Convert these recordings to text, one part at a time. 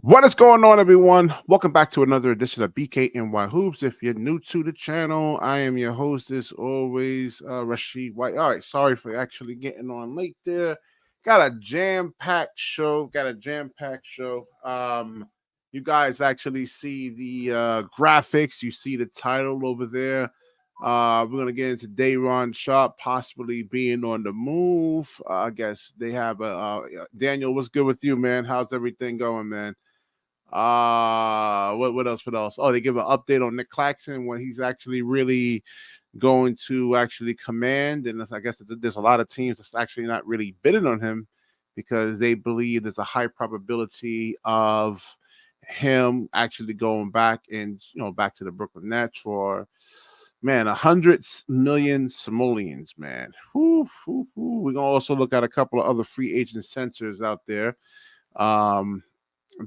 What is going on, everyone? Welcome back to another edition of BKNY Hoops. If you're new to the channel, I am your host, as always, Rashid White. All right, sorry for actually getting on late there. Got a jam-packed show. You guys actually see the graphics. You see the title over there. We're going to get into Dayron Sharpe possibly being on the move. I guess they have Daniel, what's good with you, man? How's everything going, man? What else? Oh, they give an update on Nick Claxton when he's actually really going to actually command. And I guess there's a lot of teams that's actually not really bidding on him because they believe there's a high probability of him actually going back and back to the Brooklyn Nets for 100 million simoleons, man. We're gonna also look at a couple of other free agent centers out there.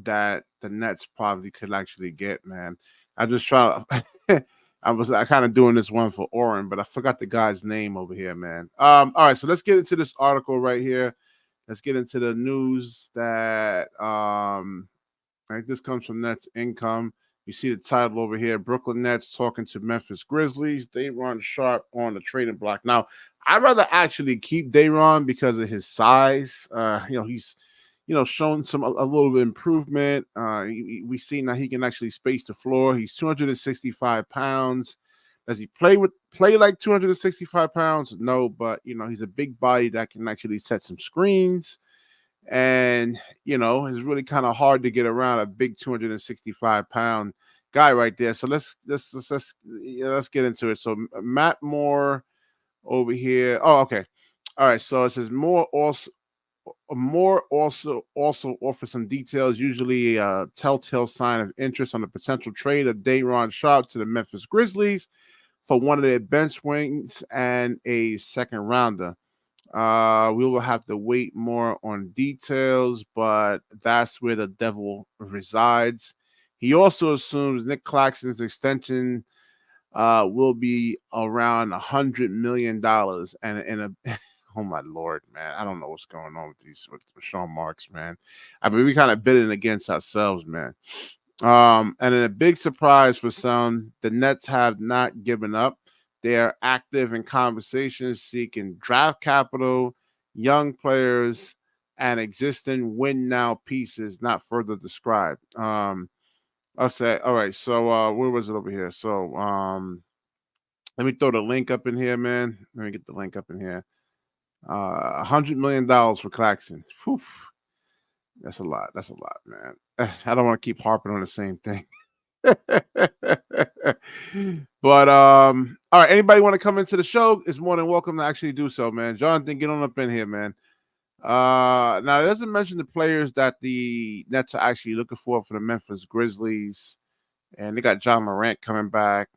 That the Nets probably could actually get, man. I just try to I kind of doing this one for Oren, but I forgot the guy's name over here, man. All right, so let's get into this article right here. Let's get into the news that I think this comes from Nets Income. You see the title over here: Brooklyn Nets talking to Memphis Grizzlies. Dayron Sharpe on the trading block. Now, I'd rather actually keep Dayron because of his size. He's shown a little bit of improvement. We've seen that he can actually space the floor. He's 265 pounds. Does he play like 265 pounds? No, but he's a big body that can actually set some screens. And it's really kind of hard to get around a big 265-pound guy right there. So let's get into it. So Matt Moore over here. Oh, okay. All right. So it says Moore also offers some details, usually a telltale sign of interest on the potential trade of Dayron Sharpe to the Memphis Grizzlies for one of their bench wings and a second rounder. We will have to wait more on details, but that's where the devil resides. He also assumes Nick Claxton's extension will be around $100 million and oh my Lord, man. I don't know what's going on with Sean Marks, man. I mean, we kind of bidding against ourselves, man. And then a big surprise for some, the Nets have not given up. They are active in conversations seeking draft capital, young players, and existing win now pieces not further described. I'll say, all right, so where was it over here? So let me throw the link up in here, man. Let me get the link up in here. $100 million for Claxton. Whew. That's a lot, man. I don't want to keep harping on the same thing. But all right, anybody want to come into the show is more than welcome to actually do so, man. Jonathan, get on up in here, man. Now it doesn't mention the players that the Nets are actually looking for the Memphis Grizzlies, and they got John Morant coming back.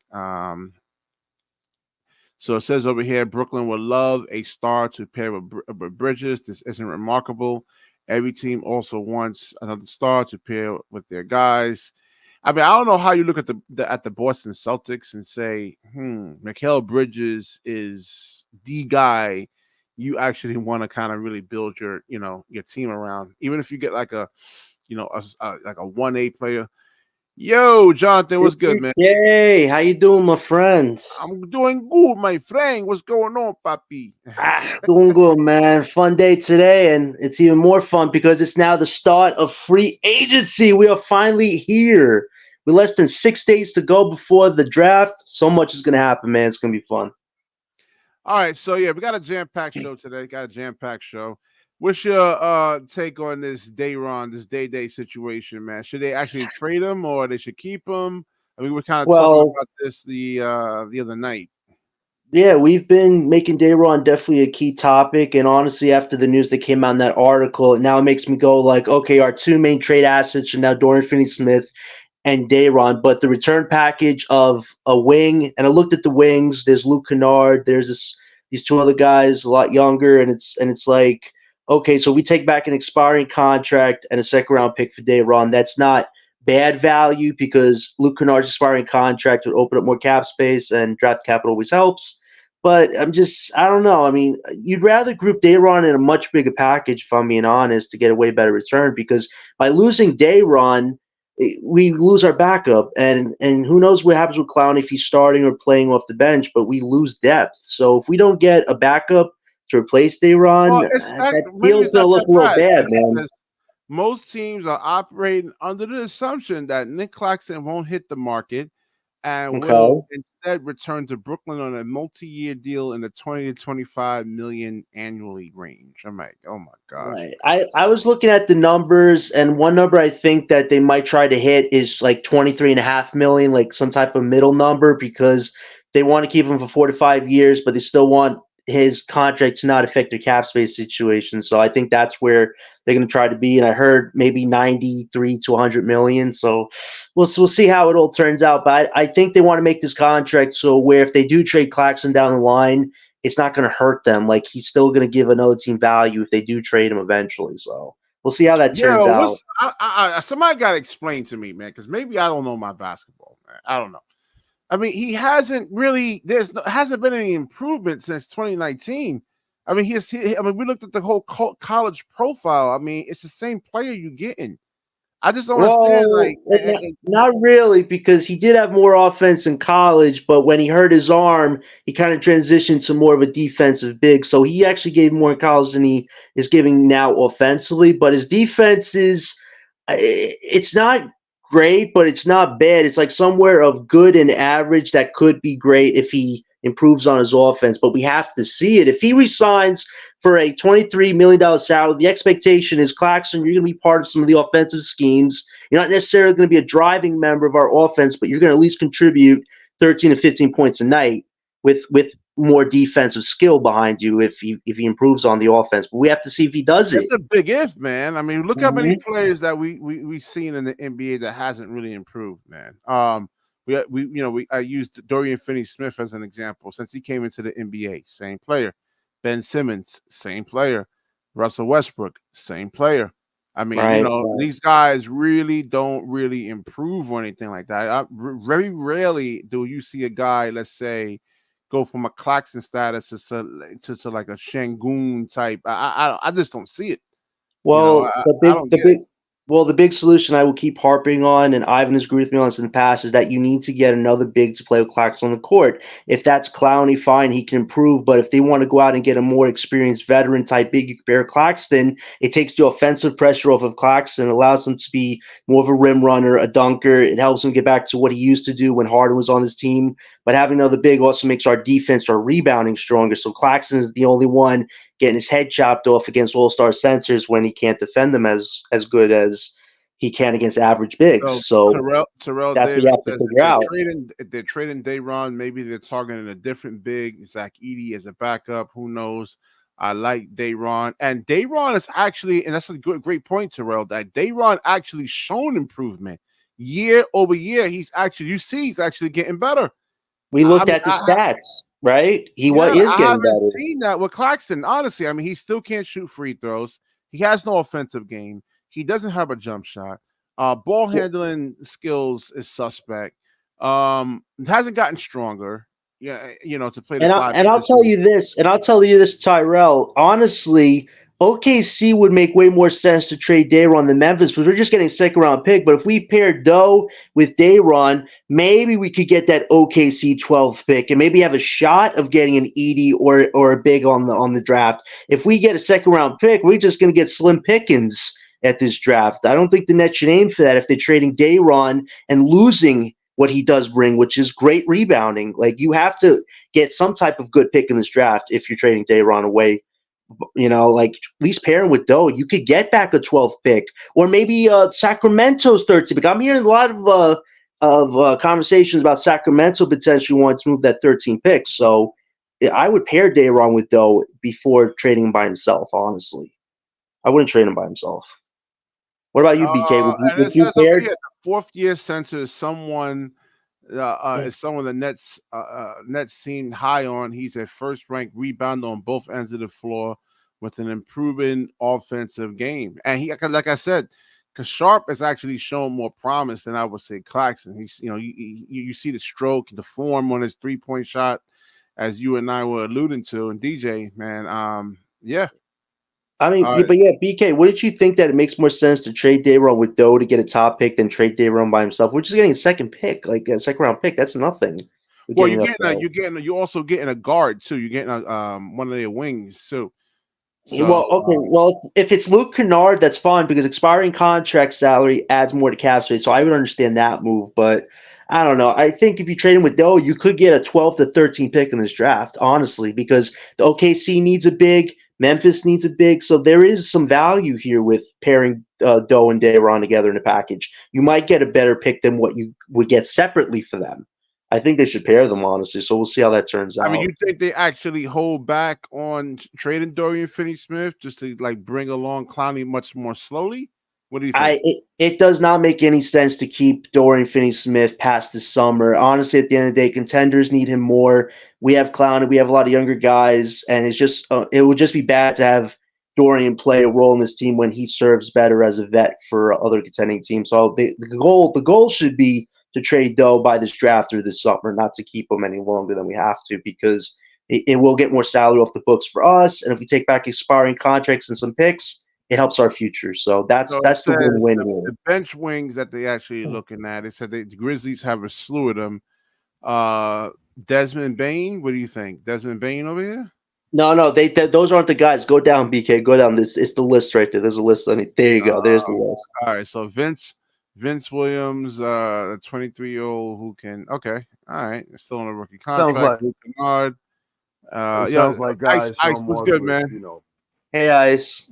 So it says over here, Brooklyn would love a star to pair with Bridges. This isn't remarkable. Every team also wants another star to pair with their guys. I mean, I don't know how you look at the Boston Celtics and say, Mikal Bridges is the guy you actually want to kind of really build your team around. Even if you get like a 1A player. Yo, Jonathan, what's good, man? Hey, how you doing, my friends? I'm doing good, my friend. What's going on, papi? Doing good, man. Fun day today, and it's even more fun because it's now the start of free agency. We are finally here. With less than 6 days to go before the draft, so much is going to happen, man. It's going to be fun. All right, so yeah, we got a jam-packed show today. What's your take on this Dayron, this day situation, man? Should they actually trade him or they should keep him? I mean, we're kind of talking about this the other night. Yeah, we've been making Dayron definitely a key topic, and honestly, after the news that came out in that article, now it makes me go like, okay, our two main trade assets are now Dorian Finney-Smith and Dayron, but the return package of a wing, and I looked at the wings. There's Luke Kennard. There's these two other guys a lot younger, and it's like, okay, so we take back an expiring contract and a second-round pick for Dayron. That's not bad value because Luke Kennard's expiring contract would open up more cap space, and draft capital always helps. But I don't know. I mean, you'd rather group Dayron in a much bigger package, if I'm being honest, to get a way better return. Because by losing Dayron, we lose our backup, and who knows what happens with Clown if he's starting or playing off the bench. But we lose depth. So if we don't get a backup to replace Well, Dayron, it's that that maybe deal's it's gonna not look that a little bad bad, man. because most teams are operating under the assumption that Nick Claxton won't hit the market and will Okay. instead return to Brooklyn on a multi-year deal in the 20 to 25 million annually range. I'm like, oh my gosh, Right. I was looking at the numbers, and one number I think that they might try to hit is like 23.5 million, like some type of middle number, because they want to keep him for 4 to 5 years, but they still want his contract to not affect their cap space situation. So I think that's where they're going to try to be. And I heard maybe 93 to 100 million. So we'll see how it all turns out. But I think they want to make this contract so where if they do trade Claxton down the line, it's not going to hurt them. Like he's still going to give another team value if they do trade him eventually. So we'll see how that yeah. turns out. Somebody got to explain to me, man, because maybe I don't know my basketball, man. I don't know. I mean, he hasn't really. Hasn't been any improvement since 2019. I mean, I mean, we looked at the whole college profile. I mean, it's the same player you getting. I just don't understand. Well, Like, not really, because he did have more offense in college, but when he hurt his arm, he kind of transitioned to more of a defensive big. So he actually gave more in college than he is giving now offensively. But his defense is, it's not great, but it's not bad. It's like somewhere of good and average that could be great if he improves on his offense. But we have to see it. If he resigns for a $23 million salary, the expectation is Claxton, you're going to be part of some of the offensive schemes. You're not necessarily going to be a driving member of our offense, but you're going to at least contribute 13 to 15 points a night with more defensive skill behind you if he improves on the offense. But we have to see if he does it. it's a big if, man. I mean, look how many Mhm. players that we've seen in the NBA that hasn't really improved, man. I used Dorian Finney-Smith as an example since he came into the NBA. Same player. Ben Simmons, same player. Russell Westbrook, same player. I mean, Right. these guys really don't really improve or anything like that. Very rarely do you see a guy, let's say, go from a Claxton status to like a Shangoon type. I just don't see it. Well, I don't get it. the big solution I will keep harping on, and Ivan has agreed with me on this in the past, is that you need to get another big to play with Claxton on the court. If that's Clowney, fine, he can improve. But if they want to go out and get a more experienced veteran type big, you compare Claxton, it takes the offensive pressure off of Claxton, allows him to be more of a rim runner, a dunker. It helps him get back to what he used to do when Harden was on his team. But having another big also makes our defense, our rebounding stronger. So Claxton is the only one getting his head chopped off against all-star centers when he can't defend them as good as he can against average bigs. So So Terrell that's what you Davis have to says figure out. if they're trading Dayron, maybe they're targeting a different big, Zach Edey as a backup. Who knows? I like Dayron, and Dayron is actually, and that's a great point, Terrell. That Dayron actually shown improvement year over year. He's actually getting better. We I looked mean, at the stats, right? What yeah, is I getting haven't better. seen that with Claxton. Honestly, I mean, he still can't shoot free throws. He has no offensive game. He doesn't have a jump shot. Ball handling skills is suspect. Hasn't gotten stronger. Yeah, to play the five And I'll tell position. you this, Tyrell. Honestly, OKC would make way more sense to trade Dayron than Memphis because we're just getting a second round pick. But if we pair Doe with Dayron, maybe we could get that OKC 12th pick and maybe have a shot of getting an Edie or a big on the draft. If we get a second round pick, we're just going to get slim pickings at this draft. I don't think the Nets should aim for that if they're trading Dayron and losing what he does bring, which is great rebounding. Like you have to get some type of good pick in this draft if you're trading Dayron away. Like at least pairing with Doe, you could get back a 12th pick, or maybe Sacramento's 13th pick. I'm hearing a lot of conversations about Sacramento potentially wanting to move that 13th pick. So I would pair Dayron with Doe before trading him by himself. Honestly, I wouldn't trade him by himself. What about you, BK? And Would it you says over pair? here, the fourth year center is someone the Nets seem high on. He's a first ranked rebounder on both ends of the floor with an improving offensive game. And like I said, because Sharpe has actually shown more promise than I would say Claxton. He's you see the stroke, the form on his 3-point shot. as you and I were alluding to, and DJ, man, yeah. I mean, but yeah, BK, wouldn't you think that it makes more sense to trade Dayron with Doe to get a top pick than trade Dayron by himself, which is getting a second pick, like a second round pick? That's nothing. Well, you're also getting a guard too. You're getting a one of their wings too. So, well, okay. Well, if it's Luke Kennard, that's fine because expiring contract salary adds more to cap space. So I would understand that move, but I don't know. I think if you trade him with Doe, you could get a 12 to 13 pick in this draft, honestly, because the OKC needs a big, Memphis needs a big, so there is some value here with pairing Doe and Dayron together in a package. You might get a better pick than what you would get separately for them. I think they should pair them, honestly. So we'll see how that turns out. I mean, you think they actually hold back on trading Dorian Finney-Smith just to like bring along Clowney much more slowly? What do you think? It does not make any sense to keep Dorian Finney-Smith past the summer. Honestly, at the end of the day, contenders need him more. We have Clowney, we have a lot of younger guys, and it's just it would just be bad to have Dorian play a role in this team when he serves better as a vet for other contending teams. So the goal should be to trade Doe by this draft or this summer, not to keep him any longer than we have to, because it will get more salary off the books for us. And if we take back expiring contracts and some picks, it helps our future. So that's the win-win. The bench wings that they actually looking at, it said the Grizzlies have a slew of them. Desmond Bane, what do you think? Desmond Bane over here? No, those aren't the guys. Go down, BK. Go down. It's the list right there. There's a list. I mean, there you go. There's the list. All right. So Vince Williams, a 23-year-old who can. Okay. All right. Still on a rookie contract. Sounds like Luke Kennard. sounds like guys. Ice was good, man. You know. Hey, Ice.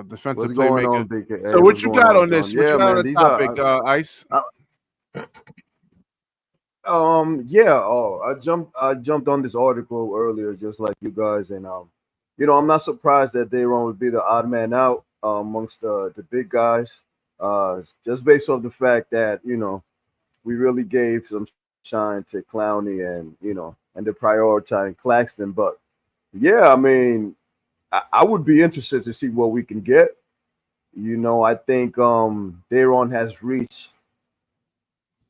Defensive What's going playmaker. on, BK? So what you got on this? What you got man, on the topic, Ice? I jumped on this article earlier, just like you guys, and I'm not surprised that Dayron would be the odd man out amongst the big guys, just based off the fact that we really gave some shine to Clowney and they're prioritizing Claxton, but yeah, I mean, I would be interested to see what we can get. I think Dayron has reached.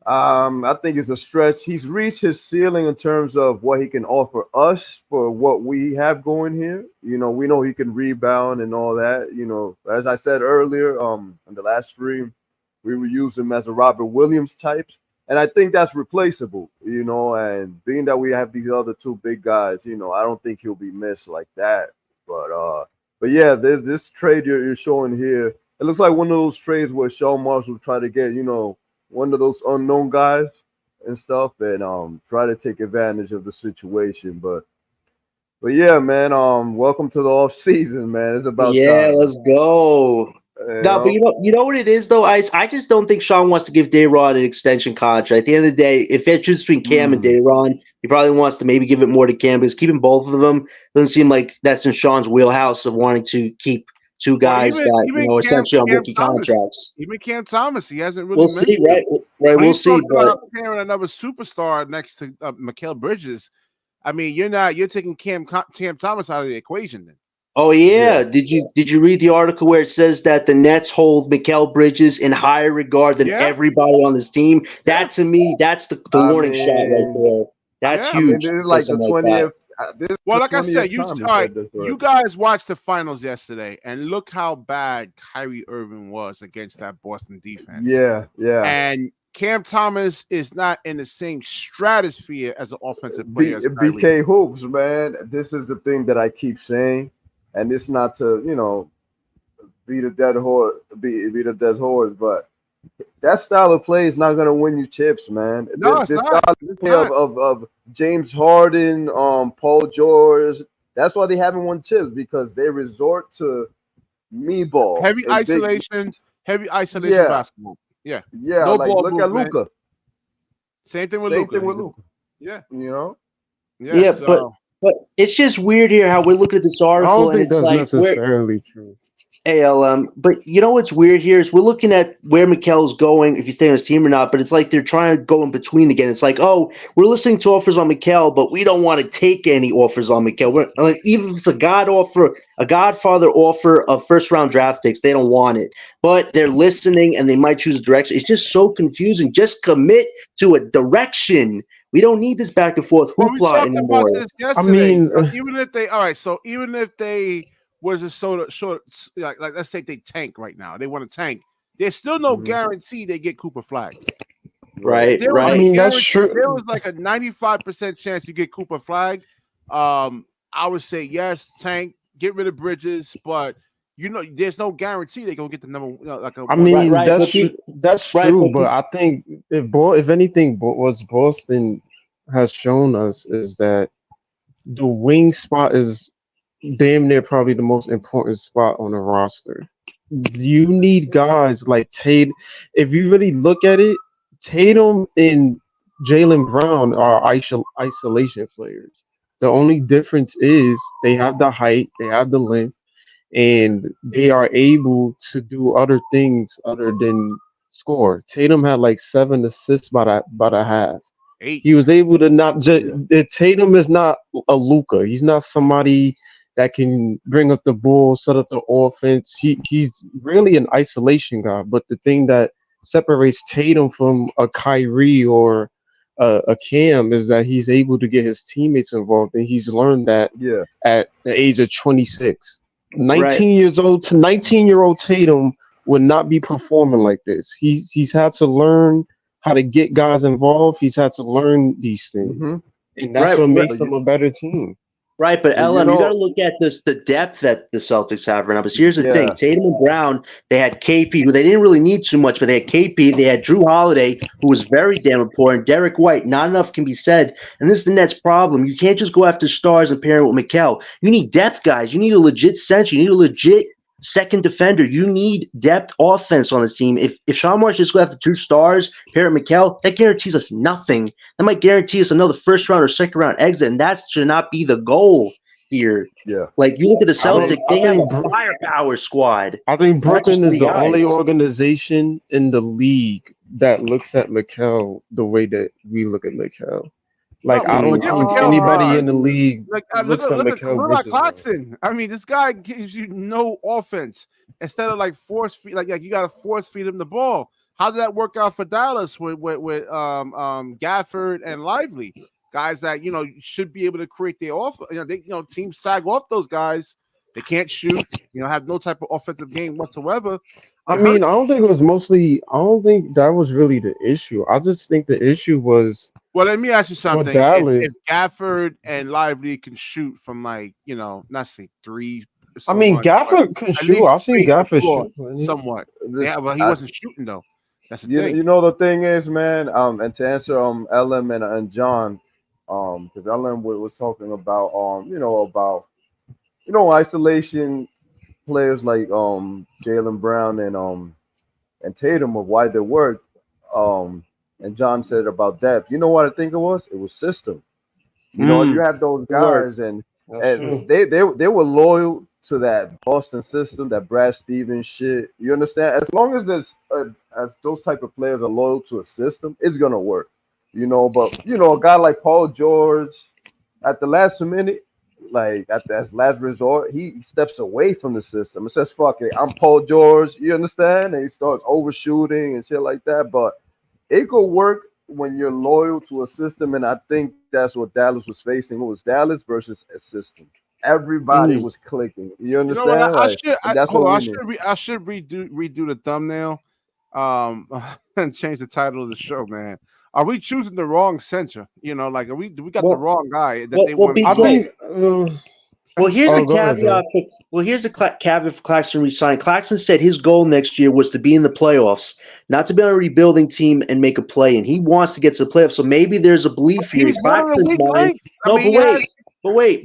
I think it's a stretch. He's reached his ceiling in terms of what he can offer us for what we have going here. We know he can rebound and all that. As I said earlier, in the last stream, we were using him as a Robert Williams type. And I think that's replaceable, and being that we have these other two big guys, I don't think he'll be missed like that. But yeah, this trade you're showing here, it looks like one of those trades where Sean Marshall try to get, one of those unknown guys and stuff, and try to take advantage of the situation. But yeah, man, welcome to the off season, man. It's about time. Let's go. No, but you know what it is though, Ice. I just don't think Sean wants to give Dayron an extension contract. At the end of the day, if it's just between Cam and Dayron, he probably wants to maybe give it more to Cam, because keeping both of them doesn't seem like that's in Sean's wheelhouse of wanting to keep two guys essentially on rookie contracts. Even Cam Thomas, he hasn't really. We'll see, right? We'll see. But pairing another superstar next to Mikal Bridges, I mean, you're taking Cam Thomas out of the equation then. Oh yeah. Did you read the article where it says that the Nets hold Mikal Bridges in higher regard than everybody on this team? That to me, that's the warning shot right there. That's huge. This is like the 20th. Well, like I said, you guys watched the finals yesterday, and look how bad Kyrie Irving was against that Boston defense. Yeah. And Cam Thomas is not in the same stratosphere as an offensive player. BK Hoops, man. This is the thing that I keep saying. And it's not to, beat a dead horse, but that style of play is not going to win you chips, man. No, this style of play of James Harden, Paul George, that's why they haven't won chips, because they resort to me ball. Heavy isolation basketball. Yeah. Yeah, no, like look at Luka. Same thing with Luka. Yeah. Yeah, but it's just weird here how we're looking at this article, and it's like necessarily true. ALM. But you know what's weird here is we're looking at where Mikal's going, if he's staying on his team or not, but it's like they're trying to go in between again. It's like, oh, we're listening to offers on Mikal, but we don't want to take any offers on Mikal. Even if it's a Godfather offer of first-round draft picks, they don't want it. But they're listening, and they might choose a direction. It's just so confusing. Just commit to a direction. We don't need this back and forth Well, we hoopla talked about anymore. this I yesterday. mean, Even if they, all right, so even if they was a short, like let's say they tank right now, they want to tank. There's still no guarantee they get Cooper Flag. Right, There was I right. mean, that's true. There was like a 95% chance you get Cooper Flag. I would say yes, tank, get rid of Bridges, but there's no guarantee they're gonna get the number. Like a I one. mean, Right, but that's right, true, but but I think if anything, what Boston has shown us is that the wing spot is damn near probably the most important spot on the roster. You need guys like Tate. If you really look at it, Tatum and Jalen Brown are isolation players. The only difference is they have the height, they have the length, and they are able to do other things other than score. Tatum had like 7 assists by the half. 8. He was able to not just. Tatum is not a Luca. He's not somebody that can bring up the ball, set up the offense. He's really an isolation guy. But the thing that separates Tatum from a Kyrie or a Cam is that he's able to get his teammates involved, and he's learned that Yeah. at the age of 26. right. 19 years old to 19-year-old Tatum would not be performing like this. He's had to learn how to get guys involved. He's had to learn these things, hmm and that's Right, what right. makes them a better team. Right, but But LM, you got to look at the depth that the Celtics have right now. But here's the thing: yeah, Tatum and Brown, they had KP, who they didn't really need too much, but they had KP. They had Drew Holiday, who was very damn important. Derek White, not enough can be said. And this is the Nets' problem: you can't just go after stars and pair it with Mikal. You need depth guys. You need a legit center. You need a legit second defender. You need depth offense on this team. If Sean Marsh just go after 2 stars, pair it with Mikal, that guarantees us nothing. That might guarantee us another first round or second round exit, and that should not be the goal here. yeah. Like you look at the I think Celtics, they have I think a firepower squad. I think Not just Brooklyn is 3 the only guys. organization in the league that looks at Mikal the way that we look at Mikal. Like No, I but don't forget think Mikal for anybody in instance. the league Like looks at Mikal look at Bridges. Claxton. I mean, this guy gives you no offense. Instead of like force feed, like you got to force feed him the ball. How did that work out for Dallas with Gafford and Lively, guys that should be able to create their off. Teams sag off those guys. They can't shoot. Have no type of offensive game whatsoever. I It mean, hurts. I don't think it was mostly. I don't think that was really the issue. I just think the issue was Well, let me ask you for something. If Dallas. Gafford and Lively can shoot from not say 3 I so mean, much, but Gafford can at shoot. least I've seen 3 from Gafford floor, shoot plenty. somewhat. This, Yeah, but he I, wasn't shooting though. That's the you thing. you know the thing is, man. And to answer LM and John, because LM was talking about about isolation players like Jalen Brown and Tatum of why they worked. And John said about depth. You know what I think it was? It was system. You have those Word. guys, and That's true. they were loyal to that Boston system, that Brad Stevens shit. You understand? As long as as those type of players are loyal to a system, it's gonna work. But a guy like Paul George, at the last minute, like at the last resort, he steps away from the system and says, "Fuck it, I'm Paul George." You understand? And he starts overshooting and shit like that. But it could work when you're loyal to a system, and I think that's what Dallas was facing. It was Dallas versus a system. Everybody was clicking. You You know what? understand? And that's Hold what on. we need. I should redo the thumbnail, and change the title of the show. Man, are we choosing the wrong center? Like we got the Well, wrong guy that well, they well, want be, to I use? well, think. well, here's Oh, the go ahead, Joe. caveat. Here's the caveat for Claxton resigning. Claxton said his goal next year was to be in the playoffs, not to be on a rebuilding team and make a play. And he wants to get to the playoffs. So maybe there's a belief here in He's one of the Claxton's weak mind. links. I No, mean, he has.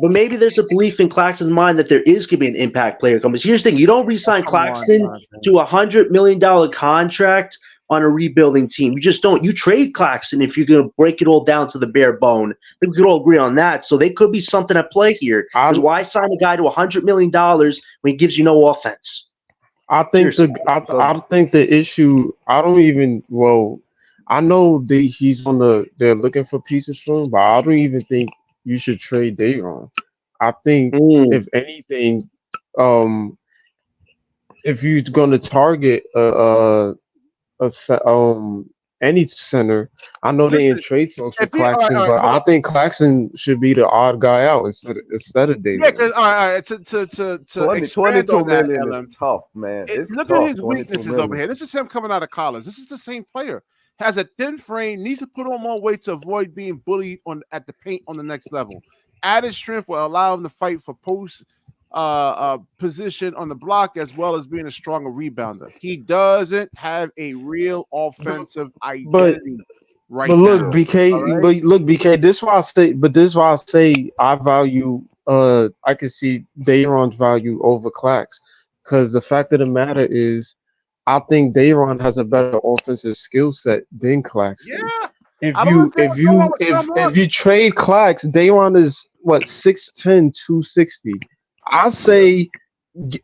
but maybe there's a belief in Claxton's mind that there is going to be an impact player coming. Here's the thing: you don't resign Come on, Claxton man. to $100 million contract on a rebuilding team. You just don't. You trade Claxton if you're going to break it all down to the bare bone. I think we could all agree on that. So there could be something at play here. Because why sign a guy to $100 million when he gives you no offense? I think Seriously. I think the issue. I don't even. Well, I know he's on the. They're looking for pieces for him, but I don't even think you should trade Dayron. I think if anything, um, if you're going to target a any center. I know they in Listen, trade talks for if he, all Claxton, right, but hold I on. think Claxton should be the odd guy out instead of Yeah, Dayron. because all right, to 22 expand on that, million is Ellen, tough, man. It's look at tough. his 22 weaknesses over million. here. This is him coming out of college. This is the same player. Has a thin frame, needs to put on more weight to avoid being bullied at the paint on the next level. Added strength will allow him to fight for post position on the block as well as being a stronger rebounder. He doesn't have a real offensive But identity but right look, now. All BK, right. but look, BK. This why I say I value. I can see Dayron's value over Clax, because the fact of the matter is, I think Dayron has a better offensive skill set than Claxton. Yeah. If I don't you understand what's going on with Tom if Lawrence. you trade Clax, Dayron is what 6'10", 260. I say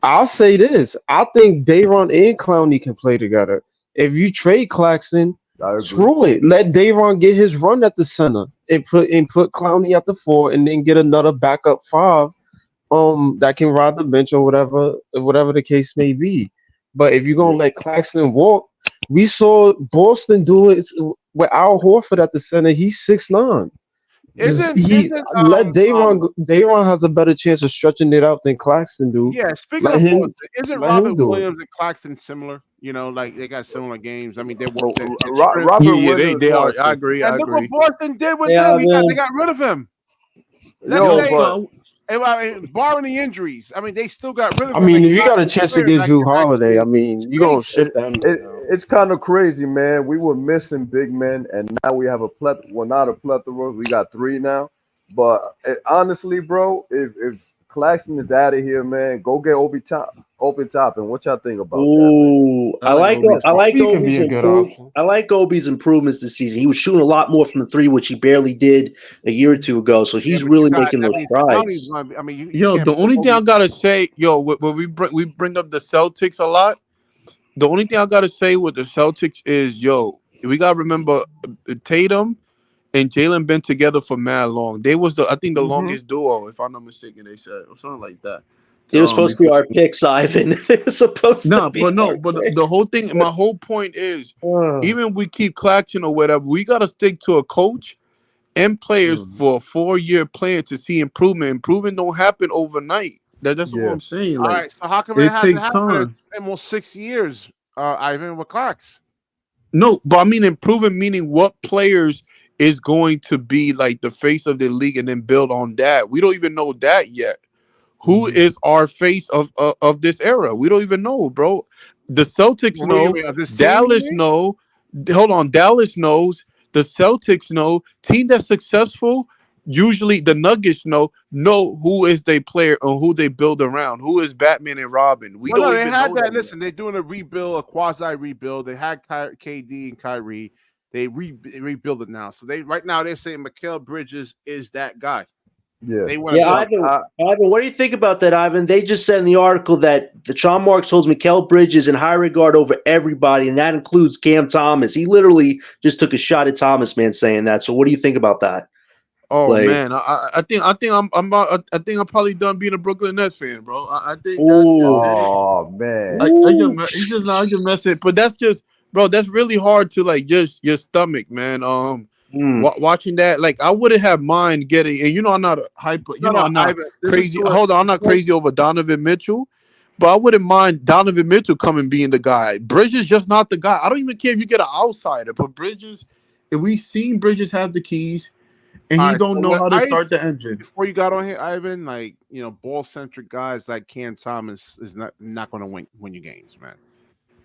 I'll say this. I think Dayron and Clowney can play together. If you trade Claxton, I agree. screw it. Let Dayron get his run at the center and put Clowney at the 4 and then get another backup 5 that can ride the bench or whatever the case may be. But if you're gonna let Claxton walk, we saw Boston do it with Al Horford at the center. He's 6'9". Just he Isn't let Dayron has a better chance of stretching it out than Claxton do. Yeah, speaking Let of him Boston, isn't let him Robert do it. Williams and Claxton similar? You know, like they got similar games. I mean, they But work their strength. Robert Yeah, Williams is they more are. I efficient. agree. And I look what agree. Boston did with Yeah, him. man. They got rid of him. Let's Yo, Yo, say, but so I mean, barring the injuries, I mean, they still got rid of I him mean, and if you got got a a chance to player get that Drew can Holiday, I actually mean, you gonna space. ship that man. it's kind of crazy, man. We were missing big men, and now we have a plethora. Well, not a plethora. We got 3 now. But honestly, bro, if Claxton is out of here, man, go get Open Top, and what y'all think about that, man? Ooh, I like Obi I Top. like He could be Obi's a good option. I like Obi's improvements this season. He was shooting a lot more from the 3, which he barely did a year or two ago. So Yeah, he's but you really got. making I those mean, Clowney's strides. going. I mean, you Yo, can't the put only thing I Obi. gotta say, when we bring up the Celtics a lot, the only thing I gotta say with the Celtics is, we gotta remember Tatum and Jalen been together for mad long. They was I think the Hmm. longest duo, if I'm not mistaken. They said or something like that. It was supposed to be our picks, Ivan. It was supposed to No, be but no, our but picks. the whole thing, my whole point is, Oh. even we keep Claxton or whatever, we gotta stick to a coach and players Mhm. for a 4-year plan to see improvement. Improvement don't happen overnight. That's what Yeah. I'm saying. All Like, right, so how come it it hasn't takes happened time. in almost 6 years? Ivan with Cox. No, but I mean improvement meaning what players is going to be like the face of the league and then build on that. We don't even know that yet. Who Mhm. is our face of this era? We don't even know, bro. The Celtics Who do you know. mean? This team? You Dallas mean? know. Hold on, Dallas knows. The Celtics know. Team that's successful, usually the Nuggets know who is their player and who they build around. Who is Batman and Robin? We Well, no, don't they even had know that. that yet. Listen, they're doing a rebuild, a quasi rebuild. They had KD and Kyrie. They rebuild it now. So right now they're saying Mikal Bridges is that guy. Yeah. They want to Yeah, build. Ivan, what do you think about that, Ivan? They just said in the article that the Sean Marks holds Mikal Bridges in high regard over everybody, and that includes Cam Thomas. He literally just took a shot at Thomas, man, saying that. So, what do you think about that? Oh Like, man, I think I'm probably done being a Brooklyn Nets fan, bro. I think that's just ooh, it. Oh man. ooh, I just mess it, but that's just, bro. That's really hard to like just your stomach, man. mm. Watching that, like I wouldn't have mind getting, and I'm not a hyper, No, I'm not Ivan. This is crazy. to Hold on, I'm not crazy over Donovan Mitchell, but I wouldn't mind Donovan Mitchell coming being the guy. Bridges just not the guy. I don't even care if you get an outsider, but Bridges, if we seen Bridges have the keys and all he right. don't So know what how to start the engine. before you got on here, Ivan, like ball centric guys like Cam Thomas is not going to win you games, man.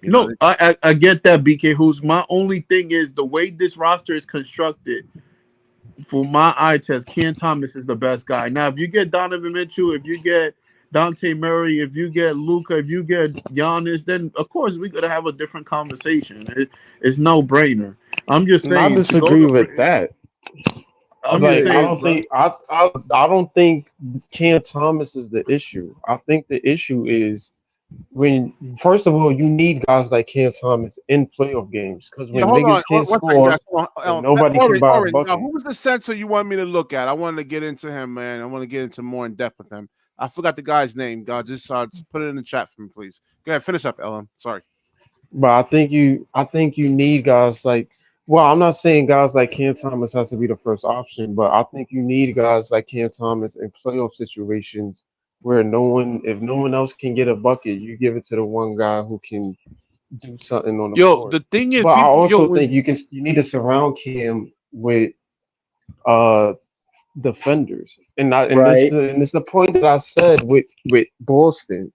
No, I get that, BK. Who's my only thing is the way this roster is constructed. For my eye test, Ken Thomas is the best guy. Now, if you get Donovan Mitchell, if you get Dante Murray, if you get Luka, if you get Giannis, then of course we're gonna have a different conversation. It's no brainer. I'm just And I saying to go disagree to. with that. I'm just Like, I saying, don't think I don't think Cam Thomas is the issue. I think the issue is when first of all you need guys like Cam Thomas in playoff games because Yeah, when hold on. niggas can't One second, guys. score Hold and on. nobody can Orange, buy a Orange. Now, bucket. who was the censor you want me to look at? I wanted to get into him, man. I want to get into more in depth with him. I forgot the guy's name. God, just put it in the chat for me, please. Go ahead, finish up, Ellen. Sorry. But I think you need guys like Well, I'm not saying guys like Cam Thomas has to be the first option, but I think you need guys like Cam Thomas in playoff situations where if no one else can get a bucket, you give it to the one guy who can do something on the Yo, court. the thing is, But I people, yo, also think when you need to surround Cam with uh defenders. Right. And this is the point that I said with Boston.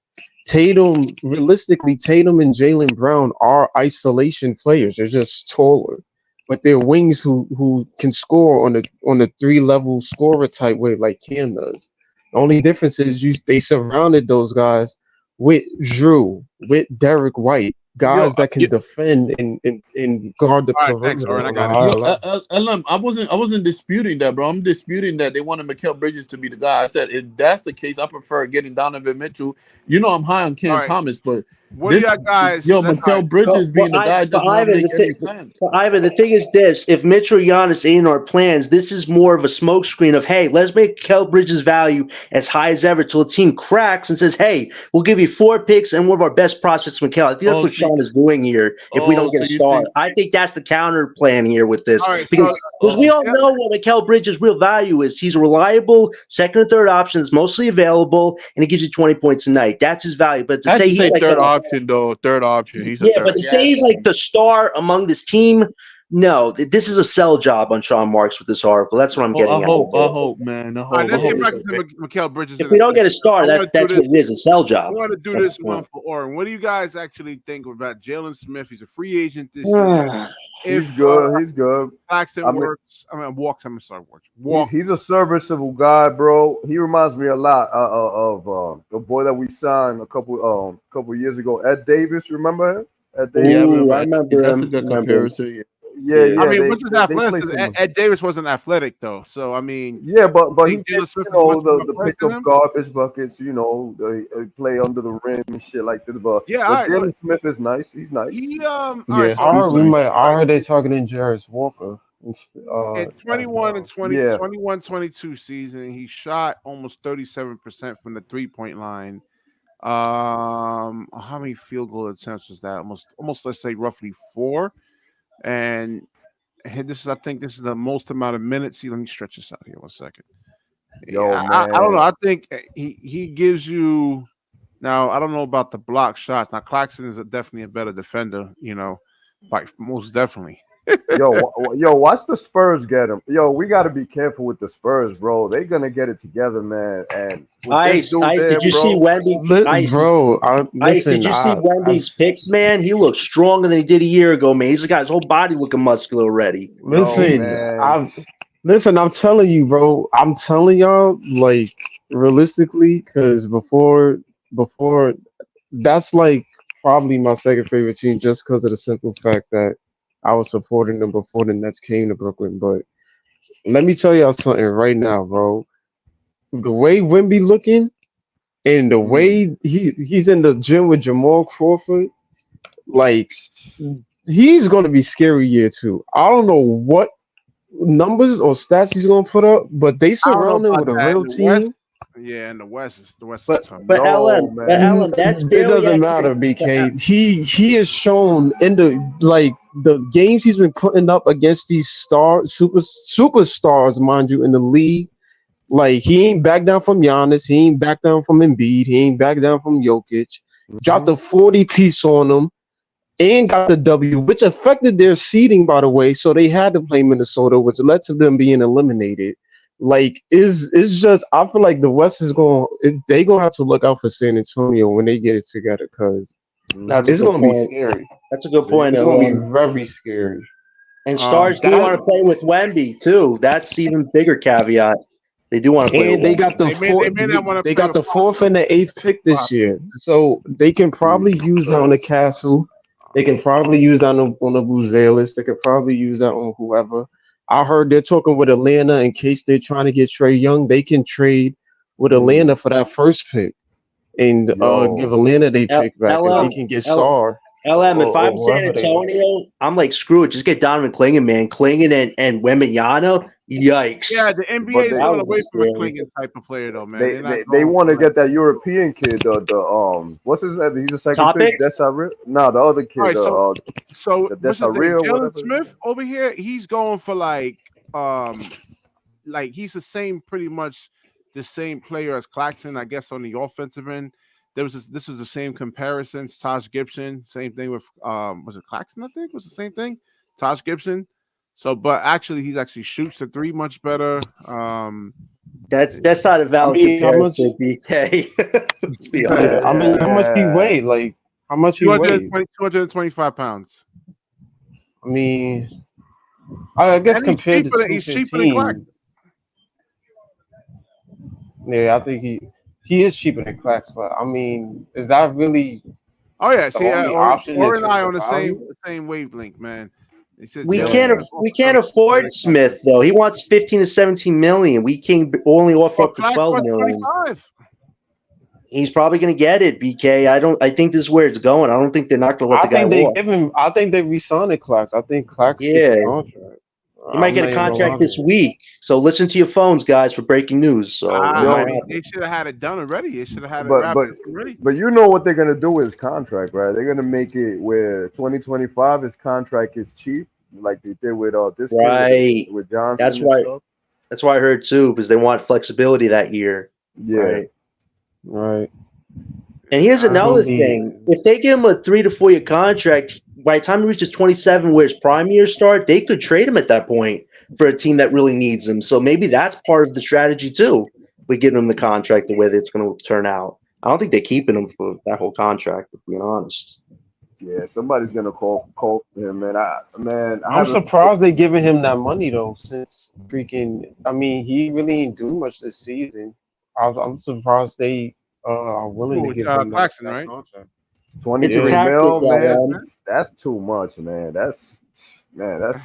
Tatum and Jalen Brown are isolation players. They're just taller, but they're wings who can score on the 3 level scorer type way like Cam does. The only difference is they surrounded those guys with Drew, with Derek White, yo, guys that can defend and guard the All right, thanks, perimeter Oren. I on a got it. higher Yo, level. LM, I wasn't disputing that, bro. I'm disputing that they wanted Mikal Bridges to be the guy. I said if that's the case, I prefer getting Donovan Mitchell. You know, I'm high on All Cam right. Thomas, but What do y'all guys? yo, All right. Mikal Bridges being the guy But does not Ivan, make any sense. The thing is this: if Mitch or Giannis ain't in our plans, this is more of a smokescreen of, hey, let's make Kel Bridges' value as high as ever till a team cracks and says, hey, we'll give you 4 picks and one of our best prospects, Mikal. I think that's Oh, what so, Sean is doing here. If we don't get so a you star, think? I think that's the counter plan here with this All right. So, because we all yeah, know what Mikal Bridges' real value is. He's a reliable second or third option, that's mostly available, and he gives you 20 points a night. That's his value. But to I had say to he's say like third option though. Third option. He's a yeah, but third. to say he's like the star among this team, no, this is a sell job on Sean Marks with this article. That's what I'm Oh, getting at. I hope, man. I all right. hope. I Let's hope get it's back a to Mikal Bridges If in we a don't second. get a star, I want to that's do what this. it is, a sell I job. want to do At this the one point. for Oren. What do you guys actually think about Jalen Smith? He's a free agent this year. He's good. He's good. Claxton I mean, works, walks. I'm sorry, works. he's a serviceable guy, bro. He reminds me a lot of the boy that we signed a couple years ago, Ed Davis. Remember him? Ed Yeah, I Davis. Ooh, I remember. remember That's a him. good comparison. Yeah, Yeah. I yeah. mean, They what's his they play athleticism? similar. Ed Davis wasn't athletic though, so I mean, Yeah, but he think did, Jalen Smith you is much know, more the athletic pick than up him. garbage buckets, you know, the play under the rim and shit like this. But Yeah, all right. Look, Jalen Smith is nice. He's nice. all right. Yeah, So he's nice. I heard they talking in Jarris Walker in as 21 and well. 20, Yeah. 21-22 season, he shot almost 37% from the 3-point line. How many field goal attempts was that? Almost let's say roughly 4. And I think this is the most amount of minutes. See, let me stretch this out here 1 second. Yo, Yeah, I don't know. man. I think he gives you. Now I don't know about the block shots. Now Claxton is definitely a better defender. Like most definitely. Yo, watch the Spurs get him. Yo, we got to be careful with the Spurs, bro. They're gonna get it together, man. And with this dude Ice, there, did you see bro. Wemby? Ice, did you see Wemby's picks, man? He looks stronger than he did a year ago, man. He's got his whole body looking muscular already. Yo, listen, man. I'm telling you, bro. I'm telling y'all, like realistically, because before that's like probably my second favorite team, just because of the simple fact that I was supporting them before the Nets came to Brooklyn. But let me tell y'all something right now, bro. The way Wimby looking and the way he's in the gym with Jamal Crawford, like he's gonna be scary year too. I don't know what numbers or stats he's gonna put up, but they I don't know surround him about with a that in real the West. team. Yeah, in the West is tough. But Yo, man. LM, that's It barely doesn't actually. matter, BK. He has shown in the games he's been putting up against these superstars, mind you, in the league. Like he ain't back down from Giannis, he ain't back down from Embiid, he ain't back down from Jokic. Got the 40 piece on them and got the W, which affected their seeding, by the way. So they had to play Minnesota, which led to them being eliminated. Like, it's just I feel like the West is they gonna have to look out for San Antonio when they get it together because That's a it's good gonna be point. scary. That's a good point, It's gonna be LM. very scary. And stars do want to play with Wemby too. That's even bigger caveat. They do want to play with And they Wemby. got the They may not want to they play got with the 4th and the 8th pick this year, so they can probably use that on the Castle. They can probably use that on the Buzelis. They could probably use that on whoever. I heard they're talking with Atlanta in case they're trying to get Trey Young. They can trade with Atlanta for that first pick and give Yo. Atlanta they pick back, and they LM, can get L, Star. LM, if I'm San wherever they are. Antonio, I'm like, screw it. Just get Donovan Clingan, man. Clingan and Wembanyama. Yikes. Yeah, the NBA But is they- going That away was from a scary. Clingan type of player, though, man. They They're not they going want to for get that European kid, the what's his name? He's a second Topic? pick. Desiree? No, the other kid. All right, so the what's his name? Desiree or Jalen whatever. Smith over here. He's going for like he's the same, pretty much the same player as Claxton, I guess, on the offensive end. This was the same comparison. Taj Gibson, same thing with was it Claxton? I think was the same thing. Taj Gibson. So, but actually, he actually shoots the three much better. That's not a valid comparison, BK. Let's be honest. I mean, how much he weigh? Like, how much he weigh? 225 pounds. I mean, I guess And he's compared cheaper to than- he's cheaper than 215. Yeah, I think he is cheaper than Clax, but I mean, is that really? Oh yeah, The see, only option Or is and I for on the value? same wavelength, man. He said We Jalen- can't afford Smith though. He wants 15 to 17 million. We can only offer Well, up to Clax 12 wants million. 25. He's probably going to get it, BK. I think this is where it's going. I don't think they're not going to let I the guy think they walk. give him. I think they re-signed Clax. I think Clax Yeah. gets a contract. He might I'm get not a even gonna contract lie this to you. week. So listen to your phones, guys, for breaking news. So it might happen. They should have had it done already. They should have had it But- wrapped but- up already. But you know what they're gonna do with his contract, right? They're gonna make it where 2025 his contract is cheap, like they did with this kid Right. with Johnson. That's and right. stuff. That's what I heard too, because they want flexibility that year. Yeah. Right. Right. And here's another believe- thing. If they give him a 3 to 4 year contract, by the time he reaches 27, where his prime years start, they could trade him at that point for a team that really needs him. So maybe that's part of the strategy too. We give him the contract the way that it's going to turn out. I don't think they're keeping him for that whole contract, if we're honest. Yeah, somebody's gonna call him, man. I'm haven't- surprised they giving him that money though. Since freaking, I mean, he really ain't do much this season. I'm surprised they are willing to give him Claxton, that right? contract. 23 It's a tactic, mil, man. man. That's too much, man. That's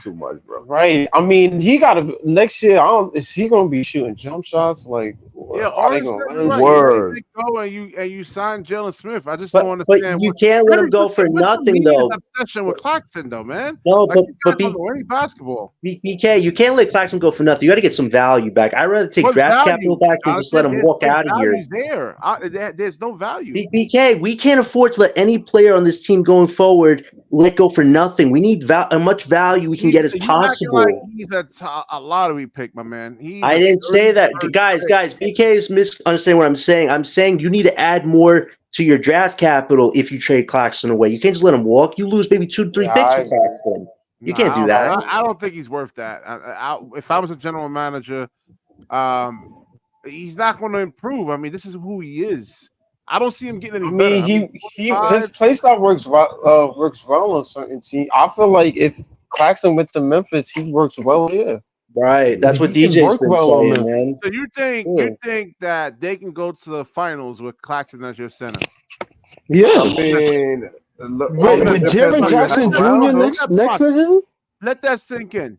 too much, bro. Right. I mean, he got to next year. Is he gonna be shooting jump shots? Like, Yeah, are they honestly, gonna you're right. Word. You go and you sign Jalen Smith. I just don't But understand. you can't let him go for what's the nothing, media though. obsession with Claxton, though, man. No, Like, but he's not going to any basketball. BK, you can't let Claxton go for nothing. You got to get some value back. I'd rather take What draft value, capital back than just let him Jonathan? walk His out of here. value's there's no value. BK, we can't afford to let any player on this team going forward let go for nothing. We need as much value we can get as You acting possible. Like he's a lottery pick, my man. I didn't say that. Guys, BK is misunderstanding what I'm saying. I'm saying you need to add more to your draft capital if you trade Claxton away. You can't just let him walk. You lose maybe 2-3 Yeah, picks I for Claxton. You can't do that. I don't think he's worth that. If I was a general manager, he's not going to improve. I mean, this is who he is. I don't see him getting any better. I mean, his play style works well on certain teams. I feel like if Claxton went to Memphis, he works well here. Right. That's what He can DJ's work been well on saying, them. man. So you think that they can go to the finals with Claxton as your center? Yeah. I mean, look, With it depends Jaren who you Jackson have Jr. around him. next to him. Let that sink in.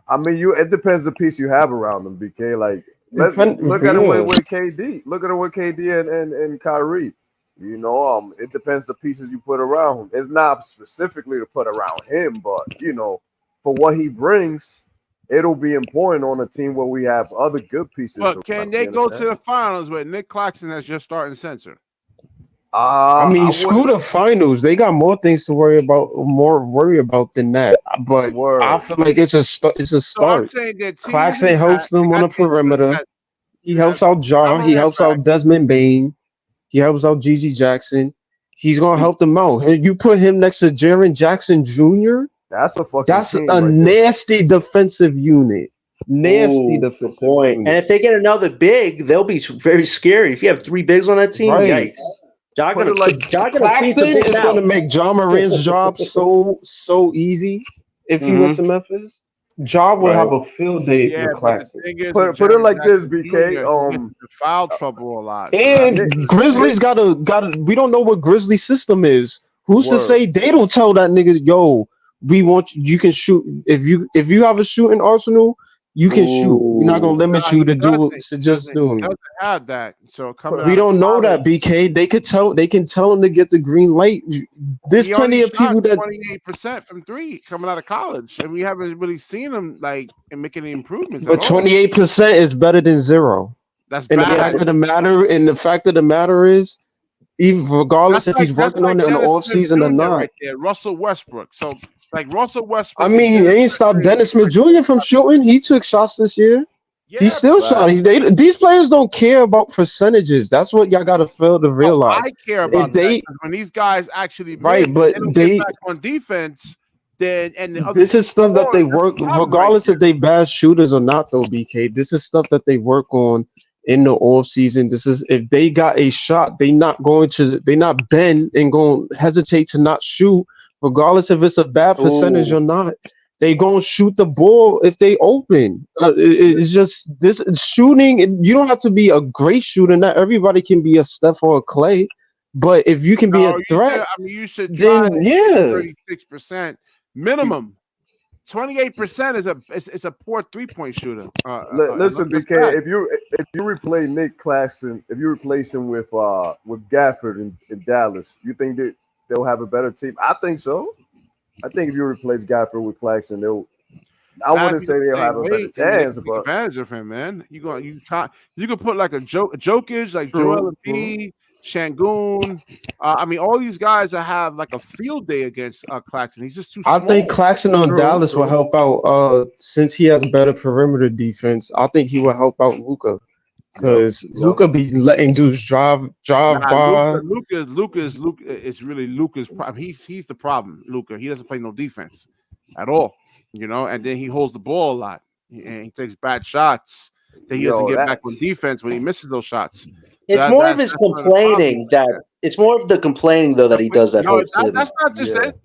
I mean, it depends the piece you have around them, BK. Like, look at him with KD. Look at him with KD and Kyrie. You know, it depends the pieces you put around him. It's not specifically to put around him, but you know, for what he brings, it'll be important on a team where we have other good pieces. But can around, they you go to understand? the finals with Nick Claxton as your starting center? I mean, screw the finals. They got more things to worry about than that. But I feel like it's a So I'm start. saying that Claxton helps them on the perimeter. He helps out Ja. He helps out Desmond Bain. He helps out Gigi Jackson. He's gonna help them out. And you put him next to Jaren Jackson Jr. That's a fucking. That's team a right there. nasty defensive unit. Nasty Ooh, defensive point. unit. And if they get another big, they'll be very scary. If you have 3 bigs on that team, Right. yikes. Ja Put gonna it like feed some Claxton big is going to mouths. make John Moran's job so easy if he went to Memphis. Ja will have a field day Yeah, with but Claxton. the thing is, Put with it like this, Jackson BK. Jr., he gets into foul trouble a lot. And Grizzlies got a. We don't know what Grizzly system is. Who's to Word. say they don't tell that nigga, yo, we want you can shoot if you have a shooting arsenal, You can shoot. We're not gonna limit Nah, you he to do doesn't. to He just doesn't. He doing. doesn't have that. So coming We out of don't know college, that, BK. They could tell. They can tell him to get the green light. There's he plenty only of shot people that. 28% from three coming out of college, and we haven't really seen him like and making any improvements at But all. 28% is better than 0. That's And the bad. fact of the matter, is, even regardless if he's That's working like on it in the Dennis off Smith season or Jr. not. right there, Russell Westbrook. So like Russell I Westbrook. and mean, Dennis they ain't Smith stopped Jr. Dennis Smith Jr. from shooting. He took shots this year. He Yeah, still Right. shot. These players don't care about percentages. That's what y'all gotta fail to no, realize. I care If about that they 'cause when these guys actually right, miss, but they don't get they back on defense. Then and the other this team is stuff that they scores. That's work, the problem right regardless there. if they bad shooters or not. Though BK, this is stuff that they work on in the off season. This is if they got a shot, they not bend and going to hesitate to not shoot, regardless if it's a bad percentage Ooh. or not. They gonna shoot the ball if they open. It's just this shooting. You don't have to be a great shooter. Not everybody can be a Steph or a Clay, but if you can be a No, threat, you should try then yeah. 36% minimum. 28% is a poor 3-point shooter. Listen, That's BK, bad. if you replace Nick Claxton, if you replace him with Gafford in Dallas, you think that they'll have a better team? I think so. I think if you replace Gafford with Claxton, I wouldn't say they'll have a better chance, take but advantage of him, man. You could put like a Jokic, like Joel Embiid, Şengün. I mean, all these guys that have like a field day against Claxton. He's just too small. I think Claxton on Dallas will help out. Since he has better perimeter defense, I think he will help out Luka. Because Luka be letting dudes drive by. Luka is really Luka's problem. He's the problem. Luka. He doesn't play no defense at all. And then he holds the ball a lot and he takes bad shots. Then he doesn't get back on defense when he misses those shots. It's more of his complaining it's more of the complaining though that he does that hurts him. That's not just it.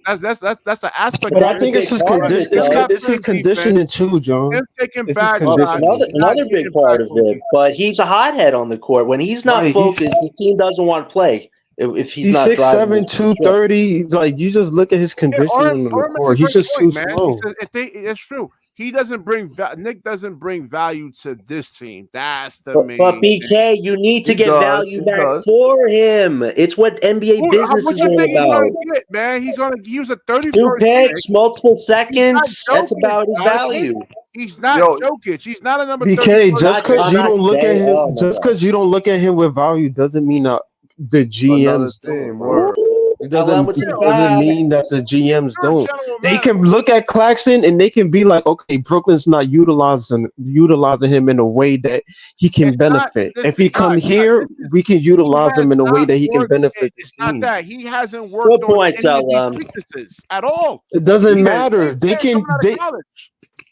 That's an aspect. But I think it's his conditioning too, John. Him taking It's bad his shots. Another big part of it. But he's a hothead on the court. When he's not focused, his team doesn't want to play. If he's not 6'7", 230, like you just look at his conditioning on the court. He's just too slow. It's true. He doesn't bring Nick doesn't bring value to this team. That's the main. But BK, you need to get value back for him. It's what NBA business is all about. Man, he was a 31st 2 picks, multiple seconds. That's about his value. He's not Jokic. He's not a number. BK, just because you don't look at him with value doesn't mean that the GMs don't. It doesn't mean that the GMs don't. They can look at Claxton and they can be like, okay, Brooklyn's not utilizing him in a way that he can benefit. If he come here, we can utilize him in a way that he can benefit. It's not that he hasn't worked on any of these weaknesses at all. It doesn't matter.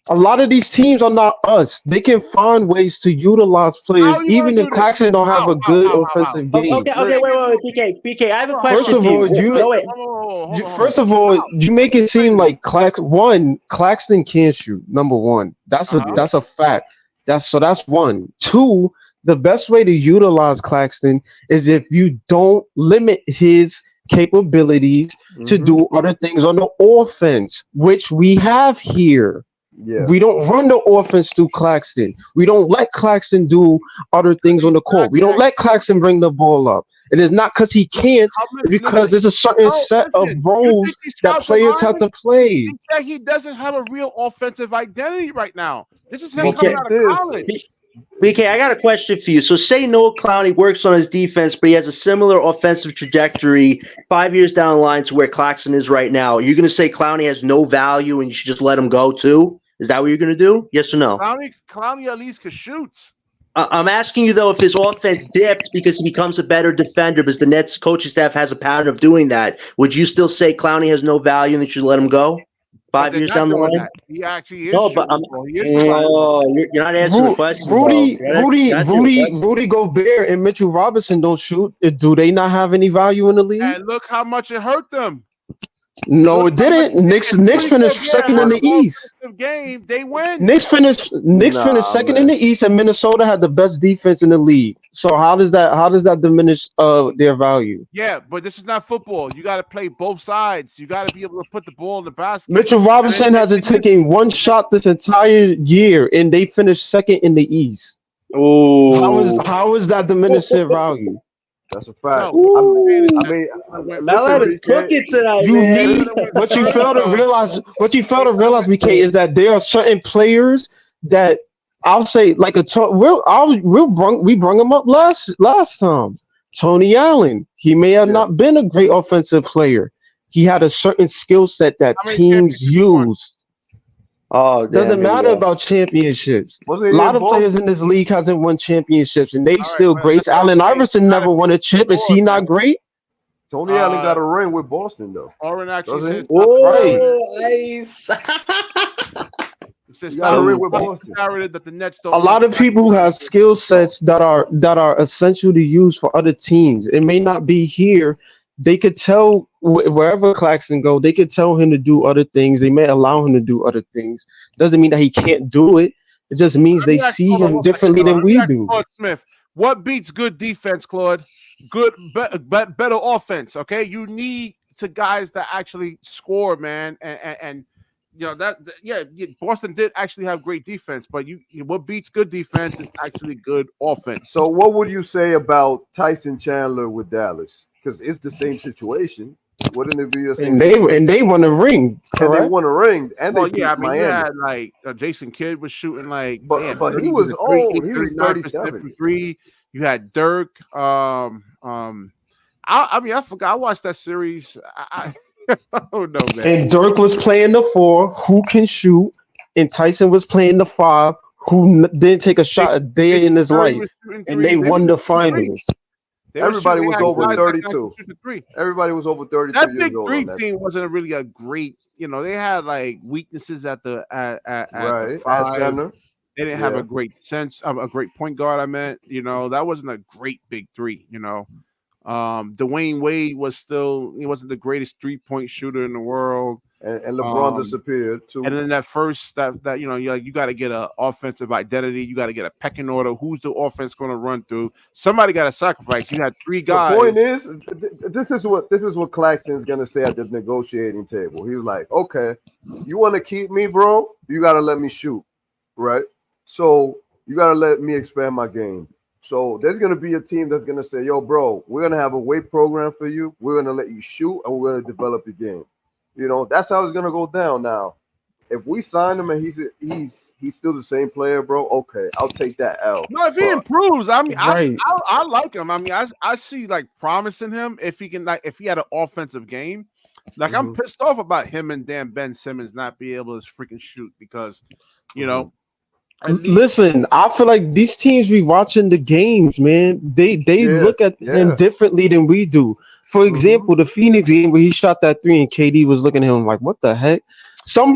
A lot of these teams are not us. They can find ways to utilize players, even if Claxton don't have a good offensive game. Okay, wait, BK, I have a question First of all, you make it seem like Claxton can't shoot. Number one, that's a fact. That's one. Two, the best way to utilize Claxton is if you don't limit his capabilities to do other things on the offense, which we have here. Yeah. We don't run the offense through Claxton. We don't let Claxton do other things on the court. We don't let Claxton bring the ball up. It is not because he can't, because there's a certain set of roles that players have to play. He doesn't have a real offensive identity right now. This is him coming out of college. BK, I got a question for you. So say Noah Clowney works on his defense, but he has a similar offensive trajectory 5 years down the line to where Claxton is right now. Are you going to say Clowney has no value and you should just let him go too? Is that what you're going to do? Yes or no? Clowney at least can shoot. I'm asking you, though, if his offense dipped because he becomes a better defender, because the Nets coaching staff has a pattern of doing that, would you still say Clowney has no value and you should let him go 5 years down the line? He actually is. No, but you're not answering the question. Rudy Gobert and Mitchell Robinson don't shoot. Do they not have any value in the league? And look how much it hurt them. No, it didn't. Knicks finished second in the East. Game, they win. Knicks finished second in the East, and Minnesota had the best defense in the league. So how does that diminish their value? Yeah, but this is not football. You got to play both sides. You got to be able to put the ball in the basket. Mitchell Robinson hasn't taken one shot this entire year, and they finished second in the East. Oh, How is that diminish their value? That's a fact. No. Malad is cooking tonight, You man. need what you fail to realize. What you fail to realize, BK, is that there are certain players that I'll say like we brung him up last time. Tony Allen. He may have not been a great offensive player. He had a certain skill set that teams use. Oh, doesn't matter about championships. A lot of players in this league hasn't won championships, and they still great. Allen Iverson never won a chip. Is he not great? Tony Allen got a ring with Boston, though. Oren actually says, nice. that the Nets don't. A lot of people who have skill sets that are essential to use for other teams. It may not be here. They could tell wherever Claxton go, they could tell him to do other things. They may allow him to do other things. Doesn't mean that he can't do it. It just means they see him differently than we do. Claude Smith, what beats good defense, Claude? Better offense. Okay, you need to guys that actually score, man, and you know Boston did actually have great defense, but what beats good defense is actually good offense. So, what would you say about Tyson Chandler with Dallas? Because it's the same situation. Wouldn't it be the same? And they won a ring, correct? And they won a ring, and they beat Miami. You had like Jason Kidd was shooting like, but he was old. He was 37 from three. You had Dirk. I forgot. I watched that series. I don't know, man. And Dirk was playing the 4, who can shoot, and Tyson was playing the 5, who didn't take a shot a day in his life, and they won the finals. Everybody was over 32. Everybody was over 32. That big three team wasn't really a great. They had like weaknesses at the at center. They didn't have a great sense of a great point guard. I meant, that wasn't a great big three. Dwayne Wade he wasn't the greatest 3-point shooter in the world. And LeBron disappeared too. And then that first you got to get an offensive identity. You got to get a pecking order. Who's the offense going to run through? Somebody got to sacrifice. You had 3 guys. The point is, this is what Claxton's going to say at the negotiating table. He's like, okay, you want to keep me, bro? You got to let me shoot, right? So you got to let me expand my game. So there's going to be a team that's going to say, yo, bro, we're going to have a weight program for you. We're going to let you shoot, and we're going to develop your game. That's how it's gonna go down. Now, if we sign him and he's still the same player, bro, okay, I'll take that L. No, if he improves, I mean, I like him. I mean, I see like promise in him if he can, like, if he had an offensive game. Like, I'm pissed off about him and Ben Simmons not being able to freaking shoot because, Listen, I feel like these teams be watching the games, man. They look at him differently than we do. For example, the Phoenix game where he shot that 3 and KD was looking at him like, what the heck? Some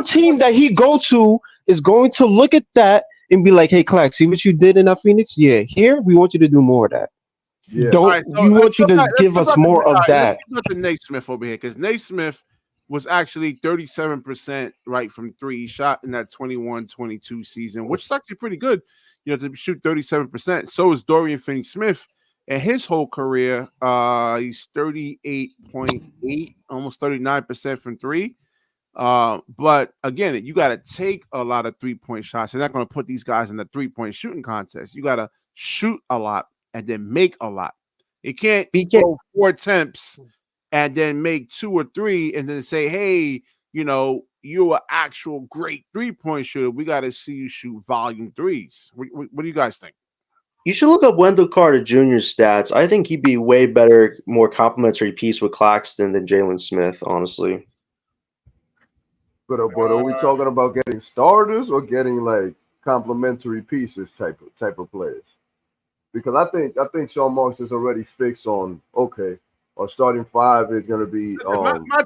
team that he go to is going to look at that and be like, hey, Clax, see what you did in that Phoenix? Yeah, here, we want you to do more of that. Yeah. We want you to give us more of that. Let's talk about Naismith over here, because Naismith was actually 37% right from 3. He shot in that 21-22 season, which is actually pretty good, to shoot 37%. So is Dorian Finney-Smith. In his whole career, he's 38.8, almost 39% from 3. But again, you got to take a lot of 3-point shots. They're not going to put these guys in the 3-point shooting contest. You got to shoot a lot and then make a lot. You can't go 4 attempts and then make 2 or 3 and then say, hey, you're an actual great 3-point shooter. We got to see you shoot volume 3s. What do you guys think? You should look up Wendell Carter Jr.'s stats. I think he'd be way better, more complimentary piece with Claxton than Jalen Smith, honestly. But are we talking about getting starters or getting like complimentary pieces type of players? Because I think Sean Marks is already fixed on our starting 5 is going to be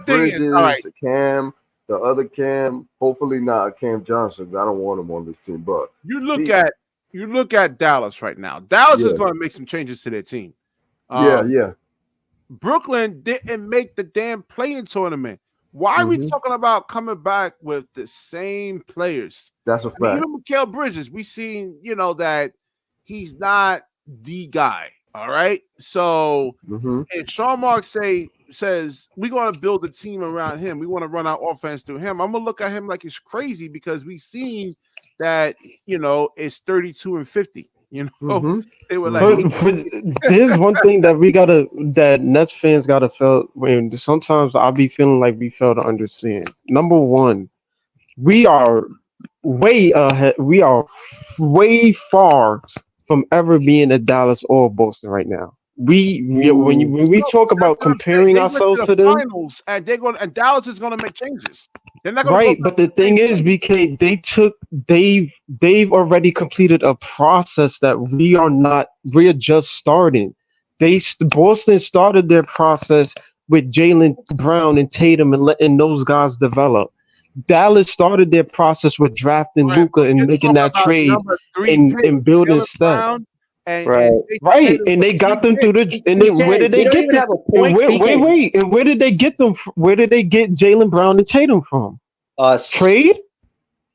Bridges, Cam, the other Cam. Hopefully not Cam Johnson. I don't want him on this team. But you look at Dallas right now. Dallas is going to make some changes to their team. Yeah. Brooklyn didn't make the damn play-in tournament. Why are we talking about coming back with the same players? That's a fact. Even Mikal Bridges, we seen, that he's not the guy. All right. So if Sean Mark says we're going to build a team around him, we want to run our offense through him, I'm going to look at him like he's crazy because we seen that, it's 32 and 50. They were like, but there's one thing that Nets fans gotta feel. When sometimes I'll be feeling like we fail to understand. Number one, we are way ahead. We are way far from ever being a Dallas or Boston right now. When we talk about comparing ourselves to them, finals, and Dallas is going to make changes. They're not going right, but the thing is, BK, they've already completed a process that we're just starting. Boston started their process with Jaylen Brown and Tatum and letting those guys develop. Dallas started their process with drafting Luka and making that trade and building Steph. Right, and they got them through the. And then where did they get them? Wait, and where did they get them? Where did they get Jaylen Brown and Tatum from? Us. Trade?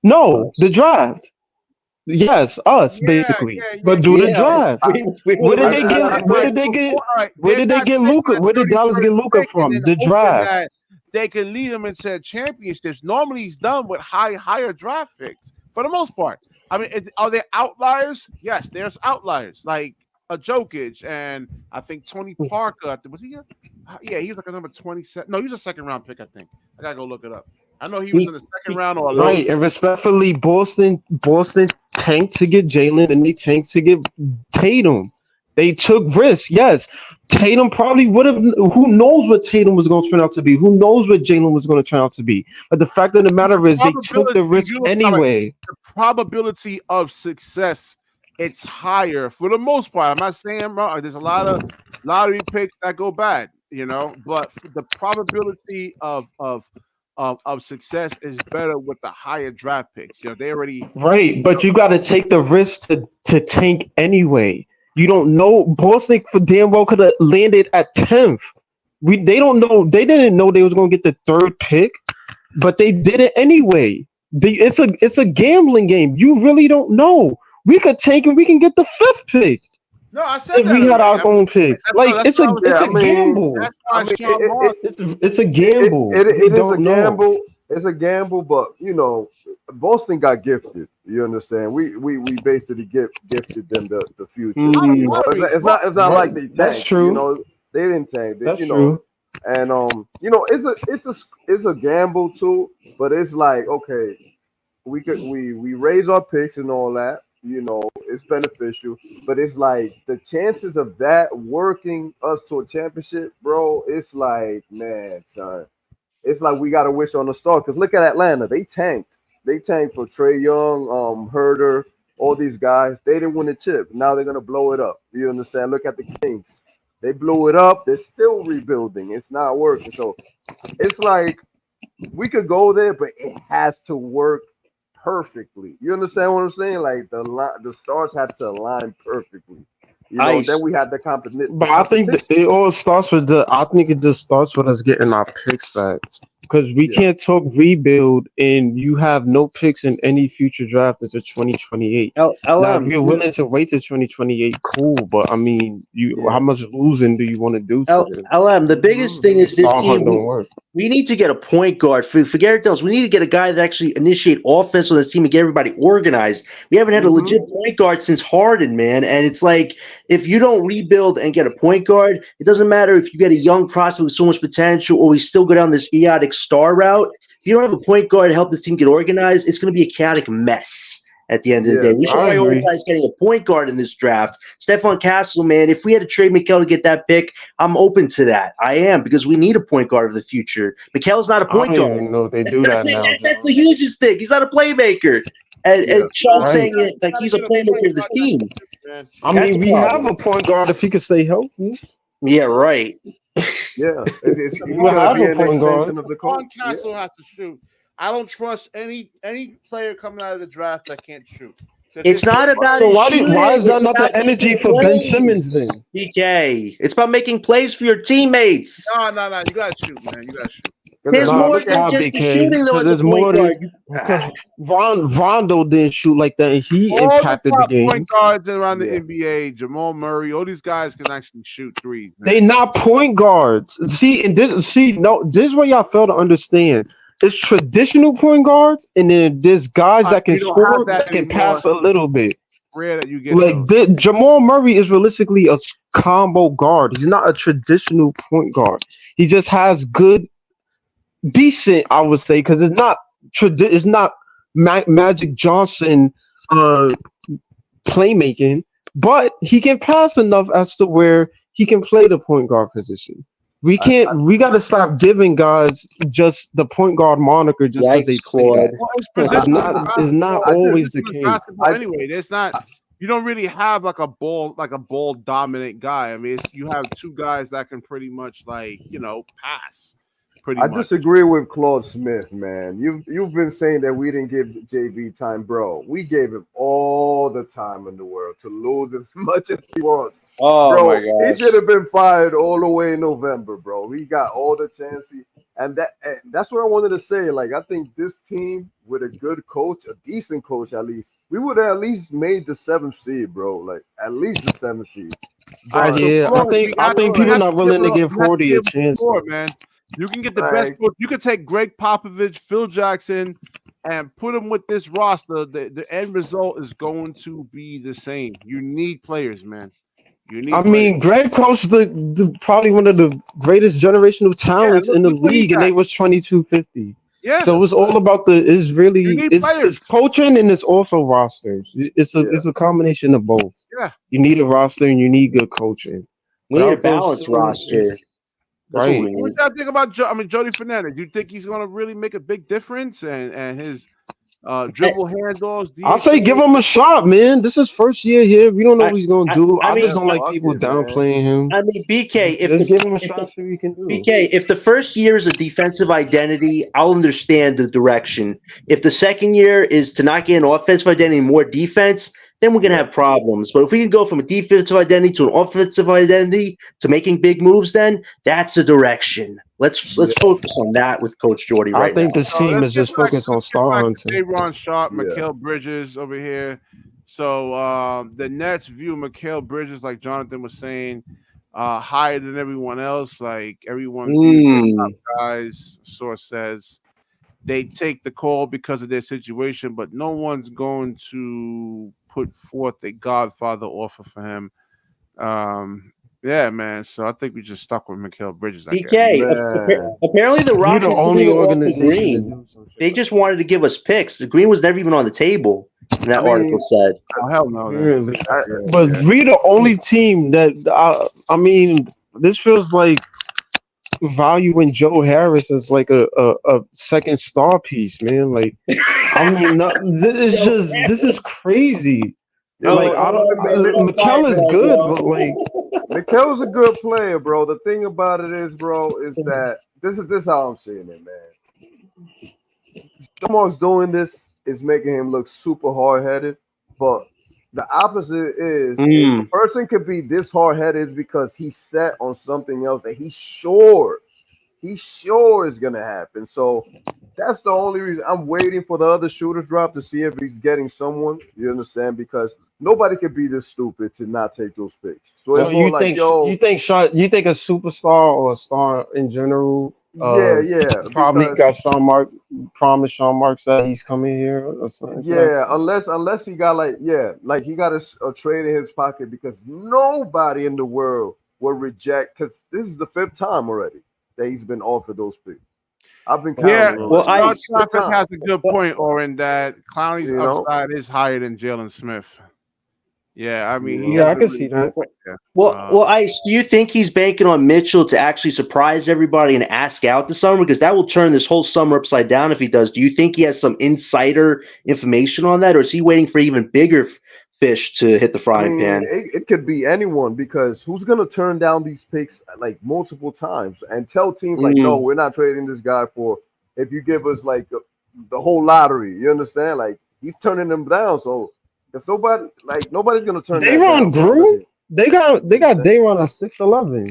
No, the draft. Yes, us basically. But do the draft. Where did they get? Where did they get Luka? Where did Dallas get Luka from? The draft. They can lead them into championships. Normally, he's done with higher draft picks for the most part. I mean, are there outliers? Yes, there's outliers like a Jokic and I think Tony Parker. Was he? Yeah, he was like a number 27. No, he was a second round pick. I think I gotta go look it up. I know he was in the second round or right. And respectfully, Boston tanked to get Jaylen and they tanked to get Tatum. They took risks. Yes, Tatum probably would have. Who knows what Tatum was going to turn out to be? Who knows what Jaylen was going to turn out to be? But the fact of the matter is, they took the risk anyway. The probability of success, it's higher for the most part. I'm not saying wrong. There's a lot of lottery picks that go bad, but the probability of success is better with the higher draft picks. They already right, but you got to take the risk to tank anyway. You don't know. Boston for damn well could have landed at 10th. They don't know. They didn't know they was going to get the third pick, but they did it anyway. It's a gambling game. You really don't know. We could tank and we can get the 5th pick. No, I said if we had our own picks. Like it's a gamble. It's a gamble. It is a gamble. It's a gamble, but Boston got gifted. You understand? We basically gifted them the future. It's not like they tanked. That's true. They didn't tank. That's true. And it's a gamble too. But it's like, okay, we raise our picks and all that. It's beneficial. But it's like the chances of that working us to a championship, bro. It's like, man, son. It's like we got to wish on a star. Because look at Atlanta. They tanked. They tanked for Trae Young, Herder, all these guys. They didn't win the chip. Now they're going to blow it up. You understand? Look at the Kings. They blew it up. They're still rebuilding. It's not working. So it's like we could go there, but it has to work perfectly. You understand what I'm saying? Like the stars have to align perfectly. Then we had the competition. But I think it all starts with I think it just starts with us getting our picks back. Because we can't talk rebuild and you have no picks in any future draft until 2028. Now, if you're willing to wait till 2028, cool. But I mean, how much losing do you want to do? LM, the biggest thing is this team. We need to get a point guard. Forget else. We need to get a guy that actually initiate offense on this team and get everybody organized. We haven't had a legit point guard since Harden, man. And it's like, if you don't rebuild and get a point guard, it doesn't matter if you get a young prospect with so much potential or we still go down this idiotic star route. If you don't have a point guard to help this team get organized, it's going to be a chaotic mess at the end of the day. We should prioritize getting a point guard in this draft. Stephon Castle, man, if we had to trade Mikal to get that pick, I'm open to that. I am, because we need a point guard of the future. Mikal's not a point guard. I don't even know if they do that now. That's the hugest thing. He's not a playmaker. And Sean saying it like he's a playmaker of this team. I mean, we have a point guard if he could stay healthy. Yeah, right. Yeah, it's we'll have a point guard. Castle has to shoot. I don't trust any player coming out of the draft that can't shoot. It's not about So his why shooting. is that It's not the about energy making for Ben plays, Simmons then? BK. It's about making plays for your teammates. No. You gotta shoot, man. You gotta shoot. There's Nah, more Look than at just the BK, shooting, though, because as a there's more point than guard. because Rondo didn't shoot like that, and he All the impacted the top game. point guards around the Yeah. NBA, Jamal Murray, all these guys can actually shoot threes. They Man. not point guards. See, and this is what y'all fail to understand. It's traditional point guards, and then there's guys that can You don't have score, that that can anymore. pass a little bit. Rare that you get Like those. Jamal Murray is realistically a combo guard. He's not a traditional point guard. He just has good, decent, I would say, because it's not Magic Johnson uh, playmaking, but he can pass enough as to where he can play the point guard position. We got to stop giving guys just the point guard moniker just because they Yikes, play Claude. that. Well, it's It's positional. not I just- always the Positional case. basketball anyway. There's not. You don't really have like a ball dominant guy. I mean, you have two guys that can pretty much pass. Pretty I much. disagree with Claude Smith, man. You've been saying that we didn't give JB time, bro. We gave him all the time in the world to lose as much as he wants. Oh, Bro, my he gosh. should have been fired all the way in November, bro. He got all the chance. And that's what I wanted to say. Like, I think this team with a good coach, a decent coach at least, we would have at least made the 7th seed, bro. Like, at least the 7th seed. All right, But, so Yeah, Claude, I think people are not willing to give you have 40 be a able to chance. score, man. You can get the best Like- coach. You can take Greg Popovich, Phil Jackson, and put them with this roster. The end result is going to be the same. You need players, man. You need. I mean, Greg coached the probably one of the greatest generational talents in the look what he league, and got. they was 2250. Yeah. So it's all about You need players. it's coaching and it's also rosters. It's a combination of both. Yeah. You need a roster and you need good coaching. We need a Without those balanced two, roster. That's right. what we What need. y'all think about Jody Fernandez? Do you think he's going to really make a big difference? And his dribble handoffs. I'll say give him a shot, man. This is first year here. We don't know what he's gonna do. I I mean, just don't like fuck people it, man. downplaying him. I mean, BK, Just give him a shot, see what he can do. BK, if the first year is a defensive identity, I'll understand the direction. If the second year is to not get an offensive identity, more defense, then we're gonna have problems. But if we can go from a defensive identity to an offensive identity to making big moves, then that's the direction. Let's focus on that with Coach Jordy right I think now. this team is just focused on star hunting. Dayron Sharpe, Yeah. Mikal Bridges over here. So the Nets view Mikal Bridges, like Jonathan was saying, higher than everyone else. Like everyone views the top guys. Source says they take the call because of their situation, but no one's going to put forth a Godfather offer for him. Yeah, man. So I think we just stuck with Mikal Bridges. I guess. BK, Man. apparently the We're Rockets the only didn't offer organization to Green. do some shit They like just wanted to give us picks. The Green was never even on the table. That I mean, article said. Oh, hell no. that. Then. Really. I- But we the only team that I mean, this feels like valuing Joe Harris as like a second star piece, man. Like, I mean, this is crazy. Oh, Like, Mikal is good, but like, Mikel's a good player, bro. The thing about it is, bro, is that this is how I'm seeing it, man. Someone's doing this is making him look super hard-headed, but the opposite is if a person could be this hard-headed because he's set on something else that he's sure is gonna happen. So that's the only reason I'm waiting for the other shooter drop to see if he's getting someone. You understand? Because nobody could be this stupid to not take those picks. So it's more like, you think a superstar or a star in general? Probably because- got promised Sean Mark said he's coming here or something. Yeah, unless he got like he got a trade in his pocket, because nobody in the world will reject, because this is the 5th time already that he's been offered those picks. I've been counting. Yeah, well, Traffic has a good point, Oren, that Clowney's upside is higher than Jalen Smith. Yeah, I mean, I can see that. Yeah. Well, Ice, do you think he's banking on Mitchell to actually surprise everybody and ask out this summer? Because that will turn this whole summer upside down if he does. Do you think he has some insider information on that, or is he waiting for even bigger fish to hit the frying pan? It could be anyone, because who's gonna turn down these picks like multiple times and tell teams like, no, we're not trading this guy for if you give us like the whole lottery. You understand? Like, he's turning them down. So Because nobody's gonna turn that Dayron down. grew. They got Dayron at 6'11".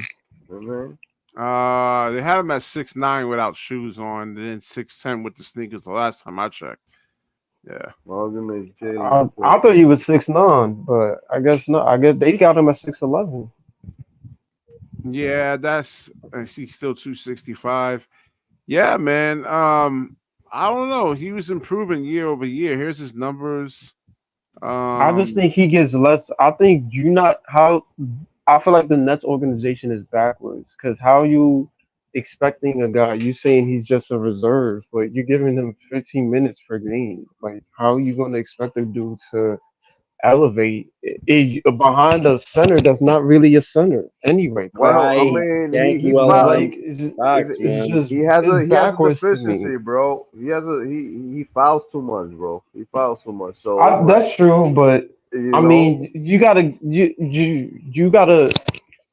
They had him at 6'9" without shoes on, then 6'10" with the sneakers the last time I checked. Yeah. Well, I thought he was 6'9", but I guess not. I guess they got him at 6'11". Yeah, he's still 265. Yeah, man. I don't know. He was improving year over year. Here's his numbers. I just think he gets less. I think I feel like the Nets organization is backwards because how you expecting a guy? You saying he's just a reserve, but you're giving him 15 minutes per game. Like, how are you going to expect a dude to elevate behind a center that's not really a center anyway? Well, I Right. mean, Thank he you, Like, Facts, it's man. just he has a backwards to me. deficiency, bro. He fouls too much, bro. He fouls too much. So That's true, but you I know, mean, you gotta.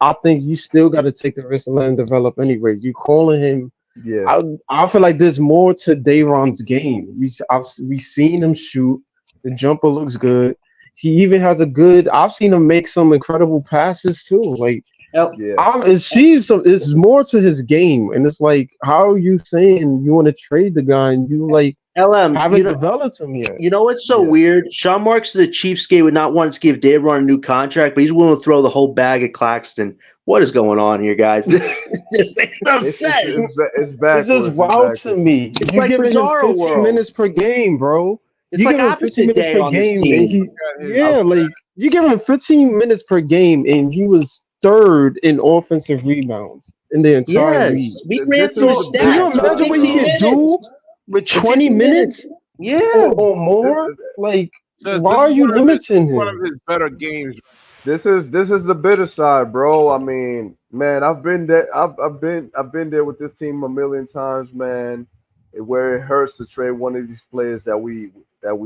I think you still gotta take the risk and let him develop anyway. You calling him. yeah. I feel like there's more to Dayron's game. We seen him shoot. The jumper looks good. He even has a good. I've seen him make some incredible passes too. Like El- Yeah. it's more to his game, and it's like, how are you saying you want to trade the guy and you like LM, haven't developed him yet? you know what's so Yeah. weird? Sean Marks is a cheapskate, would not want to give Dayron a new contract, but he's willing to throw the whole bag at Claxton. What is going on here, guys? This makes no It's sense. it's backwards. It's just wild to me. It's You like giving him Bizarro 15 World. minutes per game, bro. It's You like give him 15 opposite minutes day per on this game, team. like you give him 15 minutes per game, and he was third in offensive rebounds in the entire league. Yes, we ran This through is his the Can you stats. For imagine what he 15 can do minutes. with For 20 15 minutes Yeah. or more? Like, So why this are is you one of his- limiting one him? of his better games. This is the bitter side, bro. I mean, man, I've been there. I've been there with this team a million times, man. Where it hurts to trade one of these players that we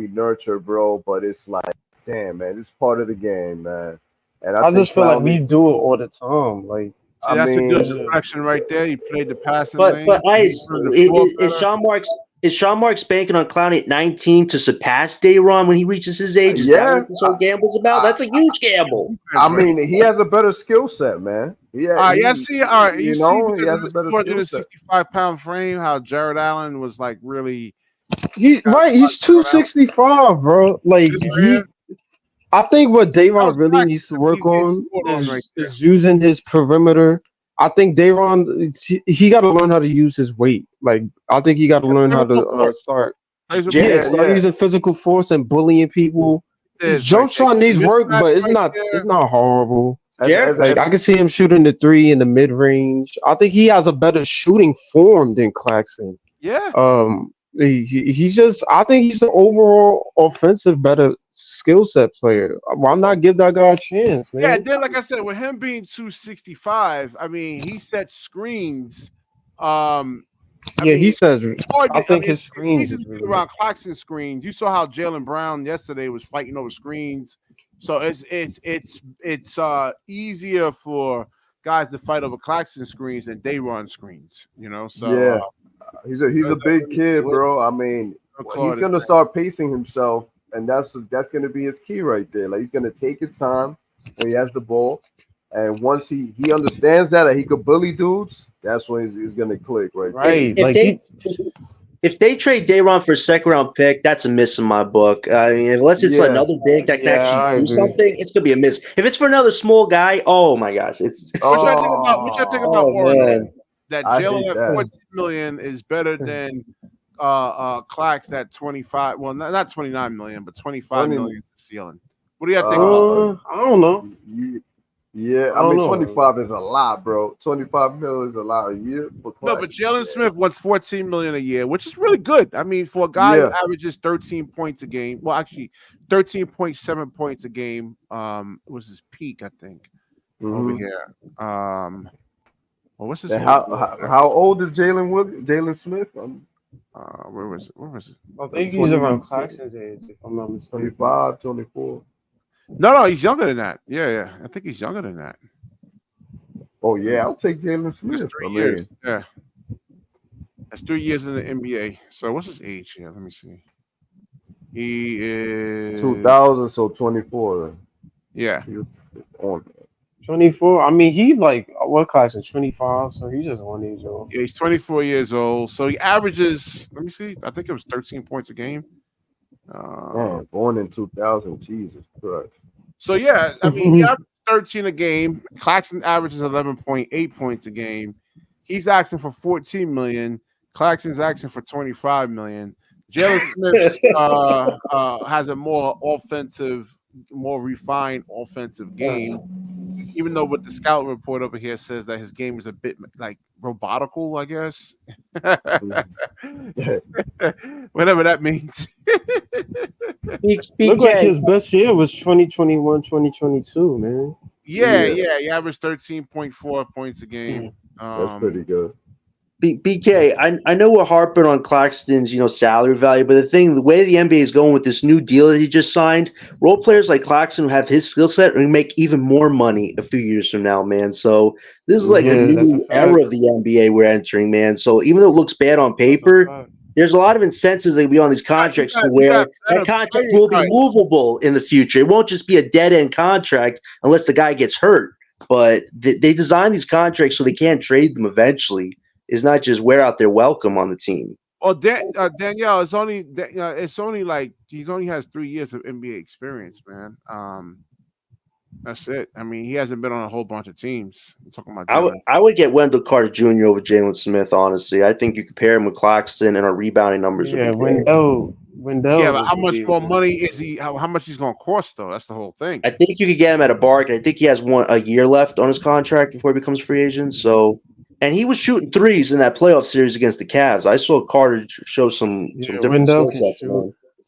nurture, bro. But it's like, damn, man, it's part of the game, man. And I think just feel like we Clowney- do it all the time. Like, See, I that's a good mean, direction right there. You played the passing But lane. Ice, You turned the floor is better. Sean Marks banking on Clowney at 19 to surpass Dayron when he reaches his age? Is that Yeah. what this whole gamble's about? That's a huge gamble. I mean, he has a better skill set, man. All right, he- see, all right, you see, know, he because has of a his better skill set. 265-pound frame, how Jared Allen was like really. he's 265, bro. Like I think what That Dayron was really Claxton. needs to work He's getting on scored on right there. is using his perimeter. I think Dayron he got to learn how to use his weight. Like I think he got to learn how to start. Start using physical force and bullying people. His jump shot needs work, but it's not horrible. Like I can see him shooting the three in the mid range. I think he has a better shooting form than Claxton. Yeah. He's just. I think he's the overall offensive better skill set player. Why not give that guy a chance, man? Yeah. Then, like I said, with him being 265, I mean, he sets screens. He says. I think his it's screens easy is to really do around Claxton screens. You saw how Jaylen Brown yesterday was fighting over screens, so it's easier for guys to fight over Claxton screens than Dayron screens. You know, so yeah. He's a big kid, bro. I mean, he's gonna start pacing himself, and that's gonna be his key right there. Like he's gonna take his time when he has the ball, and once he understands that he could bully dudes, that's when he's gonna click right there. If they trade Dayron for a second-round pick, that's a miss in my book. I mean, unless it's another big that can actually do something, it's gonna be a miss. If it's for another small guy, oh my gosh, it's. What you think about Warren? That Jalen at $14 million is better than Clax at 25. Well, not 29 million, but 25 million ceiling. What do you think about that? I don't know. Yeah, I mean 25 is a lot, bro. 25 million is a lot a year. No, but Jalen Smith wants 14 million a year, which is really good. I mean, for a guy who averages 13 points a game, well, actually 13.7 points a game, was his peak, I think, over here. Well, what's his name? How old is Jalen Smith? Where was it? I think he's around Claxton's age, if I'm not mistaken. 25, 24. No, he's younger than that. Yeah. I think he's younger than that. Oh, yeah, I'll take Jalen Smith. That's 3 years. Yeah. That's 3 years in the NBA. So what's his age here? Let me see. He is 2000, so 24. Then. Yeah. He was on. 24. I mean, he like what class is 25, so he's just 1 age old. Yeah, he's 24 years old. So he averages, let me see, I think it was 13 points a game. Man, born in 2000. Jesus Christ. So yeah, I mean, he averages 13 a game. Claxton averages 11.8 points a game. He's asking for 14 million. Claxton's asking for 25 million. Jalen Smith has a more offensive, more refined offensive game. Even though what the scout report over here says that his game is a bit like robotical, I guess. Whatever that means. Look like his best year was 2021, 2022, man. Yeah. He averaged 13.4 points a game. That's pretty good. BK, I know we're harping on Claxton's, salary value, but the way the NBA is going with this new deal that he just signed, role players like Claxton who have his skill set and make even more money a few years from now, man. So this is like a new era of the NBA we're entering, man. So even though it looks bad on paper, there's a lot of incentives that will be on these contracts to where that contract will be movable in the future. It won't just be a dead-end contract unless the guy gets hurt. But they design these contracts so they can't trade them eventually. It's not just wear out their welcome on the team. Oh, Danielle, it's only like he only has 3 years of NBA experience, man. That's it. I mean, he hasn't been on a whole bunch of teams. I'm talking about. I would get Wendell Carter Jr. over Jalen Smith. Honestly, I think you compare him with Claxton, and our rebounding numbers. Yeah, Wendell. Yeah, but how much more money is he? How much he's going to cost though? That's the whole thing. I think you could get him at a bargain. I think he has a year left on his contract before he becomes free agent. So. And he was shooting threes in that playoff series against the Cavs. I saw Carter show some different skill sets.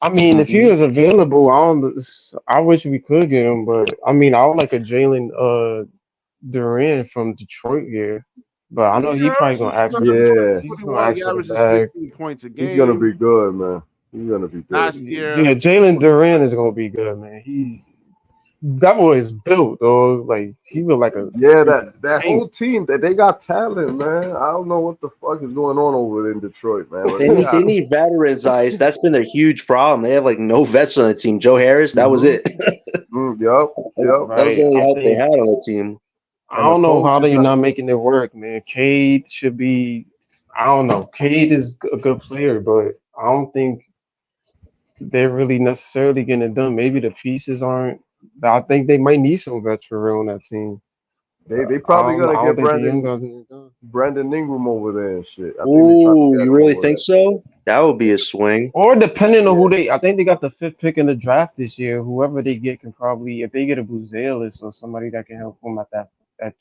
I mean, if he was available, I wish we could get him, but I mean, I would like a Jalen Duran from Detroit here. But I know he's probably gonna average. He averages 15 points a game. He's gonna be good, man. He's gonna be good. Last year, yeah, Jalen Duran is gonna be good, man. That boy is built, though. Like he was like a that whole team that they got talent, man. I don't know what the fuck is going on over in Detroit, man. They need veterans, Ice. That's been their huge problem. They have like no vets on the team. Joe Harris, that was it. Yep. That was the only help they had on the team. I don't know how they're not making it work, man. Cade should be. I don't know. Cade is a good player, but I don't think they're really necessarily getting it done. Maybe the pieces aren't. I think they might need some vets for real on that team. They probably gonna get Brandon Ingram over there and shit. Ooh, you really think so? That would be a swing. Or depending on who I think they got the 5th pick in the draft this year. Whoever they get can probably, if they get a Buzelis or somebody that can help them at that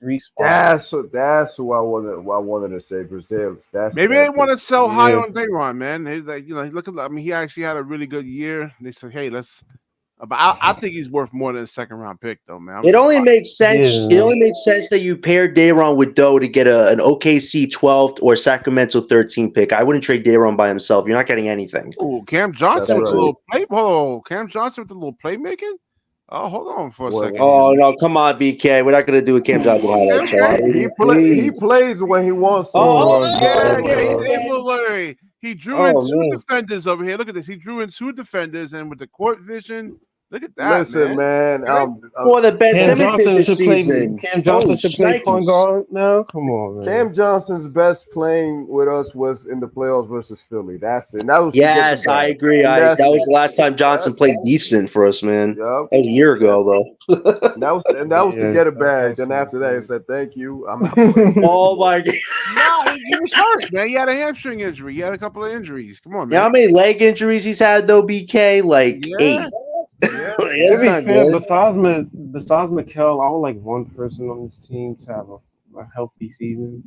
3 spot. That's who I wanted to say, Buzelis. Maybe they want to sell high on Dayron, man. Look at. I mean, he actually had a really good year. They said, hey, let's. But I think he's worth more than a 2nd-round pick, though, man. It only makes sense. Yeah. It only makes sense that you pair Dayron with Doe to get an OKC 12th or Sacramento 13 pick. I wouldn't trade Dayron by himself. You're not getting anything. Oh, Cam Johnson with a little play. Oh, Cam Johnson with a little playmaking. Oh, hold on for a second. Oh no, come on, BK. We're not gonna do a Cam Johnson highlight show. He plays when he wants to. He drew in 2 defenders over here. Look at this. He drew in 2 defenders, and with the court vision, look at that. Listen, man. For the Ben Simmons this season. Cam Johnson should play point guard now. Come on, man. Cam Johnson's best playing with us was in the playoffs versus Philly. That's it. That was I agree. That was the last time Johnson played decent for us, man. Yep. That was a year ago, though. that was to get a bag. Then after that, he said, "Thank you. I'm not." Oh my god. No, he was hurt, man. He had a hamstring injury. He had a couple of injuries. Come on, man. You know how many leg injuries he's had though, BK? Like 8. Yeah. That's not good. Besides Mikal, I would like one person on this team to have a healthy season.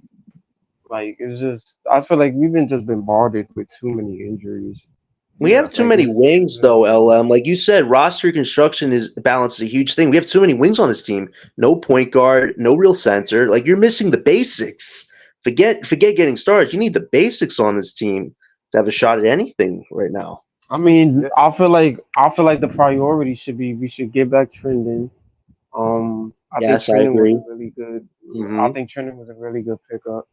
Like it's just, I feel like we've been bombarded with too many injuries. We have too many wings, though, LM. Like you said, roster construction balance is a huge thing. We have too many wings on this team. No point guard, no real center. Like you're missing the basics. Forget getting stars. You need the basics on this team to have a shot at anything right now. I mean, I feel like the priority should be we should get back trending. I think Trendon was really good. Mm-hmm. I think Trendon was a really good pickup.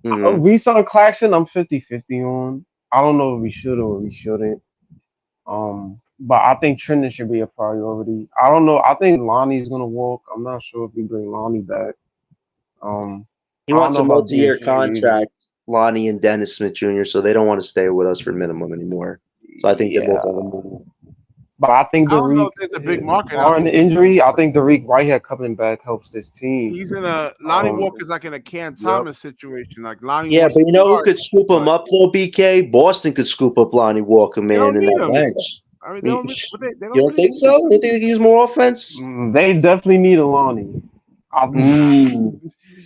Mm-hmm. We saw Claxton. I'm 50-50 on. I don't know if we should or we shouldn't. But I think Trenton should be a priority. I don't know. I think Lonnie's gonna walk. I'm not sure if we bring Lonnie back. He I don't wants know a about multi-year DJ either. contract, Lonnie and Dennis Smith Jr., so they don't want to stay with us for minimum anymore. So I think they both Yeah, have a move. but I think I don't know Derek, if there's a big market. I barring mean, the injury, I think Derek Whitehead coming back helps this team. he's in a Lonnie Um, Walker's like in a Cam Yep. Thomas situation. Like Lonnie Yeah, wants but to you know who start, could scoop him but up though, BK? Boston could scoop up Lonnie Walker, they don't man, in need that him. bench. I mean, they don't. But they You don't don't really think need him. so? You think they could use more offense? They definitely need a Lonnie. I,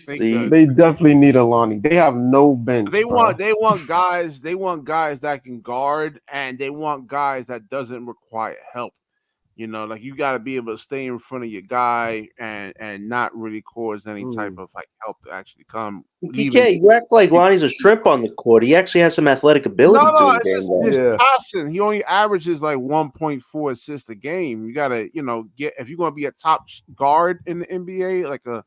Think See, they definitely need a Lonnie. They have no bench, they bro. want guys that can guard, and they want guys that doesn't require help. You know, like you got to be able to stay in front of your guy and not really cause any type of like help to actually come. BK, you act like Lonnie's a shrimp on the court. He actually has some athletic ability to No, the it's game. just Though. his Yeah. passing. He only averages like 1.4 assists a game. You gotta, get if you're gonna be a top guard in the NBA,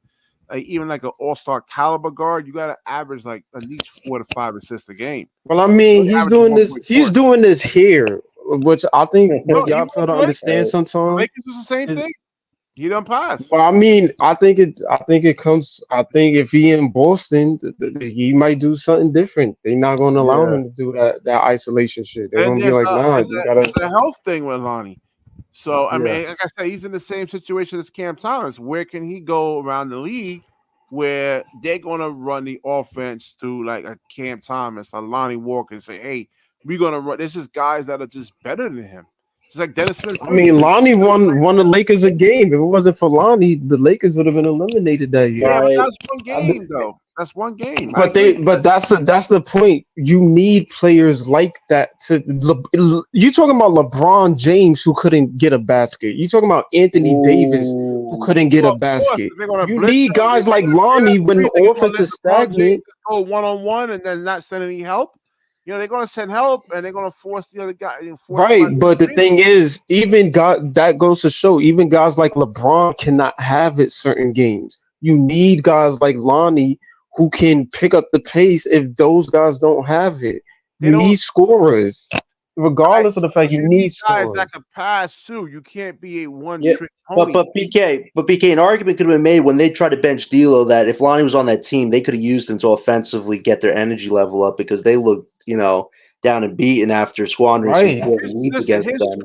even like an all-star caliber guard, you gotta average like at least 4 to 5 assists a game. Well, I mean, He he's averages doing this. 1.4. He's doing this here, which I think No, what y'all even fail to the understand The sometimes. Lakers do the same is- thing. He don't pass. Well, I mean, I think it comes. I think if he in Boston, he might do something different. They're not going to allow Yeah. him to do that isolation shit. They're And going to be there's like, nah, it's you gotta. a health thing with Lonnie. So I Yeah. mean, like I said, he's in the same situation as Cam Thomas. Where can he go around the league where they're gonna run the offense through like a Cam Thomas, a Lonnie Walker, and say, "Hey, we're gonna run." This is guys that are just better than him. It's like Dennis Smith. I mean, Lonnie won the Lakers a game. If it wasn't for Lonnie, the Lakers would have been eliminated that year. Yeah, but Right. that's one game though. That's one game. I But agree. that's the point. You need players like that you talking about LeBron James who couldn't get a basket. You talking about Anthony Davis who couldn't get Well, a of course, basket. if they're gonna You blitz need him, guys like Lonnie when the they're gonna offense let is LeBron James stagnant. go 1-on-1 and then not send any help. They're gonna send help and they're gonna force the other guy. Right, but the thing is, even God that goes to show, even guys like LeBron cannot have it certain games. You need guys like Lonnie who can pick up the pace if those guys don't have it. You need scorers, regardless of the fact you need guys scorers. that can pass too. You can't be a one Yeah, trick but pony. BK, an argument could have been made when they tried to bench D'Lo that if Lonnie was on that team, they could have used him to offensively get their energy level up because they looked, down and beaten after squandering some important leads against them.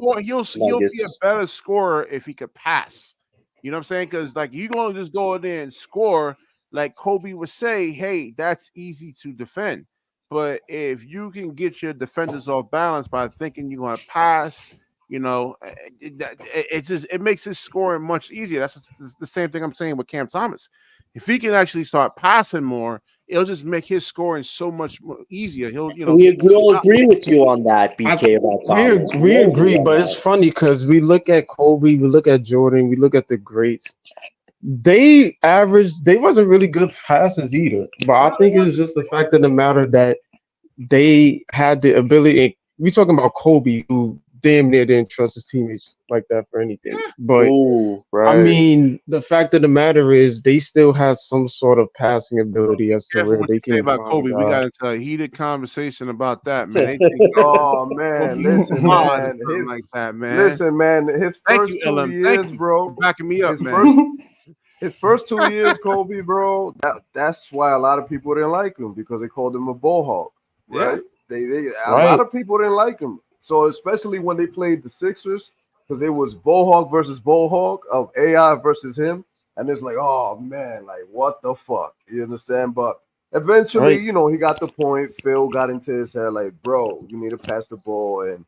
He'll be a better scorer if he could pass. You know what I'm saying? Because like you don't just go in there and score. Like Kobe would say, hey, that's easy to defend. But if you can get your defenders off balance by thinking you're going to pass, it makes his scoring much easier. That's the same thing I'm saying with Cam Thomas. If he can actually start passing more, it'll just make his scoring so much more easier. We all agree with you on that, BK, about Thomas. We agree, but it's funny because we look at Kobe, we look at Jordan, we look at the greats. They wasn't really good passes either. But I think it's just the fact of the matter that they had the ability. We talking about Kobe, who damn near didn't trust his teammates like that for anything. But I mean, the fact of the matter is they still have some sort of passing ability as to where they can. About Kobe, we got into a heated conversation about that, man. Oh man, listen, man, like that, man. Listen, man, his first 2 years, bro, backing me up, man. His first 2 years, Kobe, bro. That's why a lot of people didn't like him because they called him a ball hog, right? A lot of people didn't like him. So especially when they played the Sixers, because it was ball hog versus ball hog of AI versus him, and it's like, oh man, like what the fuck? You understand? But eventually, he got the point. Phil got into his head, like, bro, you need to pass the ball, and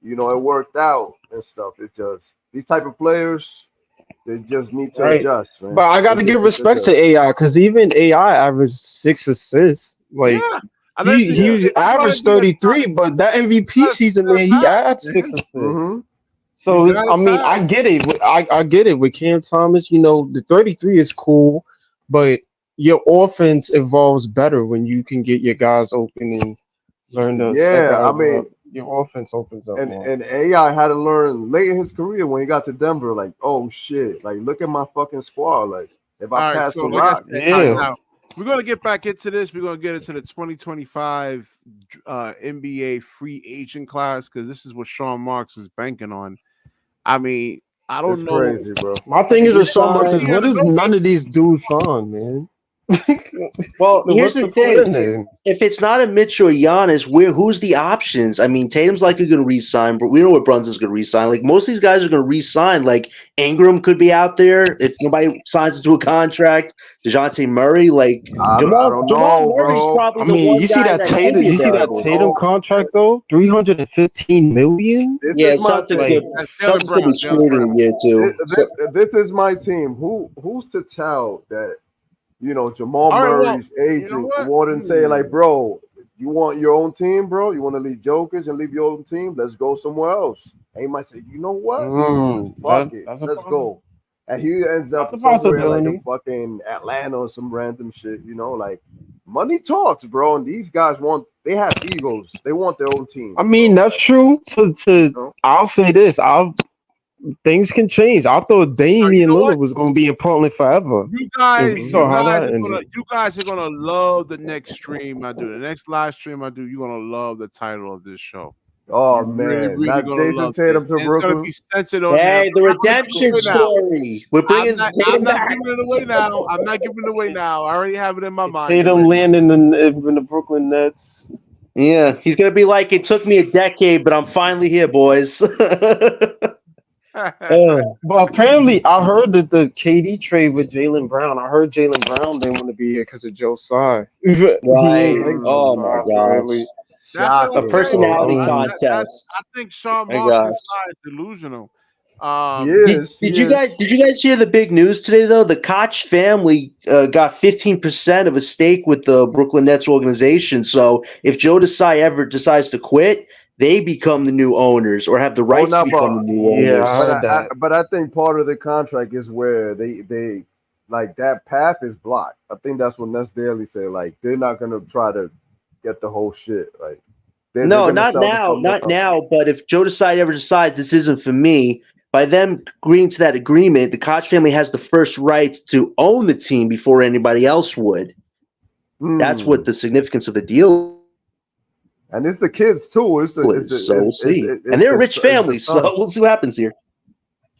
it worked out and stuff. It's just these type of players. They just need to adjust, man. But I got to give respect to AI because even AI averaged 6 assists. Like he averaged 33, but that MVP season, man, he had 6 assists. Mm-hmm. So I mean, I get it. I get it with Cam Thomas. The 33 is cool, but your offense evolves better when you can get your guys open and learn to. I mean. Your offense opens up more. And AI had to learn late in his career when he got to Denver, like, oh shit, like look at my fucking squad. Like if I pass the rock, We're going to get back into this. We're going to get into the 2025 NBA free agent class because this is what Sean Marks is banking on. I mean, I don't know. Crazy, bro. My thing is with Sean Marks is Yeah, what is no, none of these dudes on, man? Well, here's What's the thing. plan? If it's not a Mitch or Giannis, who's the options? I mean, Tatum's likely going to re-sign, but we know what Brunson's going to re-sign. Like, most of these guys are going to re-sign. Like, Ingram could be out there if nobody signs into a contract. DeJounte Murray, like, I don't Jamal know, Murray's bro. probably I the mean, one you see guy that could Tatum? be You see that available. Tatum contract though? $315 million. This Yeah, is my Celtics team. Jaylen could Brown, be Jaylen screwed in Brown. a year, too. This is my team. Who's to tell that Jamal All right, well, Murray's agent you know what? wouldn't say like, bro, you want your own team, bro? You want to leave Jokic and leave your own team? Let's go somewhere else. And he might say, you know what? Fuck it, let's go. And he ends up somewhere like in fucking Atlanta or some random shit. Like money talks, bro. And these guys they have egos. They want their own team. I mean, that's true. I'll say this. Things can change. I thought Damian Lillard was going to be in Portland forever. You guys ended. are gonna love the next stream I do. The next live stream I do, you're gonna love the title of this show. Oh You're man, really not gonna Jason love Tatum this. to And it's gonna Brooklyn. be centered on Hey, the redemption story. We're bringing I'm not giving it away now. I'm not giving it away now. I already have it in my mind. Tatum landing in the Brooklyn Nets. Yeah, he's gonna be like, it took me a decade, but I'm finally here, boys. But apparently, I heard that the KD trade with Jaylen Brown. I heard Jaylen Brown didn't want to be here because of Joe Tsai. Right. Oh my gosh. That's a personality contest. I think Sean Marks is delusional. Did you guys hear the big news today though? The Koch family got 15% of a stake with the Brooklyn Nets organization. So if Joe Tsai ever decides to quit, they become the new owners or have the rights to become the new owners. Yeah, but I think part of the contract is where they like that path is blocked. I think that's what Nets Daily said. Like they're not gonna try to get the whole shit. Like not now. But if Joe Tsai ever decides this isn't for me, by them agreeing to that agreement, the Koch family has the first right to own the team before anybody else would. That's what the significance of the deal. And it's the kids too. We'll see. And they're a rich family, so we'll see what happens here.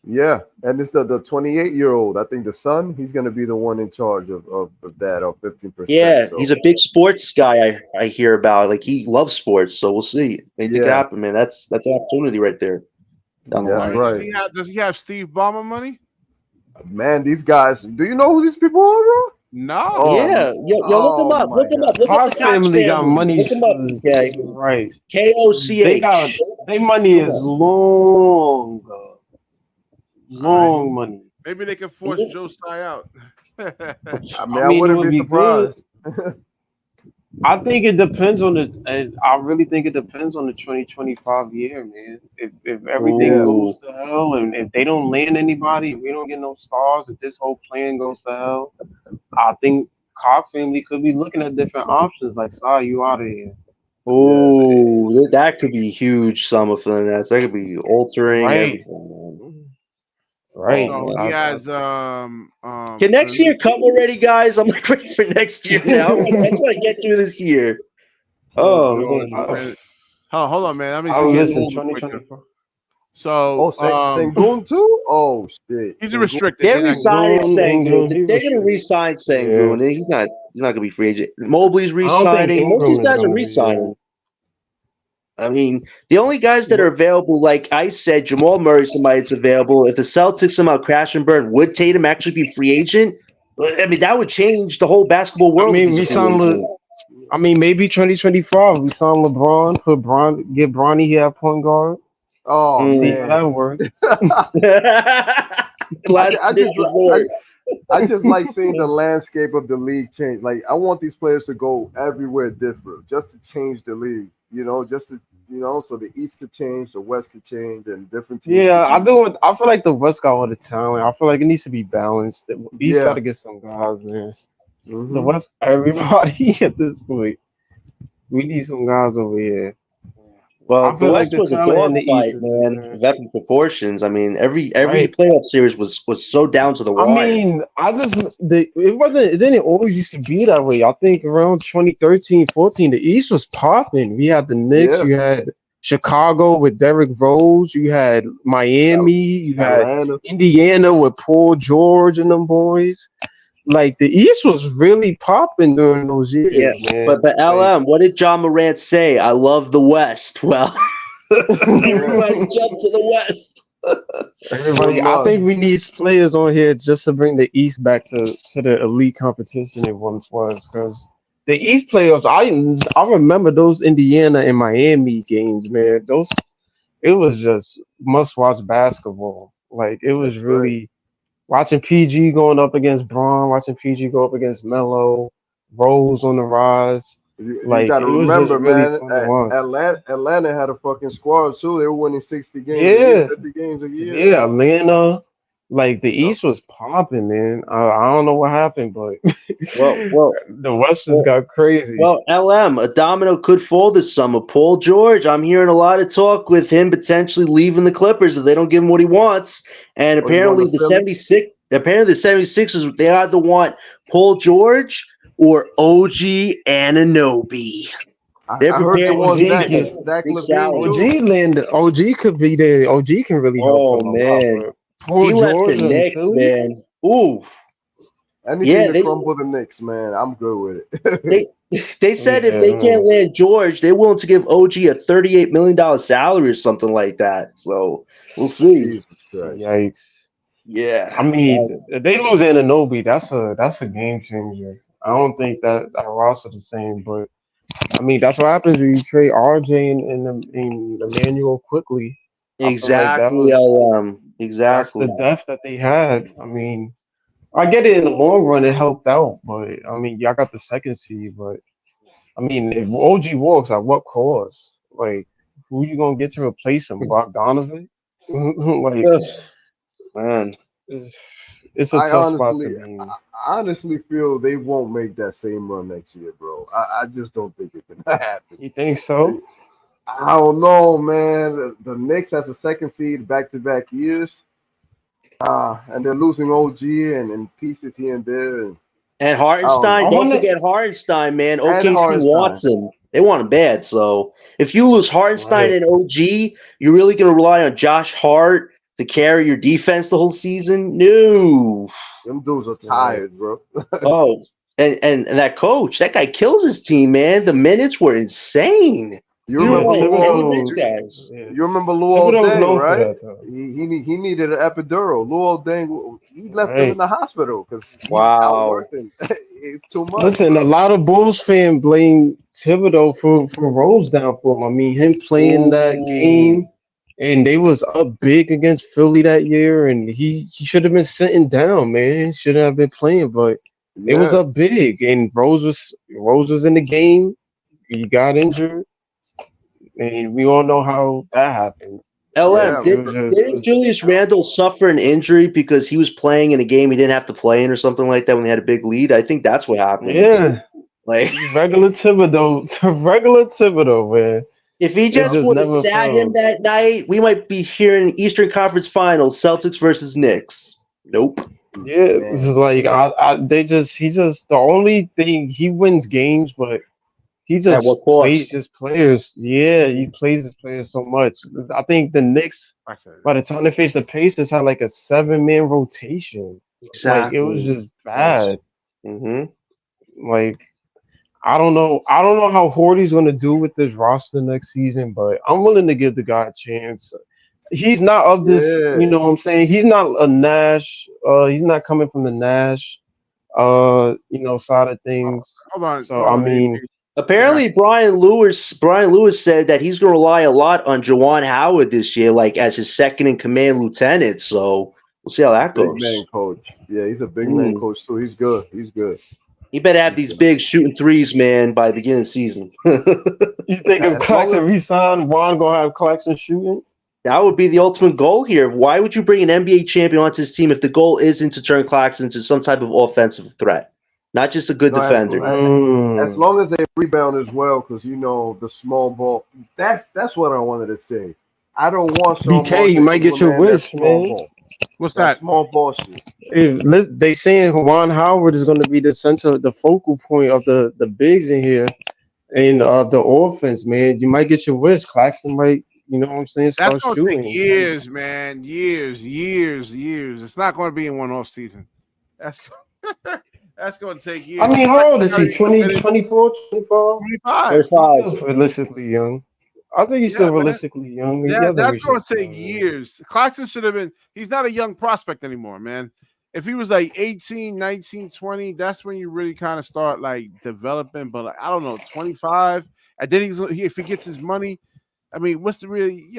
Yeah, and it's the 28-year-old. I think the son, he's going to be the one in charge of that, of 15%. Yeah, so. He's a big sports guy. I hear about. Like he loves sports, so we'll see. Maybe it can happen, man. That's an opportunity right there. Down the line. Right. Does he have Steve Ballmer money? Man, these guys. Do you know who these people are, bro? No. Yeah. Look them up. Look them up. Look up the family got money. Look them up. Okay. Right. KOCH. Their money is long. Long money. Maybe they can force Joe Tsai out. I wouldn't be surprised. I think it depends on I really think it depends on the 2025 year, man. If everything goes to hell and if they don't land anybody, if we don't get no stars, if this whole plan goes to hell, I think Koch family could be looking at different options. Like, sorry, you out of here. Oh, that could be a huge summer for the Nets. That could be altering everything. Right. So he has can next year come already, guys? I'm like ready for next year now. That's what I get through this year. Hold on, man. I mean, listen, 2024. So, Sengun too? Oh shit, he's a restricted. They're resigning Sengun. They're going to resign Sengun. He's not going to be free agent. Mobley's resigning. Most of these guys are resigning. I mean, the only guys that are available, like I said, Jamal Murray, somebody that's available. If the Celtics somehow crash and burn, would Tatum actually be free agent? I mean, that would change the whole basketball world. I mean, maybe 2025, we sign LeBron, get Bronny here at point guard. Oh, man. That would work. I just like seeing the landscape of the league change. Like, I want these players to go everywhere different just to change the league. So the East could change, the West could change, and different teams. Yeah, I feel like the West got all the talent. I feel like it needs to be balanced. The East got to get some guys, man. Mm-hmm. The West, everybody at this point. We need some guys over here. Well, I the feel like West the was a talent in the East dogfight, is man, different. of epic proportions. I mean, every Right. playoff series was so down to the I wire. mean, it didn't always used to be that way. I think around 2013, 14, the East was popping. We had the Knicks, Yeah, you had Chicago with Derrick Rose, you had Miami, you had Atlanta. Indiana with Paul George and them boys. Like the East was really popping during those Yeah, years, but man. Like LM, what did John Morant say? I love the West. Well, everybody jumped to the West. Good everybody, I luck. think we need players on here just to bring the East back to the elite competition it once was. Because the East playoffs, I remember those Indiana and Miami games, man. Those it was just must watch basketball. Like it was That's right. really watching PG going up against Braun, watching PG go up against Melo, Rose on the rise. You Like got to it was just remember, really man. fun to watch. Atlanta had a fucking squad too. They were winning 60 games a year, Yeah, 50 games a year. yeah, Atlanta. Like the Yep. East was popping, man. I don't know what happened, but Well, well, the West just well, got crazy. well, LM, a domino could fall this summer. Paul George, I'm hearing a lot of talk with him potentially leaving the Clippers if they don't give him what he wants. And Oh, you going apparently to Philly? the 76ers, they either want Paul George or OG Anunoby. They're I heard they prepared to want pay OG Zach can him Zach big Levine salary. too. OG could be there. OG can really help Oh them a lot, man, but Paul he left the George and Knicks, Philly. man. Ooh, Anything yeah, to crumble the Knicks, man. I'm good with it. they said if they Yeah, can't land George, they're willing to give OG a $38 million salary or something like that. So we'll see. Jesus Christ. yikes. I Yeah. mean, if they lose Anunoby, that's a game changer. I don't think that roster the same, but I mean that's what happens when you trade RJ and Emmanuel quickly. I feel like Exactly, LM. that's the Exactly. depth that they had. I mean, I get it in the long run it helped out, but I mean y'all got the second seed, but I mean if OG walks at what cost? Like who you gonna get to replace him? Bogdanovich? like Ugh, man. it's, it's a I tough spot to honestly, be in. I honestly feel they won't make that same run next year, bro. I just don't think it can happen. You think so? I don't know, man. The Knicks has a second seed back-to-back years, and they're losing OG and pieces here and there. And I don't Hartenstein, I know. don't wonder. forget Hartenstein, man. And OKC Hardenstein. wants him. They want him bad. So if you lose Hartenstein Right. and OG, you're really going to rely on Josh Hart to carry your defense the whole season? No. Them dudes are Right. tired, bro. Oh, and that coach, that guy kills his team, man. The minutes were insane. You You don't Yeah, remember like any Lou? bench Thibodeau. guys. Yeah. You remember Lou Thibodeau's Deng, known for right? that, though. He needed an epidural. Lou Deng, he left him in Right. the hospital because he Wow. outworked him. It's too much, Listen, a bro. lot of Bulls fans blame Thibodeau for Rose downfall. I mean, him playing that Ooh. game, and they was up big against Philly that year, and he should have been sitting down, man. Shouldn't have been playing, but they was Yeah. up big, and Rose was in the game. He got injured, and we all know how that happened. Like LM, Yeah, it did, was just, it didn't was just Julius Randle suffer an injury because he was playing in a game he didn't have to play in or something like that when they had a big lead? I think that's what happened. yeah, Like, regular Thibodeau, regular Thibodeau, man. if he It just just would have never sat him fell. that night, we might be hearing Eastern Conference Finals, Celtics versus Knicks. Nope. Yeah, it's man. like he just the only thing he wins games, but he At just what plays cost? his players. Yeah, he plays his players so much. I think the Knicks, I said by the time they faced the Pacers, had like a 7-man rotation. Like it was Exactly. just bad. Mm-hmm. Like I don't know how Horty's gonna do with this roster next season, but I'm willing to give the guy a chance. He's not of this, Yeah. you know what I'm saying? He's not a Nash, he's not coming from the Nash side of things. hold So I on, mean, AP. Apparently, Brian Lewis said that he's going to rely a lot on Jawan Howard this year, like as his second in command lieutenant. So we'll see how that Big man goes. coach. Yeah, he's a big man Mm. coach too. He's good. He's good. He better have He's these good. big shooting threes, man, by the beginning of the season. you think if As long Claxton as resign, Juan gonna have Claxton shooting? That would be the ultimate goal here. Why would you bring an NBA champion onto this team if the goal isn't to turn Claxton into some type of offensive threat? not just a good No, defender. as long as they rebound as well, because the small ball. That's what I wanted to say. I don't want Sean BK, Marks you to might get your implement that wish, small man. ball. What's That that? small ball shit. They saying Juwan Howard is going to be the focal point of the bigs in here and the offense, man. You might get your wish. Claxton might, you know what I'm saying, That's start going to take shooting. years, man. Years. It's not going to be in one off season. That's that's going to take years. I mean, how old is he? 20, 24, 25? 25. 25. Still realistically young. I think he's Yeah, still man. realistically young. He Yeah, hasn't that's reached going his to take prime, man. years. Claxton should have been. He's not a young prospect anymore, man. If he was like 18, 19, 20, that's when you really kind of start like developing. But like, I don't know, 25. And then if he gets his money, I mean, what's the really,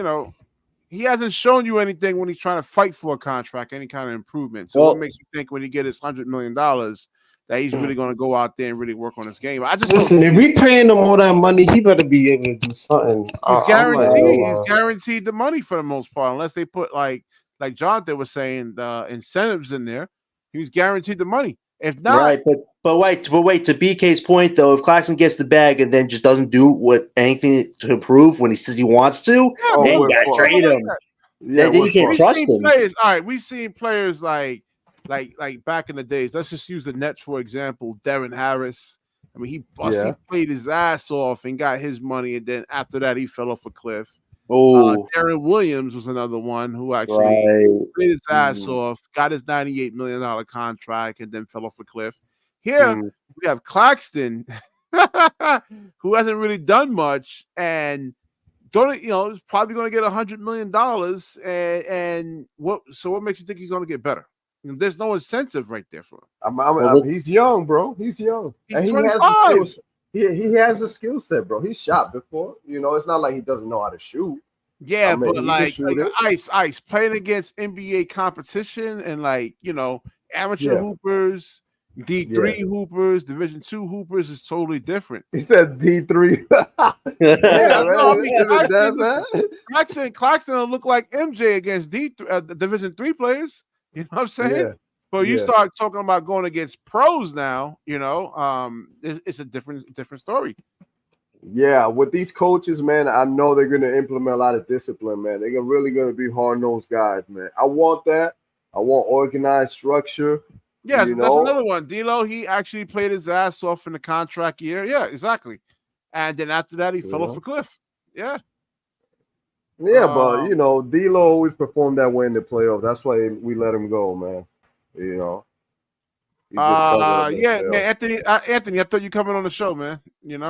he hasn't shown you anything when he's trying to fight for a contract, any kind of improvement. So what makes you think when he get his $100 million that he's really going to go out there and really work on his game? I just Listen, if we paying him all that money, he better be able to do something. he's guaranteed. He's Like, guaranteed the money for the most part, unless they put like Jonathan was saying, the incentives in there. He's guaranteed the money. If not, Right, but wait. To BK's point though, if Claxton gets the bag and then just doesn't do anything to improve when he says he wants to, then you gotta trade him. Then you can't trust him. Players, all right, we've seen players like back in the days. Let's just use the Nets for example. Darren Harris. I mean, he played his ass off and got his money, and then after that, he fell off a cliff. Darren Williams was another one who actually played his ass off, got his $98 million contract, and then fell off a cliff. Here we have Claxton, who hasn't really done much, and is probably going to get $100 million. And what makes you think he's going to get better? There's no incentive right there for him. He's young, bro. He's young. He's and 25. He has a skill set, bro. He's shot before. It's not like he doesn't know how to shoot. Yeah, but like Ice playing against NBA competition and amateur hoopers, D3 hoopers, Division II hoopers is totally different. He said D3. Claxton will look like MJ against Division III players. You know what I'm saying? Yeah. But you start talking about going against pros now, it's a different story. Yeah, with these coaches, man, I know they're going to implement a lot of discipline, man. They're really going to be hard-nosed guys, man. I want that. I want organized structure. Yeah, that's another one. D'Lo, he actually played his ass off in the contract year. Yeah, exactly. And then after that, he fell off a cliff. Yeah. Yeah, but, D'Lo always performed that way in the playoffs. That's why we let him go, man. Yeah, man, Anthony, I thought you coming on the show, man.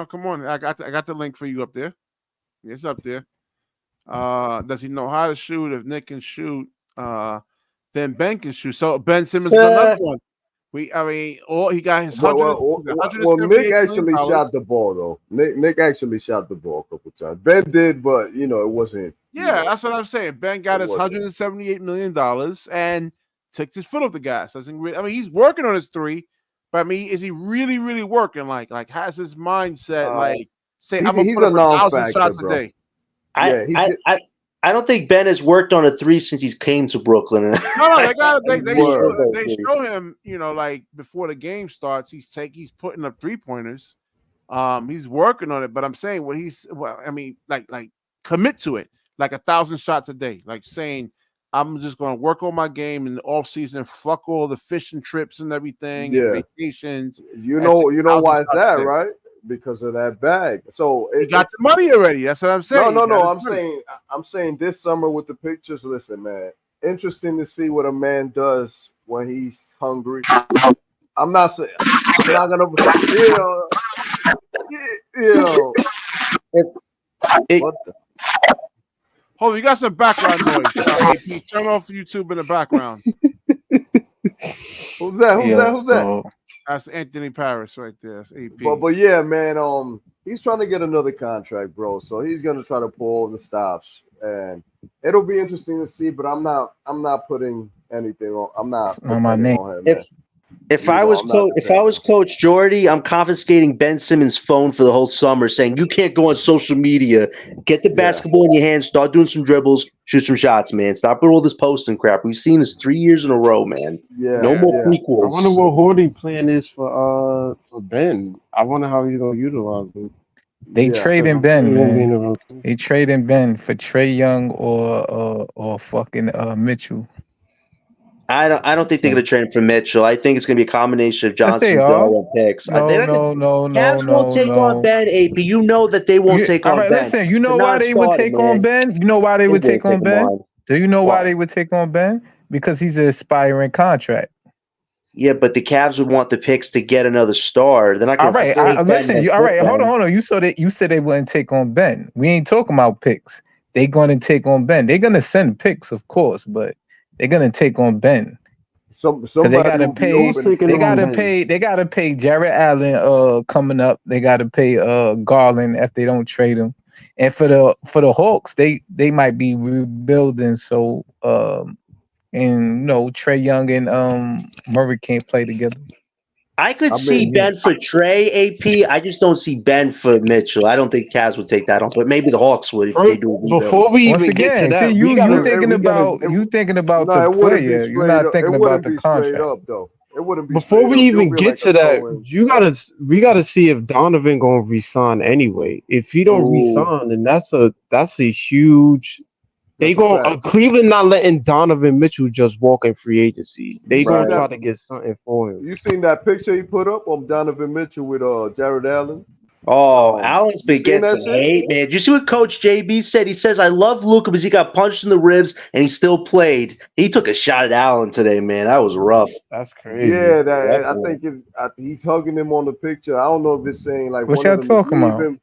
Come on. I got the link for you up there. It's up there. Does he know how to shoot? If Nick can shoot, then Ben can shoot. So Ben Simmons is another one. He got his 100. Well, Nick actually shot the ball though. Nick actually shot the ball a couple times. Ben did, but it wasn't. Yeah, that's what I'm saying. Ben got his $178 million and took his foot off the gas. He's working on his three, but is he really, really working? Like has his mindset I'm gonna put up 1,000 shots a day. I don't think Ben has worked on a three since he came to Brooklyn. No, they show him, before the game starts, he's putting up 3-pointers. He's working on it, but I'm saying commit to it, like 1,000 shots a day, like saying I'm just going to work on my game in the off season. Fuck all the fishing trips and everything, and vacations. You know why it's that, right? Because of that bag. So he got the money already. That's what I'm saying. No. I'm saying this summer with the pictures. Listen, man, interesting to see what a man does when he's hungry. I'm not saying I'm not gonna, Hold on, you got some background noise. AP, turn off YouTube in the background. Who's that? That's Anthony Paris right there. That's AP. But yeah, man. He's trying to get another contract, bro. So he's gonna try to pull the stops, and it'll be interesting to see. But I'm not putting anything on. I'm not on my name. On him, If I was Coach Jordy, I'm confiscating Ben Simmons' phone for the whole summer, saying you can't go on social media. Get the basketball in your hands, start doing some dribbles, shoot some shots, man. Stop with all this posting crap. We've seen this 3 years in a row, man. No more prequels. I wonder what Horty plan is for Ben. I wonder how he's gonna utilize him. They trading Ben, man. They trading Ben for Trey Young or fucking Mitchell. I don't think they're gonna trade him for Mitchell. I think it's gonna be a combination of Johnson and picks. No. Cavs won't take on Ben, AP. You know that they won't take on Ben. Listen, you know why they would take on Ben? You know why they would take on Ben? Do you know why they would take on Ben? Because he's an expiring contract. Yeah, but the Cavs would want the picks to get another star. They're not going to. All right, listen. All right, hold on. You said they wouldn't take on Ben. We ain't talking about picks. They're going to take on Ben. They're going to send picks, of course, but they're going to take on Ben. So they got to pay. They got to pay Jarrett Allen. Coming up, they got to pay Garland if they don't trade him. And for the Hawks, they might be rebuilding. So and Trey Young and Murray can't play together. I could see Ben for Trey, AP. I just don't see Ben for Mitchell. I don't think Cavs would take that on, but maybe the Hawks would if they do a rebuild. Before we even get to that, you thinking about the player. You're not thinking about the contract. It wouldn't be before we even get to that. We gotta see if Donovan gonna resign anyway. If he don't resign, then that's a huge. They Cleveland not letting Donovan Mitchell just walk in free agency. They gonna try to get something for him. You seen that picture he put up on Donovan Mitchell with Jarrett Allen? Oh, Allen's been getting some hate, man. Did you see what Coach JB said? He says, I love Luka because he got punched in the ribs and he still played. He took a shot at Allen today, man. That was rough. That's crazy. Yeah, I think he's hugging him on the picture. I don't know if it's saying like what y'all talking about?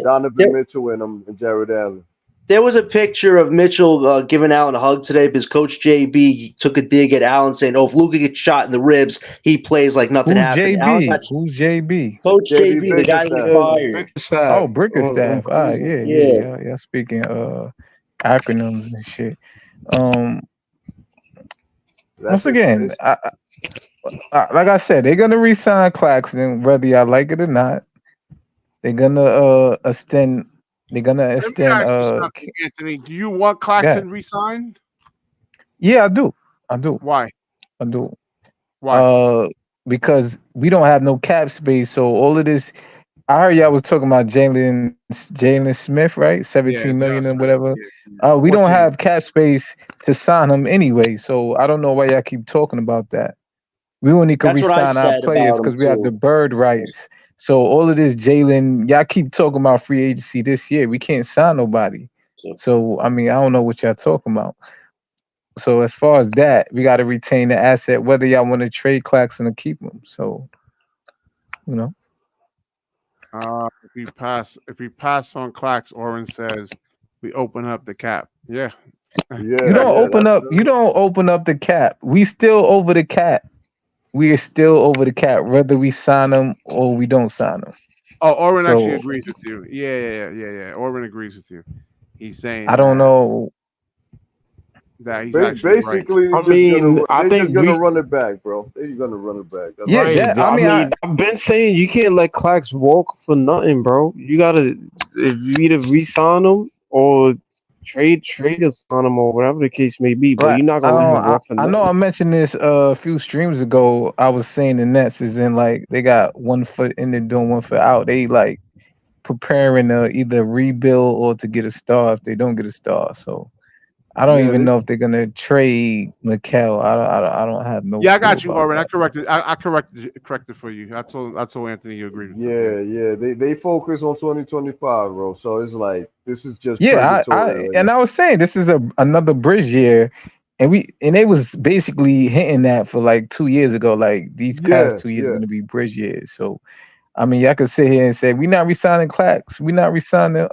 Donovan Mitchell and Jarrett Allen. There was a picture of Mitchell giving Allen a hug today because Coach JB took a dig at Allen saying, if Luka gets shot in the ribs, he plays like nothing happened. Who's JB? Coach JB, the guy who got fired. Oh, Bickerstaff. Yeah. Speaking acronyms and shit. Once again, like I said, they're gonna re-sign Claxton, whether y'all like it or not. They're gonna extend. They're gonna extend. Anthony, do you want Claxton re-signed? Yeah, I do. Why? I do. Why? Because we don't have no cap space. So all of this, I heard y'all was talking about Jalen Smith, right? 17 million and whatever. We don't have cap space to sign him anyway. So I don't know why y'all keep talking about that. We only can re-sign our players because we have the bird rights. So all of this Jalen, y'all keep talking about free agency this year. We can't sign nobody. So I don't know what y'all talking about. So as far as that, we got to retain the asset, whether y'all want to trade Claxton or keep him. So, if you pass on Clax, Oren says we open up the cap. Yeah. You don't open up the cap. We still over the cap. We are still over the cap, whether we sign them or we don't sign them. Oh, Oren actually agrees with you. Yeah. Oren agrees with you. He's saying I don't know. That he's basically right. they're just gonna run it back, bro. They're gonna run it back. That's I've been saying you can't let Clax walk for nothing, bro. You gotta either re-sign him or trade us on him or whatever the case may be, but you're not gonna let him walk for nothing. I know I mentioned this a few streams ago. I was saying the Nets is in like they got 1 foot in there doing 1 foot out. They like preparing to either rebuild or to get a star if they don't get a star. So I don't even know if they're gonna trade Mikal. I don't have no. Yeah, I got you, Oren. I corrected for you. I told Anthony you agreed with me. They focus on 2025, bro. So it's like this is just and I was saying this is another bridge year, and they was basically hitting that for like 2 years ago. Like these past 2 years are gonna be bridge years. So y'all could sit here and say we're not resigning Clax, we're not resigning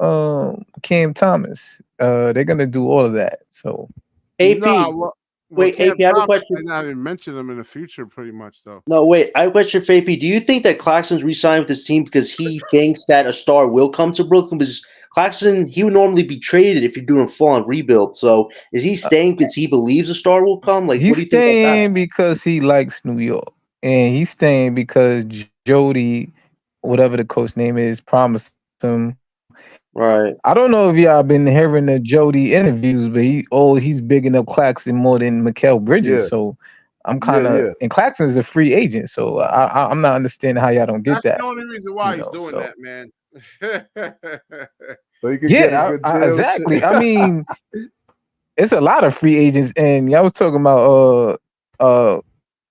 Cam Thomas. They're gonna do all of that. So AP, wait, AP, I have a question. I didn't mention them in the future, pretty much though. No, wait, I have a question for AP. Do you think that Claxton's re-signed with this team because he thinks that a star will come to Brooklyn? Because Claxton, he would normally be traded if you're doing a full-on rebuild. So is he staying because he believes a star will come? Like, what do you think about that? He's staying because he likes New York, and he's staying because Jody, whatever the coach name is, promised him. Right. I don't know if y'all been hearing the Jody interviews, but he's bigging up Claxton more than Mikal Bridges. Yeah. So I'm kind of and Claxton is a free agent, so I'm not understanding how y'all don't get that. That's the only reason why he's doing that, man. So you can get a good deal. Exactly. I mean, it's a lot of free agents, and y'all was talking about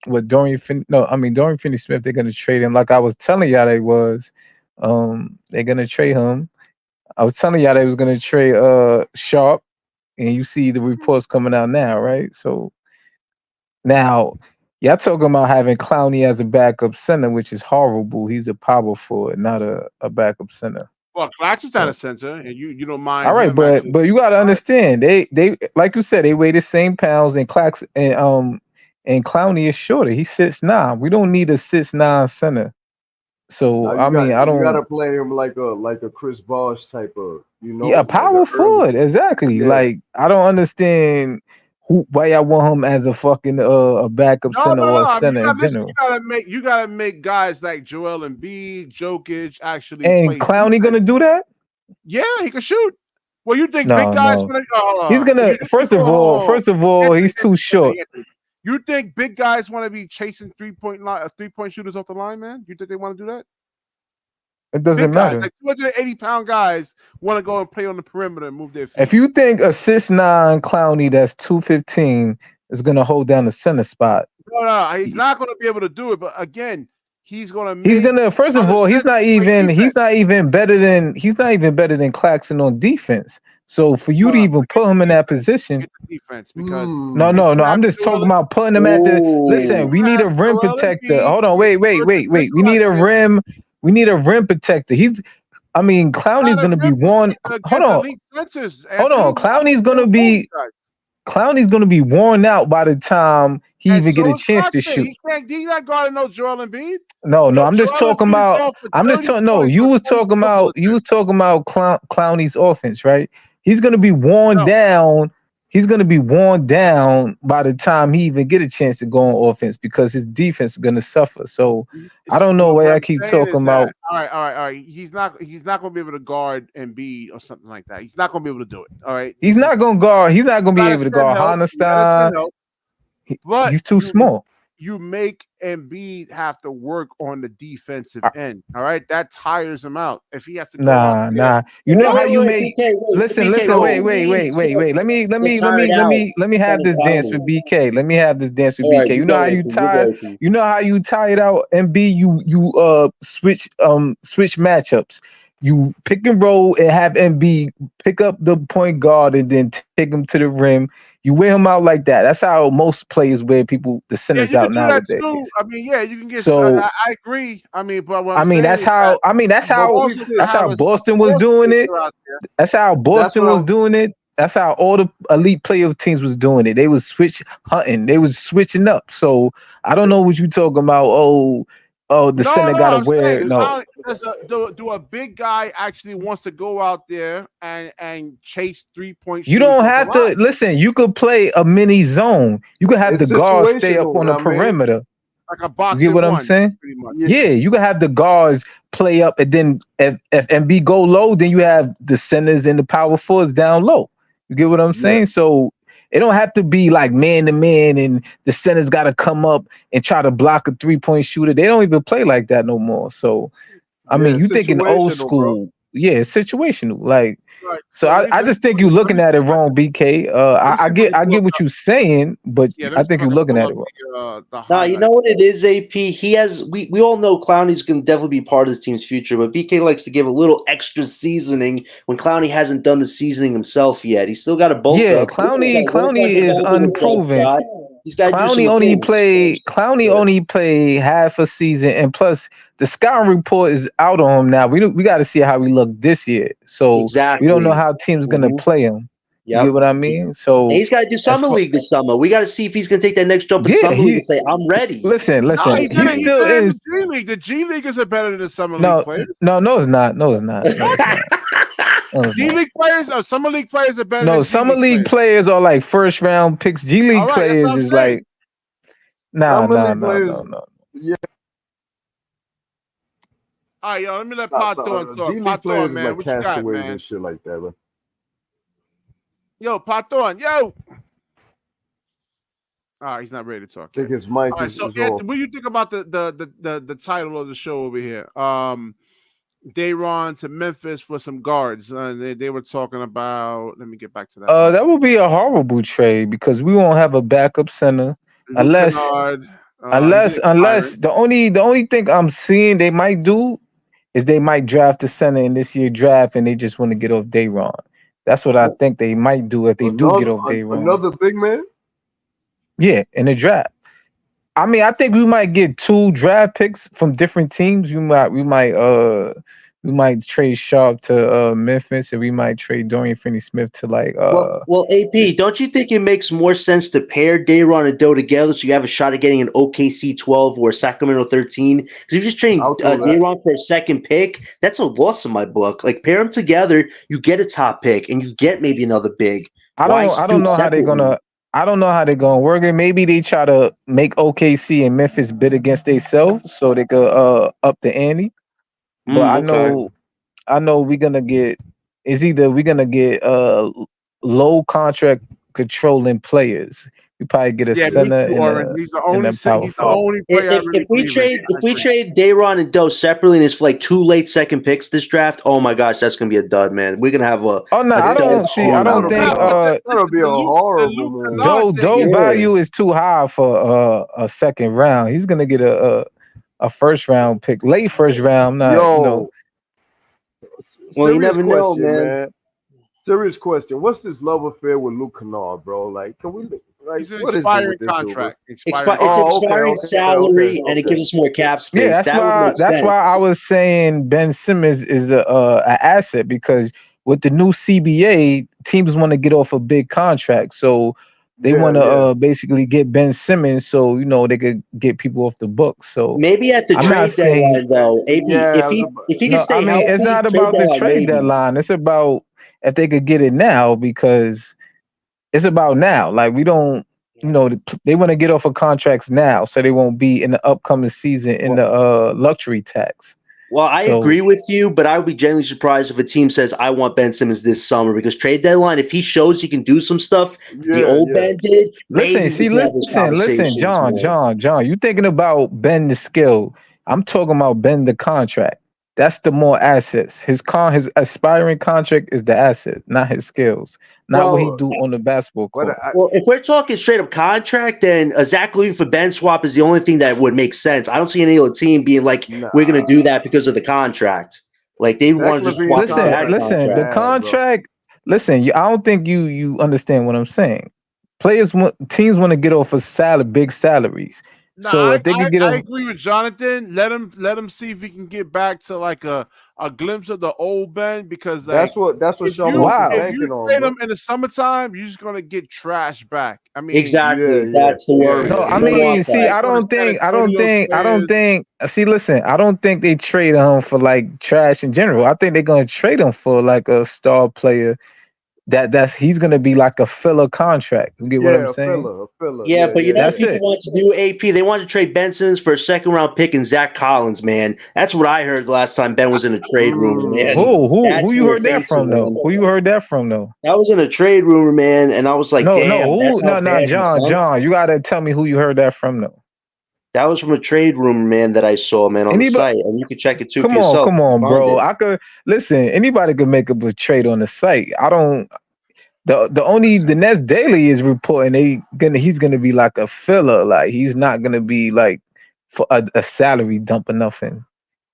what Dorian Finney-Smith. They're gonna trade him. Like I was telling y'all, they're gonna trade him. I was telling y'all they was gonna trade Sharpe, and you see the reports coming out now, right? So now y'all talking about having Clowney as a backup center, which is horrible. He's a power forward, not a backup center. Well, Claxton's not a center, and you don't mind. All right, but you gotta understand, they like you said, they weigh the same pounds, and Claxton and Clowney is shorter. He's 6'9". We don't need a 6'9" center. So I don't. You gotta play him like a Chris Bosh type of, Yeah, power forward, exactly. Yeah. Like I don't understand why y'all want him as a fucking a backup center or a center in general. You gotta make guys like Joel Embiid, Jokic actually. And Clowney gonna do that? Yeah, he can shoot. Well, you think big guys gonna? He's gonna. First of all, he's too short. You think big guys want to be chasing 3-point shooters off the line, man? You think they want to do that? It doesn't matter. Guys, like 280-pound guys want to go and play on the perimeter and move their feet. If you think a 6'9" Clowney that's 215 is gonna hold down the center spot, no, he's not gonna be able to do it. But again, he's gonna. First of all, he's not even better than Claxton on defense. So for you to even put him in that position, defense because no, I'm just talking about putting him at the. Listen, we need a rim protector. Hold on, wait. We need a rim. We need a rim protector. Clowney's gonna be worn. Hold on. Clowney's gonna be worn out by the time he even get a chance to shoot. He's not guarding no Joel Embiid. No, I'm just talking about. No, you was talking about Clowney's offense, right? He's gonna be worn down. He's gonna be worn down by the time he even get a chance to go on offense because his defense is gonna suffer. So I don't know why I keep talking about. All right. He's not gonna be able to guard Embiid or something like that. He's not gonna be able to do it. All right. He's not gonna be able to guard Hanestein. But he's too small. You make Embiid have to work on the defensive end. All right, that tires him out if he has to. Nah. You know how you make. Listen. Wait. Let me have this dance with BK. You know how you tired. You know how you tired out Embiid. You switch matchups. You pick and roll and have Embiid pick up the point guard and then take him to the rim. You wear him out like that. That's how most players wear the centers out nowadays. You can get. So I agree. That's how Boston was doing it. That's how Boston was doing it. That's how all the elite playoff teams was doing it. They was hunting. They was switching up. So I don't know what you talking about. The center got to wear. No. Do a big guy actually wants to go out there and chase 3-point? You don't have to listen. You could play a mini zone. You could have the guards stay up on the perimeter, like a box. You get what I'm saying? Yeah, you could have the guards play up, and then if Embiid go low, then you have the centers and the power forwards down low. You get what I'm saying? So it don't have to be like man to man, and the center's got to come up and try to block a 3-point shooter. They don't even play like that no more. So. You thinking old school. Bro. Yeah, it's situational. Like, right. So I just think you're looking at it wrong, BK. I get what you're saying, but I think you're looking at it wrong. No, you know what it is, AP? He has we all know Clowney's gonna definitely be part of this team's future, but BK likes to give a little extra seasoning when Clowney hasn't done the seasoning himself yet. He's still got a bulk. Yeah, Clowney is unproven. Clowney only played half a season, and plus the scouting report is out on him now. We got to see how he look this year. So we don't know how teams gonna play him. Yep. You get what I mean? So and he's got to do summer league this summer. We got to see if he's gonna take that next jump in summer league and say, "I'm ready." Listen. He still is. The G Leaguers are better than the summer league players. No, it's not. G League players or summer league players are better. No, than G summer league players are like first round picks. G League players is like, nah. Yeah. All right, yo, let me let Pot Thorn talk. G League Pot players Thorn, man, like what you got, castaways man? and shit like that, bro. Yo, Pot Thorn, yo. All right, he's not ready to talk. I think his mic is so, off. Anthony, what do you think about the title of the show over here? Dayron to Memphis for some guards. They were talking about. Let me get back to that. That would be a horrible trade because we won't have a backup center unless the only thing I'm seeing they might do is they might draft a center in this year's draft and they just want to get off Dayron. That's what I think they might do if they do get off Dayron. Another big man. Yeah, in the draft. I mean, I think we might get 2 draft picks from different teams. We might trade Sharpe to Memphis, and we might trade Dorian Finney-Smith to like. Well, AP, don't you think it makes more sense to pair Dayron and Doe together so you have a shot at getting an OKC 12 or Sacramento 13? Because if you're just trading Dayron for a second pick, that's a loss in my book. Like pair them together, you get a top pick, and you get maybe another big. I don't know how they're gonna. I don't know how they're gonna work it. Maybe they try to make OKC and Memphis bid against themselves so they could up the ante. But I know we're gonna get. It's either we're gonna get low contract controlling players. We probably get a center. He's the only player. If we trade Dayron and Doe separately and it's for like 2 late second picks this draft, oh my gosh, that's gonna be a dud, man. We're gonna have a. Oh no, I don't think. That'll be a horrible man. Doe value is too high for a second round. He's gonna get a first round pick, late first round. Well, you never know, man. Serious question. What's this love affair with Luke Kennard, bro? Like, can we? Like, it's an expiring contract. It's expiring salary, and it gives us more cap space. Yeah, that's why I was saying Ben Simmons is a asset because with the new CBA, teams want to get off a big contract, so they want to basically get Ben Simmons, so they could get people off the books. So maybe at the trade deadline, though, AP, if he can stay healthy, it's not about the trade deadline. It's about if they could get it now because. It's about now. Like we don't, they want to get off of contracts now, so they won't be in the upcoming season in the luxury tax. Well, I agree with you, but I would be genuinely surprised if a team says I want Ben Simmons this summer because trade deadline. If he shows he can do some stuff, the old Ben did. Listen, John. You thinking about Ben the skill? I'm talking about Ben the contract. That's the more assets. His aspiring contract is the asset, not his skills, not what he do on the basketball court. Well, if we're talking straight up contract, then a Zach LaVine for Ben swap is the only thing that would make sense. I don't see any other team being like, we're going to do that because of the contract. Like they want to just swap. Listen, the contract. Listen, I don't think you understand what I'm saying. Teams want to get off of big salaries. So if they can get I agree with Jonathan. Let him see if he can get back to like a glimpse of the old Ben because that's what Sean was banking on. If you trade him in the summertime, you're just gonna get trash back. I mean, exactly. That's the word. No, I mean, see, I don't think. See, listen, I don't think they trade him for like trash in general. I think they're gonna trade him for like a star player. He's gonna be like a filler contract. You get what I'm saying? A filler. Yeah, but you know what people want to do, AP? They want to trade Ben Simmons for a second round pick and Zach Collins, man. That's what I heard the last time Ben was in a trade room, man. Who you heard that from though? Who you heard that from though? That was in a trade rumor, man, and I was like, John, you gotta tell me who you heard that from though. That was from a trade rumor, man, that I saw, man, on the site, and you can check it too. Come on, bro. I could listen. Anybody could make up a trade on the site. I don't. The Nets Daily is reporting he's gonna be like a filler. Like he's not gonna be like for a salary dump or nothing.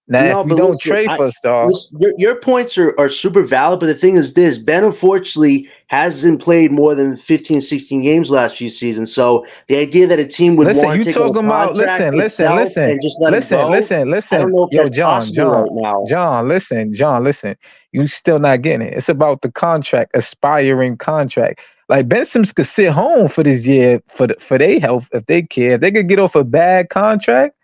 Now, if we don't trade for a star, your points are super valid. But the thing is this: Ben unfortunately hasn't played more than 15, 16 games last few seasons. So the idea that a team would want to take a contract and just let him go, yo, John, listen. You still not getting it. It's about the contract, aspiring contract. Like Ben Simmons could sit home for this year for their health if they care. If they could get off a bad contract,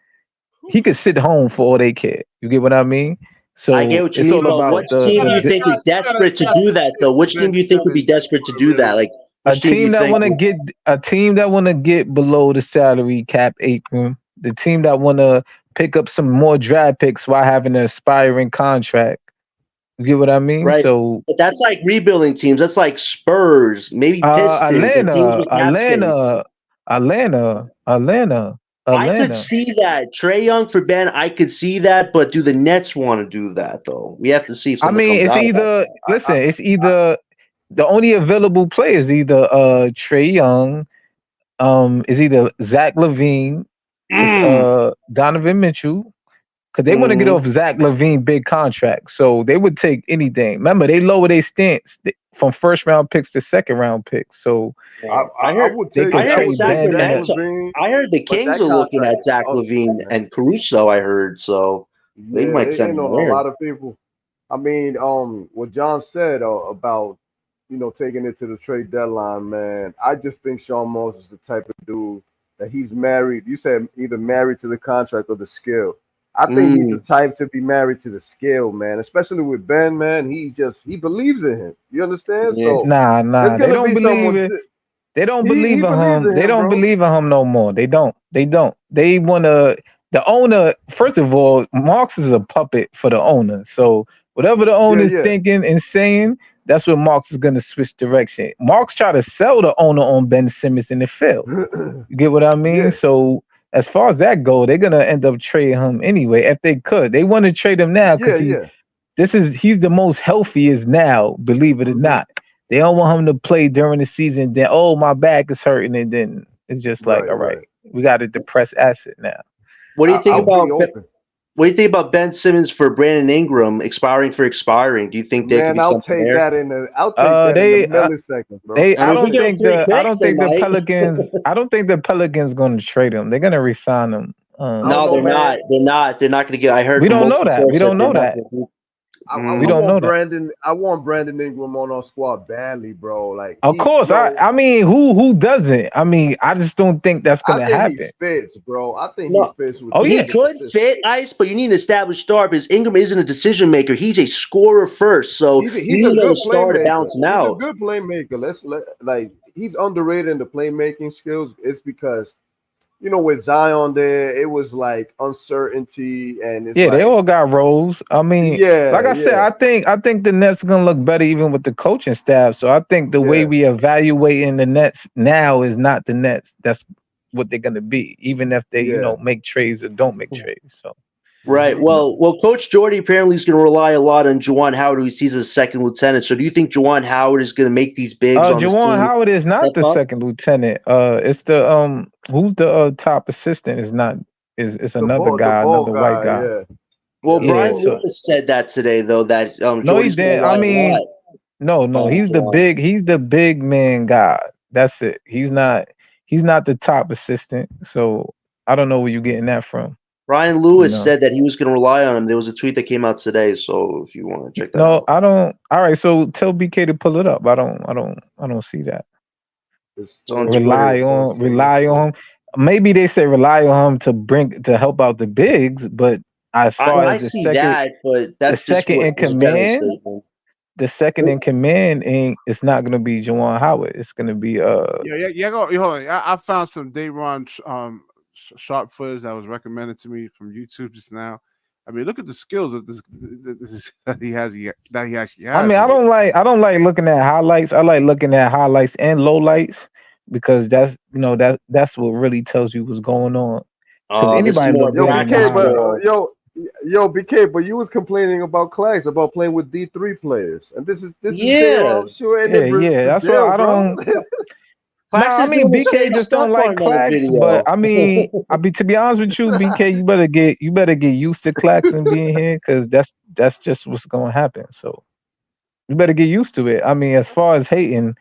he could sit home for all they care. You get what I mean? So I get what you it's mean, all but about which team do you think is desperate to do that, though? Which team do you think would be desperate to do that? Like, a which team do team you that think? want to get below the salary cap apron, the team that want to pick up some more draft picks while having an aspiring contract. You get what I mean? Right. So, but that's like rebuilding teams. That's like Spurs, maybe Pistons, or teams with cap space. Atlanta. I could see that. Trae Young for Ben, I could see that, but do the Nets want to do that, though? We have to see if something comes it's out either it's either the only available player is either Trae Young, is either Zach LaVine, it's Donovan Mitchell, because they want to get off Zach LaVine big contract, so they would take anything. Remember, they lower their stance from first round picks to second round picks. So I would take. I heard Sacramento. I heard the Kings are looking at Zach LaVine and Caruso. I heard so they might send him on there. A lot of people. I mean, what John said about taking it to the trade deadline, man. I just think Sean Moss is the type of dude that he's married. You said either married to the contract or the skill. I think he's the type to be married to the skill, man. Especially with Ben, man. He believes in him. You understand? Yeah. So nah. They don't believe it. They don't believe in him. They don't believe in him no more. They don't. They want to. The owner, first of all, Marks is a puppet for the owner. So whatever the owner is thinking and saying, that's what Marks is going to switch direction. Marks try to sell the owner on Ben Simmons in the field. You get what I mean? Yeah. So as far as that goes, they're gonna end up trading him anyway if they could. They want to trade him now because he's the most healthiest now. Believe it or not, they don't want him to play during the season. Then my back is hurting, and then it's just like all right, we got a depressed asset now. What do you think What do you think about Ben Simmons for Brandon Ingram expiring? Do you think they could be something there? I'll take that in a millisecond, bro. I don't think the Pelicans going to trade him. They're going to resign him. No, they're not. They're not going to get. I heard. We don't know that. We don't know that. We don't know Brandon. I want Brandon Ingram on our squad badly, bro. Like, of course. I mean, who doesn't? I mean, I just don't think that's gonna happen. He fits, bro. I think he fits. He could fit, Ice, but you need an established star because Ingram isn't a decision maker. He's a scorer first, so he's a good star to balance him out. He's a good playmaker. He's underrated in the playmaking skills. It's because, with Zion there, it was like uncertainty and they all got roles. I mean, like I said, I think the Nets are gonna look better even with the coaching staff. So I think the way we evaluating the Nets now is not the Nets. That's what they're gonna be, even if they make trades or don't make trades. So. Right. Well, Coach Jordy apparently is going to rely a lot on Juwan Howard, who he sees as a second lieutenant. So, do you think Juwan Howard is going to make these bigs? Juwan Howard is not the second lieutenant. It's the who's the top assistant? Is not is another guy, another white guy. Yeah. Well, Brian Lewis said that today, though. That no, he did. I mean, no. He's the big man guy. That's it. He's not the top assistant. So I don't know where you're getting that from. Brian Lewis said that he was going to rely on him. There was a tweet that came out today, so if you want to check that out. No, I don't. All right, so tell BK to pull it up. I don't see that. Rely on him. Maybe they say rely on him to help out the bigs, but as far as the second in command, the second in command it's not going to be Juwan Howard. It's going to be Hold on. I found some Dayron Sharpe footage that was recommended to me from YouTube just now. I mean, look at the skills that he actually has. I mean, I don't like looking at highlights. I like looking at highlights and lowlights because that's what really tells you what's going on. Anybody look BK, but you was complaining about Clax about playing with D3 players, and this is I'm sure. That's why I don't. No, I mean BK just don't like Clax, but I mean, to be honest with you, BK, you better get used to Claxton being here because that's just what's gonna happen. So you better get used to it. I mean, as far as hating,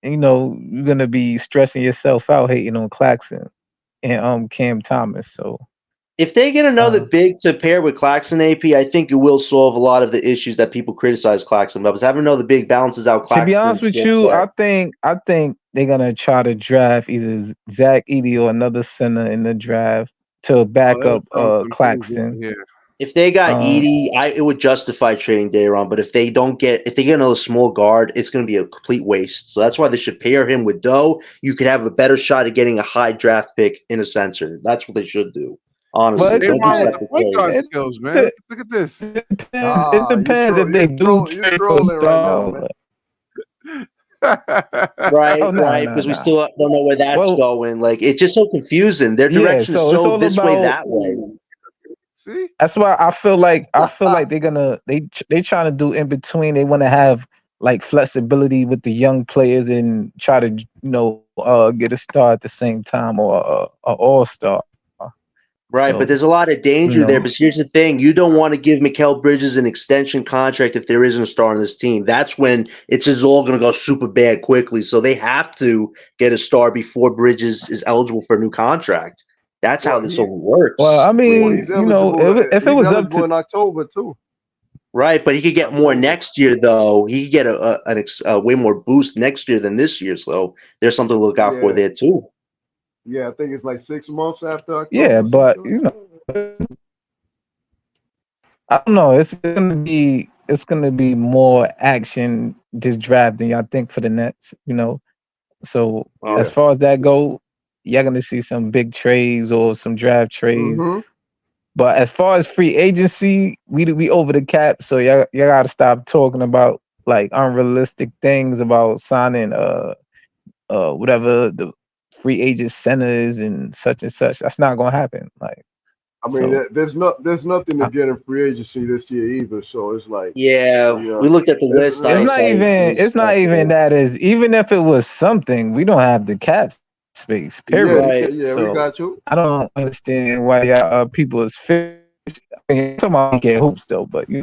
you're gonna be stressing yourself out hating on Claxton and Cam Thomas. So if they get another big to pair with Claxton AP, I think it will solve a lot of the issues that people criticize Claxton about. Because having another big balances out Claxton. To be honest with you, I think they're gonna try to draft either Zach Edey or another center in the draft to back up Claxton. If they got Edie, it would justify trading Dayron. But if they get another small guard, it's going to be a complete waste. So that's why they should pair him with Doe. You could have a better shot at getting a high draft pick in a center. That's what they should do. Honestly, They want the point guard skills, man. Look at this. It depends if they do trade for a star. Right, because we still don't know where that's going. Like, it's just so confusing. Their direction is so this way, that way. See, that's why I feel like they're gonna they trying to do in between. They want to have like flexibility with the young players and try to get a star at the same time or a all-star. Right, but there's a lot of danger there. But here's the thing: you don't want to give Mikal Bridges an extension contract if there isn't a star on this team. That's when it's just all going to go super bad quickly. So they have to get a star before Bridges is eligible for a new contract. That's how this all works. Well, I mean, if it was up to in October too. Right, but he could get more next year, though. He could get a way more boost next year than this year. So there's something to look out for there too. Yeah, I think it's like 6 months after October. Yeah, but I don't know. It's gonna be more action this draft than y'all think for the Nets. So as far as that go, y'all gonna see some big trades or some draft trades. Mm-hmm. But as far as free agency, we over the cap. So y'all gotta stop talking about like unrealistic things about signing whatever the free agent centers and such. That's not gonna happen. Like, I mean, there's nothing to get in free agency this year either. So it's like, we looked at the list. It's not even that is. Even if it was something, we don't have the cap space. Period. We got you. I don't understand why y'all people is fish. I mean, talking about get hoops though, but we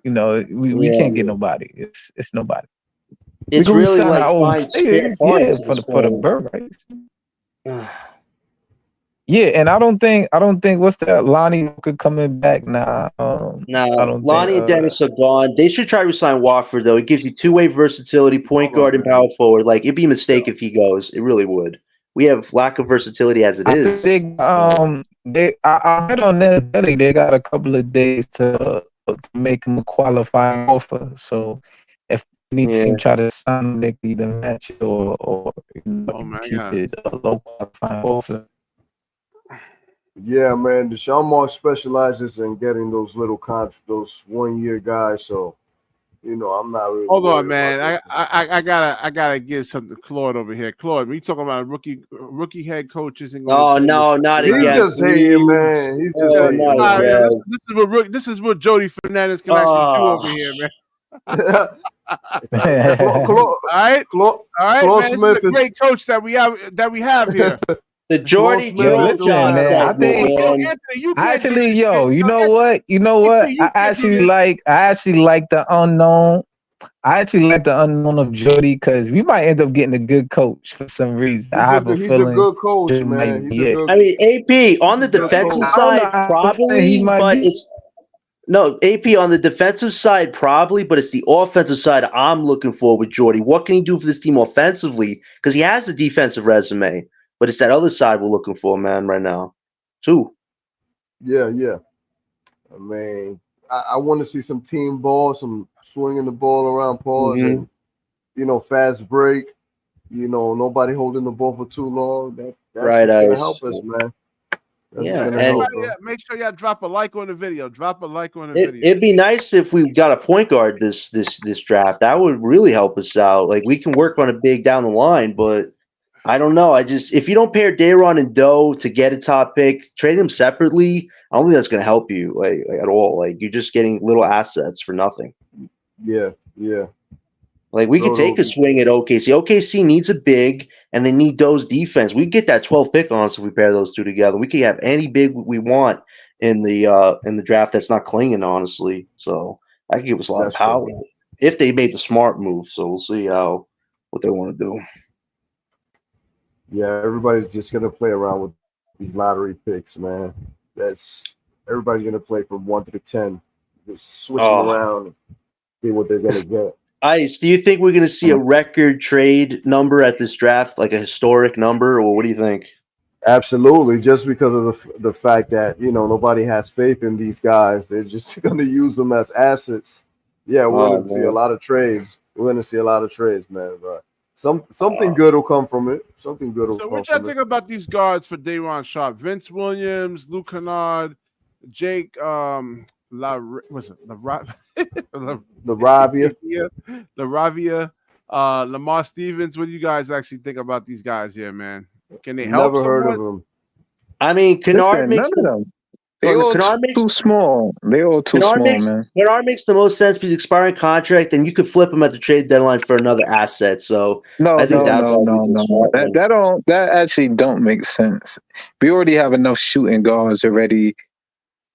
can't get nobody. It's nobody. It's really like for the bird rights. Yeah, and I don't think what's that Lonnie Walker coming back now. Lonnie and Dennis are gone. They should try to sign Wofford though. It gives you two-way versatility, point guard and power forward. Like, it'd be a mistake if he goes. It really would. We have lack of versatility as it is. I heard on that they got a couple of days to make him a qualifying offer. So if any team try to sign, they can either match it or keep it a low qualifying offer. Yeah, man. Deshaun Moore specializes in getting those little contracts, those 1-year guys. So, I'm not really. Hold on, man. I gotta give something to Claude over here. Claude, when you talking about rookie head coaches and not again. He's just hating, man. He's just hating. This is what Jody Fernandez can actually do over here, man. All right, man. This is a great coach that we have here. The Jordy Jones man. I think actually, you know what? I actually like the unknown. I actually like the unknown of Jordy because we might end up getting a good coach for some reason. I have a feeling. He's a good coach, man. I mean, AP on the defensive side, probably, but it's. No, AP on the defensive side, probably, but it's the offensive side I'm looking for with Jordy. What can he do for this team offensively? Because he has a defensive resume, but it's that other side we're looking for, man, right now, too. Yeah. I mean, I want to see some team ball, some swinging the ball around pause, and, fast break. Nobody holding the ball for too long. That's right, going to help us, man. Make sure y'all drop a like on the video. It'd be nice if we got a point guard this draft. That would really help us out. Like, we can work on a big down the line, but I don't know. If you don't pair Dayron and Doe to get a top pick, trade them separately. I don't think that's going to help you like at all. Like, you're just getting little assets for nothing. Yeah. Like, we could take a swing at OKC. OKC needs a big, and they need Doe's defense. We get that 12th pick on us if we pair those two together. We could have any big we want in the draft that's not clinging, honestly. So that could give us a lot of power if they made the smart move. So we'll see what they want to do. Yeah, everybody's just gonna play around with these lottery picks, man. Everybody's gonna play from 1 to 10, just switching around and see what they're gonna get. Ice, do you think we're going to see a record trade number at this draft, like a historic number, or what do you think? Absolutely, just because of the fact that nobody has faith in these guys, they're just going to use them as assets. Yeah, we're Oh going to see a man. lot of trades. We're going to see a lot of trades, man. But something good will come from it. Something good will So come what y'all from it. think about these guards for Dayron Sharpe? Vince Williams, Luke Kennard, Jake what's it? The Rabia. Lavia, Lamar Stevens. What do you guys actually think about these guys here, man? Can they help Never heard of somewhat? them. I mean, Kennard Listen, makes none of the them. They all Kennard makes too small. They all too Kennard small, makes man. Kennard makes the most sense because expiring contract, and you could flip him at the trade deadline for another asset. So No, I think no, that no, probably no, be the no. smart one. That actually don't make sense. We already have enough shooting guards already.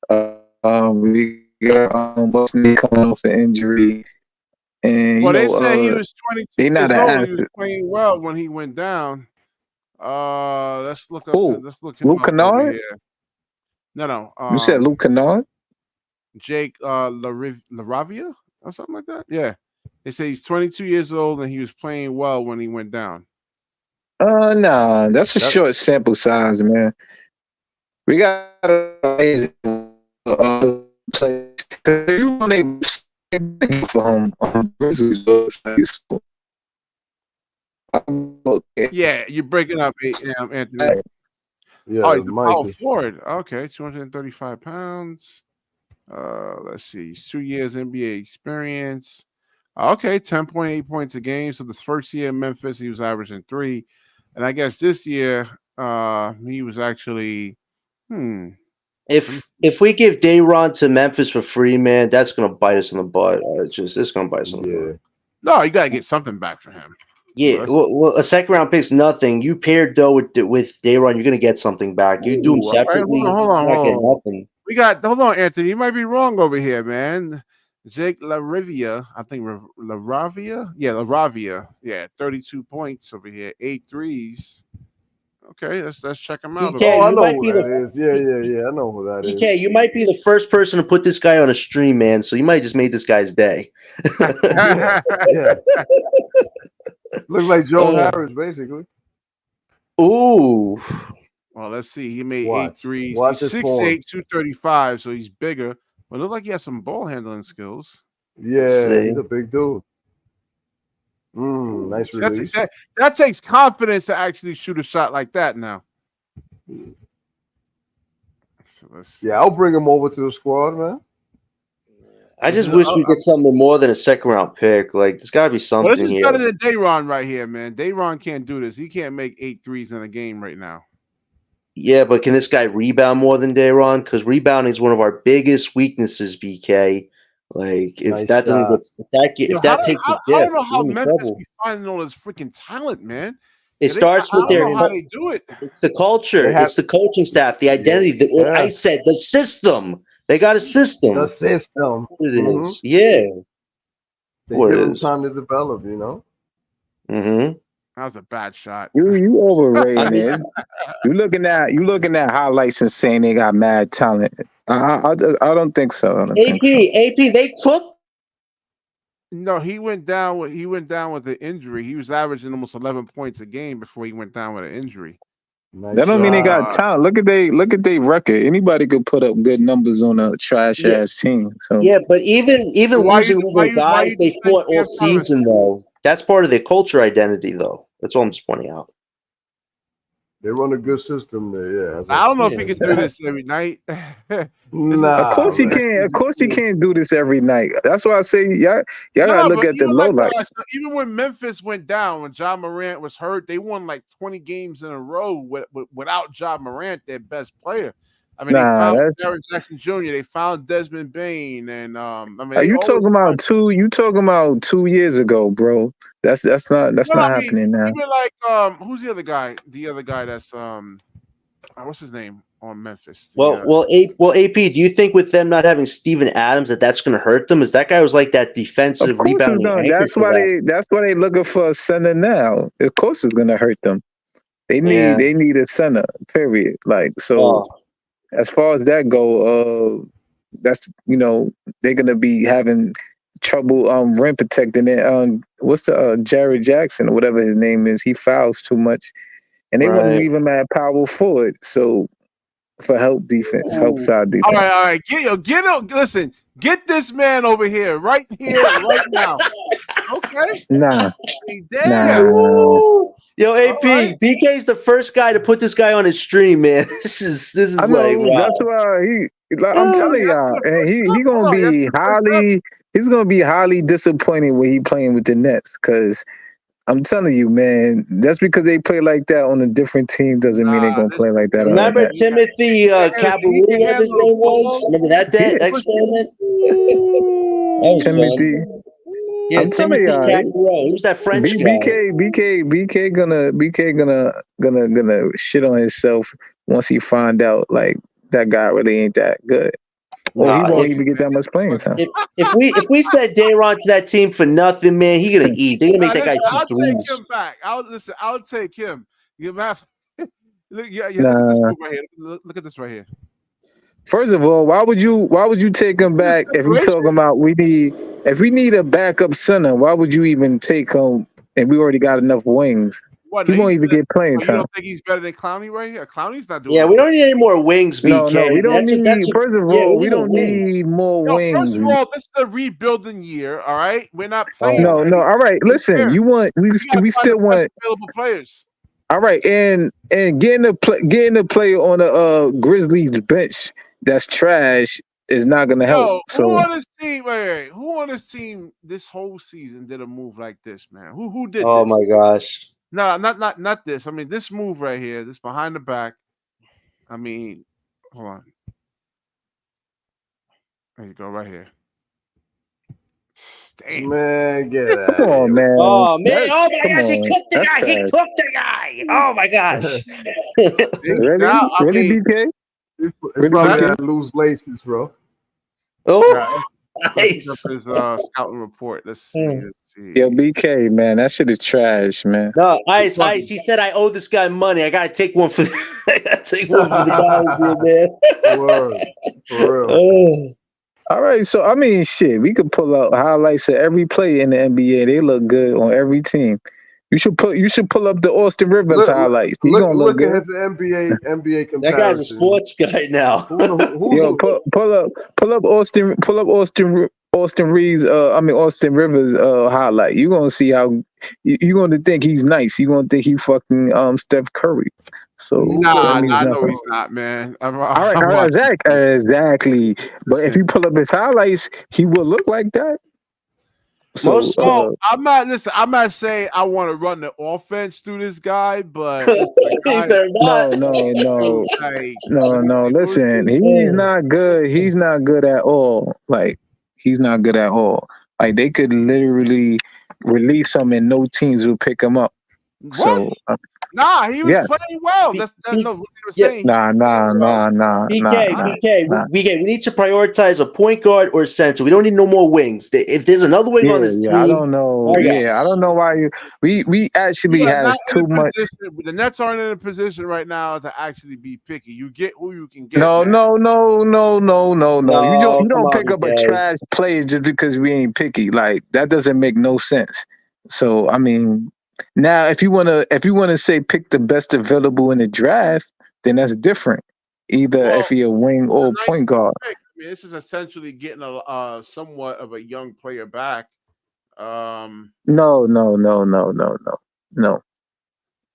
We got what's name coming off an injury, and Well, they say he was 22 they not years an old. He was asset. playing well when he went down. Let's look up. Who? Let's look him Luke up over Kennard? here. No. You said Luke Kennard? Jake Laravia or something like that. Yeah, they say he's 22 years old and he was playing well when he went down. Nah, that's a That- short sample size, man. We got amazing players. You want to for home Grizzlies. Yeah, you're breaking up, Anthony. Yeah, Oh, he's a Mike power is. forward. Okay, 235 pounds. Let's see. He's 2 years NBA experience. Okay, 10.8 points a game. So this first year in Memphis, he was averaging 3. And I guess this year, he was actually If we give Dayron to Memphis for free, man, that's gonna bite us in the butt. It's gonna bite us in the Yeah. butt. No, you gotta get something back for him. Yeah, well, a second round pick's nothing. You paired though with Dayron, you're gonna get something back. You do them Ooh, okay, separately, hold on, you're not getting hold on. nothing. Hold on, Anthony. You might be wrong over here, man. Jake LaRivia, I think LaRavia? Yeah, LaRavia. Yeah, 32 points over here, 8 threes. Okay, let's check him out. BK, Oh, I you know might who be that the is. Yeah. I know who that is. BK, you might be the first person to put this guy on a stream, man. So you might just made this guy's day. Yeah. Looks like Joe Harris, basically. Ooh. Well, let's see. He made 8 Watch. threes. Watch He's his form. 6'8", 235, so he's bigger. But it looked like he has some ball handling skills. Yeah, See. he's a big dude. Nice release. That takes confidence to actually shoot a shot like that now. So let's see. Yeah, I'll bring him over to the squad, man. I just wish we get something more than a second round pick. Like, there's got to be something Well, this is here. better than Dayron right here, man. Dayron can't do this. He can't make 8 threes in a game right now. Yeah, but can this guy rebound more than Dayron? Because rebounding is one of our biggest weaknesses, BK. Like, if Nice that doesn't shot. get, if that takes a I dip, don't know how we're in Memphis trouble. be finding all this freaking talent, man. It starts with I their. don't know how they do it. It's the culture. It's the coaching staff. The identity. What I said. The system. They got a system. The system. What it is. Yeah. They What give it him is. time to develop, you know. Mm-hmm. That was a bad shot. You overrating it. You looking at highlights and saying they got mad talent. I don't think so. AP, they cooked. No, he went down with an injury. He was averaging almost 11 points a game before he went down with an injury. Nice That don't mean they got shot. talent. Look at their record. Anybody could put up good numbers on a trash ass team. So Yeah, but even Why losing you- all why the you- why guys you they defend fought all Cam Thomas? season though. That's part of their culture identity though. That's all I'm just pointing out. They run a good system there, yeah. I don't know if he can do this every night. Nah, of course he man. can't. Of course he can't do this every night. That's why I say y'all gotta look but at the even low like, lights. even when Memphis went down, when Ja Morant was hurt, they won like 20 games in a row without Ja Morant, their best player. I mean, they found Derrick Jackson Jr., they found Desmond Bain, and Are you talking about 2? You talking about 2 years ago, bro? That's not happening now. Even like who's the other guy? The other guy that's what's his name on Memphis? AP. Do you think with them not having Steven Adams that's going to hurt them? Is that guy was like that defensive Of course rebounding? it's anchor that's for why that. that's why they looking for a center now. Of course it's gonna hurt them. They need a center. Period. Like so. As far as that go, that's they're gonna be having trouble rim protecting it. What's the Jared Jackson or whatever his name is? He fouls too much. and they want to Right. leave him at power forward. So for help defense, help side defense. All right. Listen, get this man over here, right now. Okay. Nah. Damn. Yo, AP, right. BK's the first guy to put this guy on his stream, man. This is I know, like, wow. that's why I'm telling y'all, and he gonna be he's gonna be highly disappointed when he playing with the Nets, because I'm telling you, man, that's because they play like that on a different team doesn't mean they're gonna play like that. Remember Timothy Cavalry, whatever his name was? Remember that experiment? Timothy. Yeah, I'm telling Timothy y'all, Cavalry. Who's that French guy? BK gonna shit on himself once he find out like that guy really ain't that good. Or he won't even get that much playing time. If we said Dayron to that team for nothing, man, he gonna eat. They're gonna make that guy I'll shoot take threes. him back. I'll take him. Look at this move right here. Look at this right here. First of all, why would you take him back if we talking about if we need a backup center? Why would you even take him? And we already got enough wings. He won't even get playing time. You don't think he's better than Clowney right here? Clowney's not doing. Yeah, we don't need any more wings, BK. No, we don't need. First of all, we don't need more wings. First of all, this is a rebuilding year. All right, we're not playing. No. All right, listen. We still want available players. All right, and getting a player on a Grizzlies bench that's trash is not gonna help. Who on this team? Who on this team this whole season did a move like this, man? Who did? Oh this? My gosh! No, not this. I mean, this move right here, this behind the back. I mean, hold on. There you go, right here. Damn. Man, get out. Come on, man. Oh man! Oh my gosh! He cooked the guy. He cooked the guy. Oh my gosh! Really, BK? It's probably got loose laces, bro. Oh, nice. His scouting report. Let's see. Yo, BK, man, that shit is trash, man. No, Ice. He said I owe this guy money. I gotta take one for the. I gotta take one for the guys here, man. Word. For real. Oh. All right, so I mean, shit, we could pull out highlights of every player in the NBA. They look good on every team. You should pull up the Austin Rivers highlights. He's gonna look good. Look at his NBA comparison. That guy's a sports guy now. Yo, pull up Austin Rivers highlight. You're gonna see how you're gonna think he's nice. You're gonna think he fucking Steph Curry. So I know he's not, man. All right, exactly. But if you pull up his highlights, he will look like that. So I'm not saying I want to run the offense through this guy, but no. Listen, he's not good. He's not good at all. Like, he's not good at all. Like, they could literally release him and no teams will pick him up. What? So he was playing well. That's what they were saying. Nah. BK, we need to prioritize a point guard or center. We don't need no more wings. If there's another wing on this team, I don't know. I don't know why we actually has too much. The Nets aren't in a position right now to actually be picky. You get who you can get. No. You don't pick up a trash player just because we ain't picky. Like, that doesn't make no sense. So I mean. Now, if you wanna say pick the best available in the draft, then that's different. Either if you're a wing or a point guard. I mean, this is essentially getting a somewhat of a young player back. No.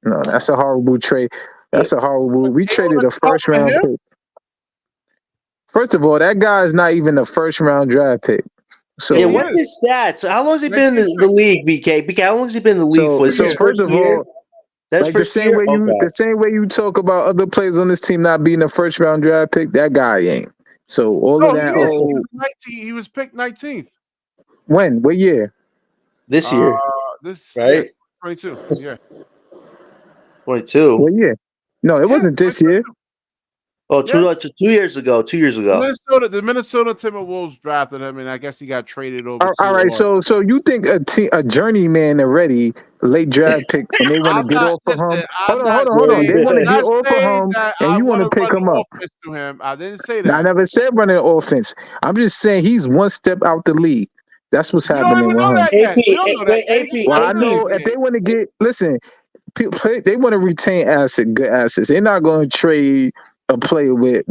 That's a horrible trade. We traded a first round pick. First of all, that guy is not even a first round draft pick. So what's his stats? How long has he been in the league, BK? BK, how long has he been in the league for? So first of all, that's like the same way you talk about other players on this team not being a first round draft pick, that guy ain't. So all of that. He was picked 19th. When? What year? This year. Right? 22. Yeah. 22. What year? No, it wasn't this year. Oh, 2 years ago. 2 years ago. The Minnesota Timberwolves drafted him, and I guess he got traded over. All right, so you think a journeyman already late draft pick, and they want to get off of him? Hold on. They want to get off of him, and you want to pick him up. To him. I didn't say that. I never said running an offense. I'm just saying he's one step out the league. That's what's happening with him. AP, Well, I know if they want to get They want to retain good assets. They're not going to trade a player with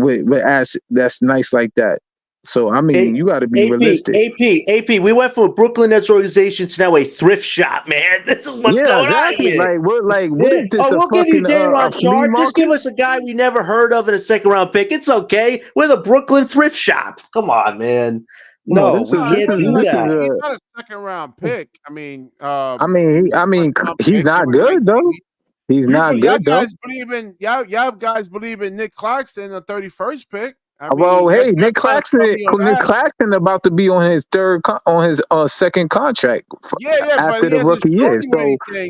asset that's nice like that. So I mean, you got to be realistic. AP. We went from a Brooklyn Nets organization to now a thrift shop, man. This is what's going on here. What is this? We'll give you Dayron Sharpe. Just give us a guy we never heard of in a second round pick. It's okay. We're the Brooklyn thrift shop. Come on, man. No, we can't do that. He's not a second round pick. I mean, he's not good though. He's not good though. Y'all guys believe in Nick Claxton, the 31st pick. Nick Claxton about to be on his second contract after the rookie year.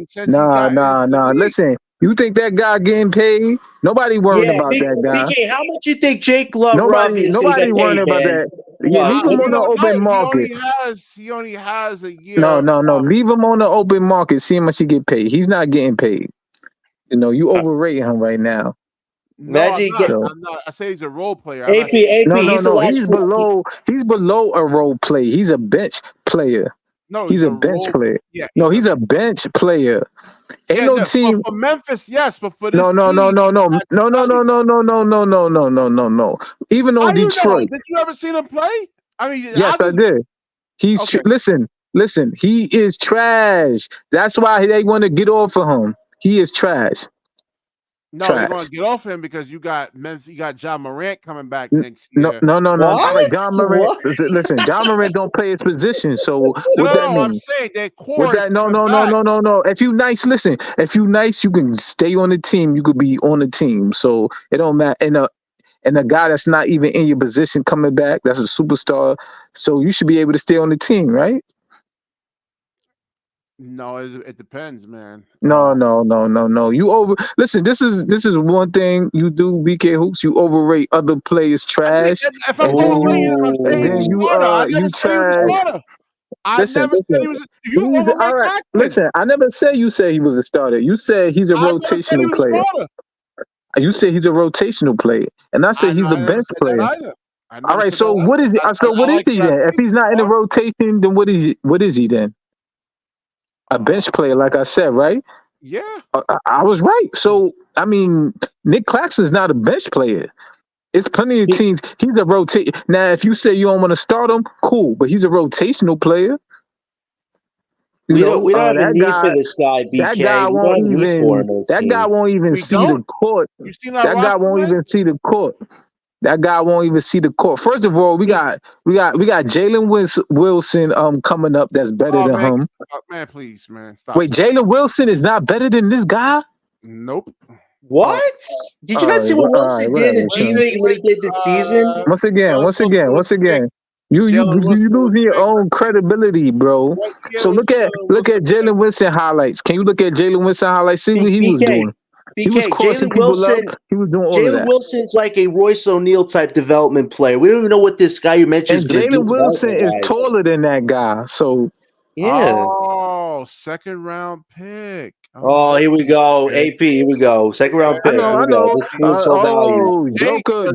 So nah. Listen, you think that guy getting paid? Nobody worried about that guy. BK, how much you think Jake Love? Nobody worried about that. Yeah, leave him on the open market. He only has a year. No. Leave him on the open market. See how much he get paid. He's not getting paid. You overrate him right now. No, I'm not. I say he's a role player. AP. No. He's below a role player. He's a bench player. No, he's a bench player. Yeah, he's a bench player. Ain't no team for Memphis. Yes, but for this no. Even on Detroit. Did you ever see him play? I mean, yes, I did. He's listen. He is trash. That's why they want to get off of him. He is trash. No, you're going to get off him because you got John Morant coming back next year. No. Right, John Morant. Listen, John Morant don't play his position. So what that mean? I'm saying that core. No. If you nice, listen. If you nice, you can stay on the team. You could be on the team. So it don't matter. And a guy that's not even in your position coming back, that's a superstar. So you should be able to stay on the team, right? No, it depends, man. No. You listen. This is one thing you do, BK Hoops. You overrate other players' trash. If I'm overrating him, I'm saying then you trash. Listen. You overrate. Listen, I never said you said he was a starter. You said he's a rotational player. You said he's a rotational player, and I said he's a bench player. All right. So what is he? So what is he then? If he's not in the rotation, then what is he then? A bench player, like I said, right? Yeah. I was right. So, I mean, Nick Claxton's not a bench player. It's plenty of teams. He's a rotate. Now, if you say you don't want to start him, cool. But he's a rotational player. We don't have a need for this guy, BK. That guy won't even see the court. That guy won't even see the court. That guy won't even see the court. First of all, we got Jalen Wilson coming up that's better than him. Man, please, man. Stop. Wait, Jalen Wilson is not better than this guy? Nope. What? Did you not see what Wilson did in G League when he did this season? Once again. You losing your own credibility, bro. So look at Jalen Wilson highlights. Can you look at Jalen Wilson highlights? See what he was doing. He was crossing people up. He was doing all of that. Jalen Wilson's like a Royce O'Neal type development player. We don't even know what this guy you mentioned is going to do. Jalen Wilson is taller than that guy. So yeah. Oh, second round pick. Oh, here we go. AP, here we go. Second round pick. I know. Joker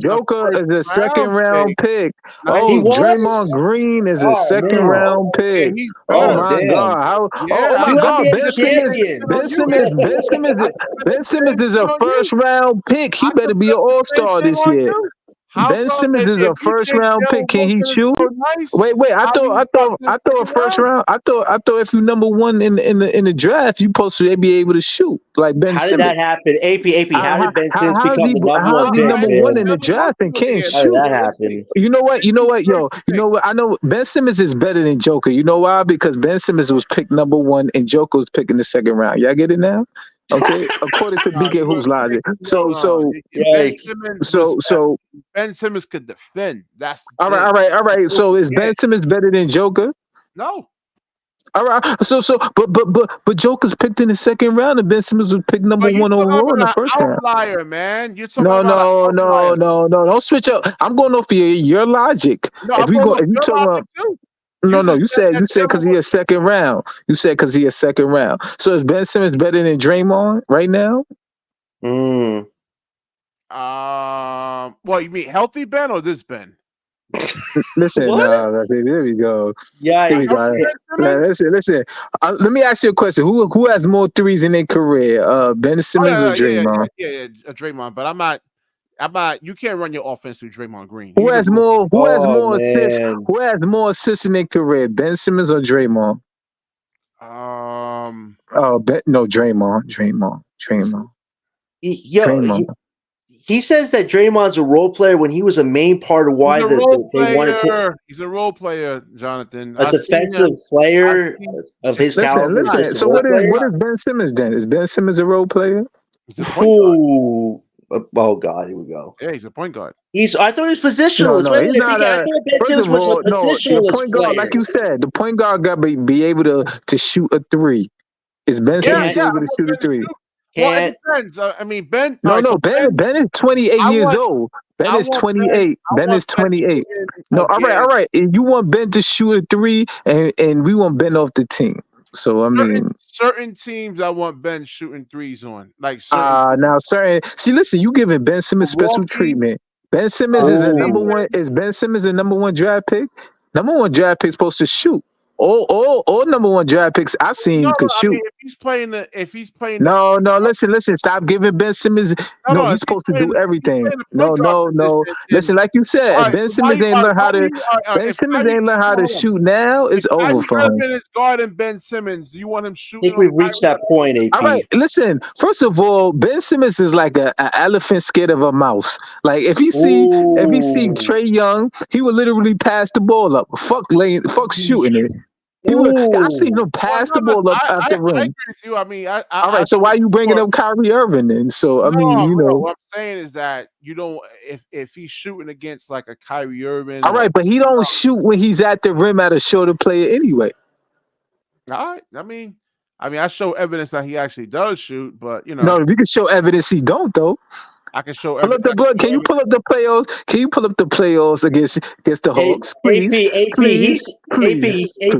is a second round pick. Draymond Green is a second round pick. Oh my God. Oh my God. Ben Simmons is a first round pick. He better be an all-star this year. Ben Simmons is a first round pick. Can he shoot? Wait. I thought a first round. I thought if you number one in the draft, you supposed to be able to shoot like Ben Simmons. How did that happen? AP, how did Ben Simmons become the number one in the draft and can't shoot? How did that happen? You know what? I know Ben Simmons is better than Joker. You know why? Because Ben Simmons was picked number one and Joker was picked in the second round. Y'all get it now? Okay, according to BK Who's logic. So Ben Simmons could defend. That's all right. So is Ben Simmons better than Joker? No. All right. But Joker's picked in the second round, and Ben Simmons was picked number one overall in the first round. Outlier, man. You're talking No. Don't switch up. I'm going off your logic. No, if you talking about. No. You said because he a second round. You said because he a second round. So is Ben Simmons better than Draymond right now? Mm. Well, you mean healthy Ben or this Ben? Listen, What? there we go. Yeah, Here we go. Ben Listen. Let me ask you a question. Who has more threes in their career? Ben Simmons or Draymond? Yeah, Draymond. But I'm not. You can't run your offense through Draymond Green. Who has more assists? man. Who has more assists in their career? Ben Simmons or Draymond? Draymond. He says that Draymond's a role player when he was a main part of why they wanted to. He's a role player, Jonathan. A defensive player of his caliber. Listen. So what is Ben Simmons then? Is Ben Simmons a role player? He's a point guard. Oh God, here we go. Yeah, he's a point guard. I thought he was positionalist. No, he's not positionalist point guard, like you said, the point guard got to be able to shoot a three. Is Ben Simmons able to shoot a three? Well, it depends. I mean, Ben. Ben is 28 years old. Ben is 28. Ben is 28. No, all right. And you want Ben to shoot a three, and we want Ben off the team. So I mean, certain teams I want Ben shooting threes on. Like certain. See, listen, you giving Ben Simmons special treatment. Ben Simmons is a number one. Is Ben Simmons a number one draft pick? Number one draft pick supposed to shoot. All number one draft picks I seen could shoot. Mean, if he's playing. No. Listen. Stop giving Ben Simmons. No, he's supposed to do everything. No. Listen, like you said, if Ben Simmons ain't learn how to. Ben Simmons ain't learn how to shoot now. It's over for him. Is guarding Ben Simmons. Do you want him shooting? I think we've reached that point. AP. All right, listen. First of all, Ben Simmons is like an elephant scared of a mouse. Like if he see Trae Young, he would literally pass the ball up. Fuck shooting it. I seen him pass the ball up at the rim. I agree with you. I mean, all right. So why are you bringing up Kyrie Irving then? So I mean, what I'm saying is that you don't. If he's shooting against like a Kyrie Irving, all right, but he don't shoot when he's at the rim at a shorter player anyway. All right. I mean, I show evidence that he actually does shoot, but No, we can show evidence he don't though. I can show. Pull up the blood. Can you pull up the playoffs? Can you pull up the playoffs against the Hawks? Please, AP.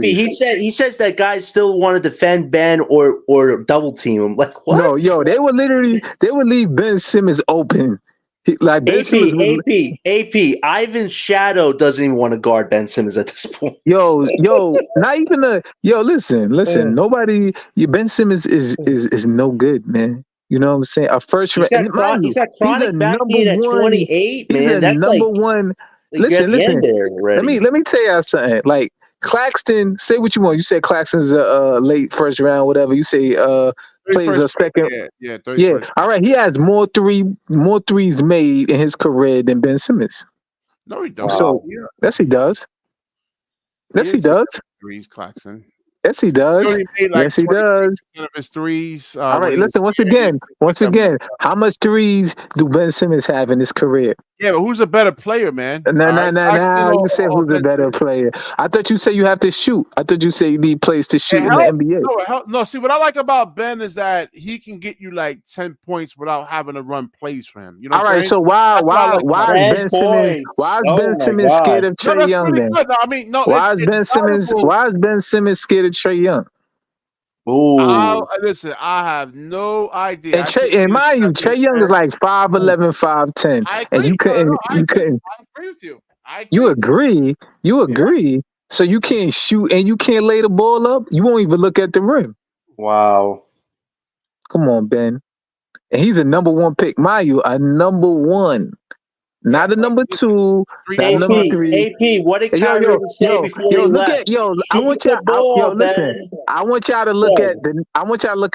He says that guys still want to defend Ben or double team him. Like what? No, they would leave Ben Simmons open. AP. Ivan's shadow doesn't even want to guard Ben Simmons at this point. Not even listen. Nobody. Ben Simmons is no good, man. You know what I'm saying? A first round. He's got chronic back pain at 28, man. That's number one. Listen. Let me tell you something. Like Claxton, say what you want. You said Claxton's a late first round, whatever. You say plays a second. Yeah. All right. He has more threes made in his career than Ben Simmons. No, he don't. So yes, he does. Yes, he does. Threes, Claxton. Yes, he does. Yes, he does. Of his threes. All right, listen. Once again, how much threes do Ben Simmons have in his career? Yeah, but who's a better player, man? No. You said who's a better player. I thought you said you have to shoot. I thought you said you need players to shoot in the NBA. No. See, what I like about Ben is that he can get you like 10 points without having to run plays for him. You know. All right. So why is Ben Simmons? Why is Ben Simmons scared of Trae Young then? Why is Ben Simmons scared of Trae Young? Listen, I have no idea. And mind you, Trae Young is like 5'11", 5'10", and you couldn't. I agree with you. You agree. Yeah. So you can't shoot and you can't lay the ball up. You won't even look at the rim. Wow. Come on, Ben. And he's a number one pick, mind you, a number one. Not a number two, not number three. AP, what did Kyrie say before he left? I want y'all to look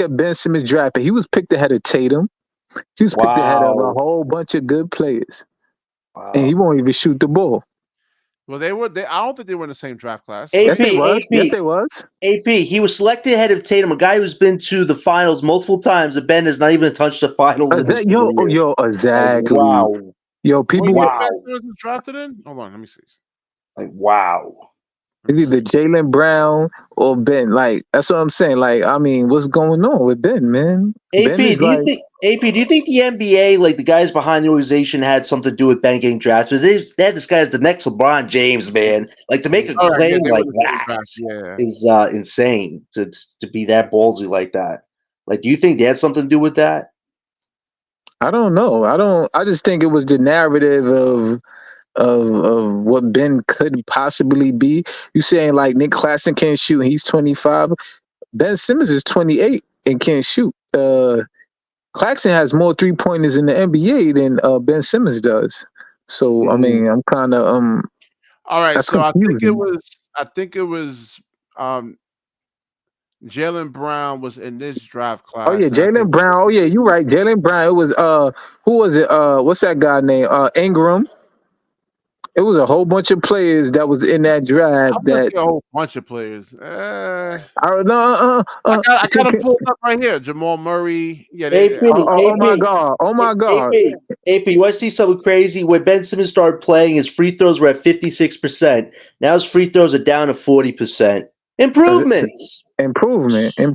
at Ben Simmons draft. He was picked ahead of Tatum. He was picked ahead of a whole bunch of good players. Wow. And he won't even shoot the ball. Well, they were. I don't think they were in the same draft class. Yes, they was. AP, he was selected ahead of Tatum, a guy who's been to the finals multiple times. And Ben has not even touched the finals. Exactly. Wow. Yo, people. Was drafted in? Hold on, let me see. Like, wow. It's either Jaylen Brown or Ben. Like, that's what I'm saying. Like, I mean, what's going on with Ben, man? AP, do you think the NBA, like the guys behind the organization, had something to do with Ben getting drafted? They had this guy as the next LeBron James, man. Like to make a claim like that is insane. To be that ballsy like that. Like, do you think they had something to do with that? I don't know. I just think it was the narrative of what Ben could possibly be. You saying like Nick Claxton can't shoot and he's 25. Ben Simmons is 28 and can't shoot. Claxton has more 3-pointers in the NBA than Ben Simmons does. So I mean, I'm kind of All right, that's so confusing. I think it was Jaylen Brown was in this draft class. Oh yeah, Jaylen Brown. Oh yeah, you're right. Jaylen Brown. It was who was it? What's that guy name? Ingram. It was a whole bunch of players that was in that draft. A whole bunch of players. I don't know. I got them pulled up right here. Jamal Murray. Yeah. AP, oh my god. Oh my god. AP, you want to see something crazy? When Ben Simmons started playing, his free throws were at 56%. Now his free throws are down to 40%. Improvements. Improvement. Yeah.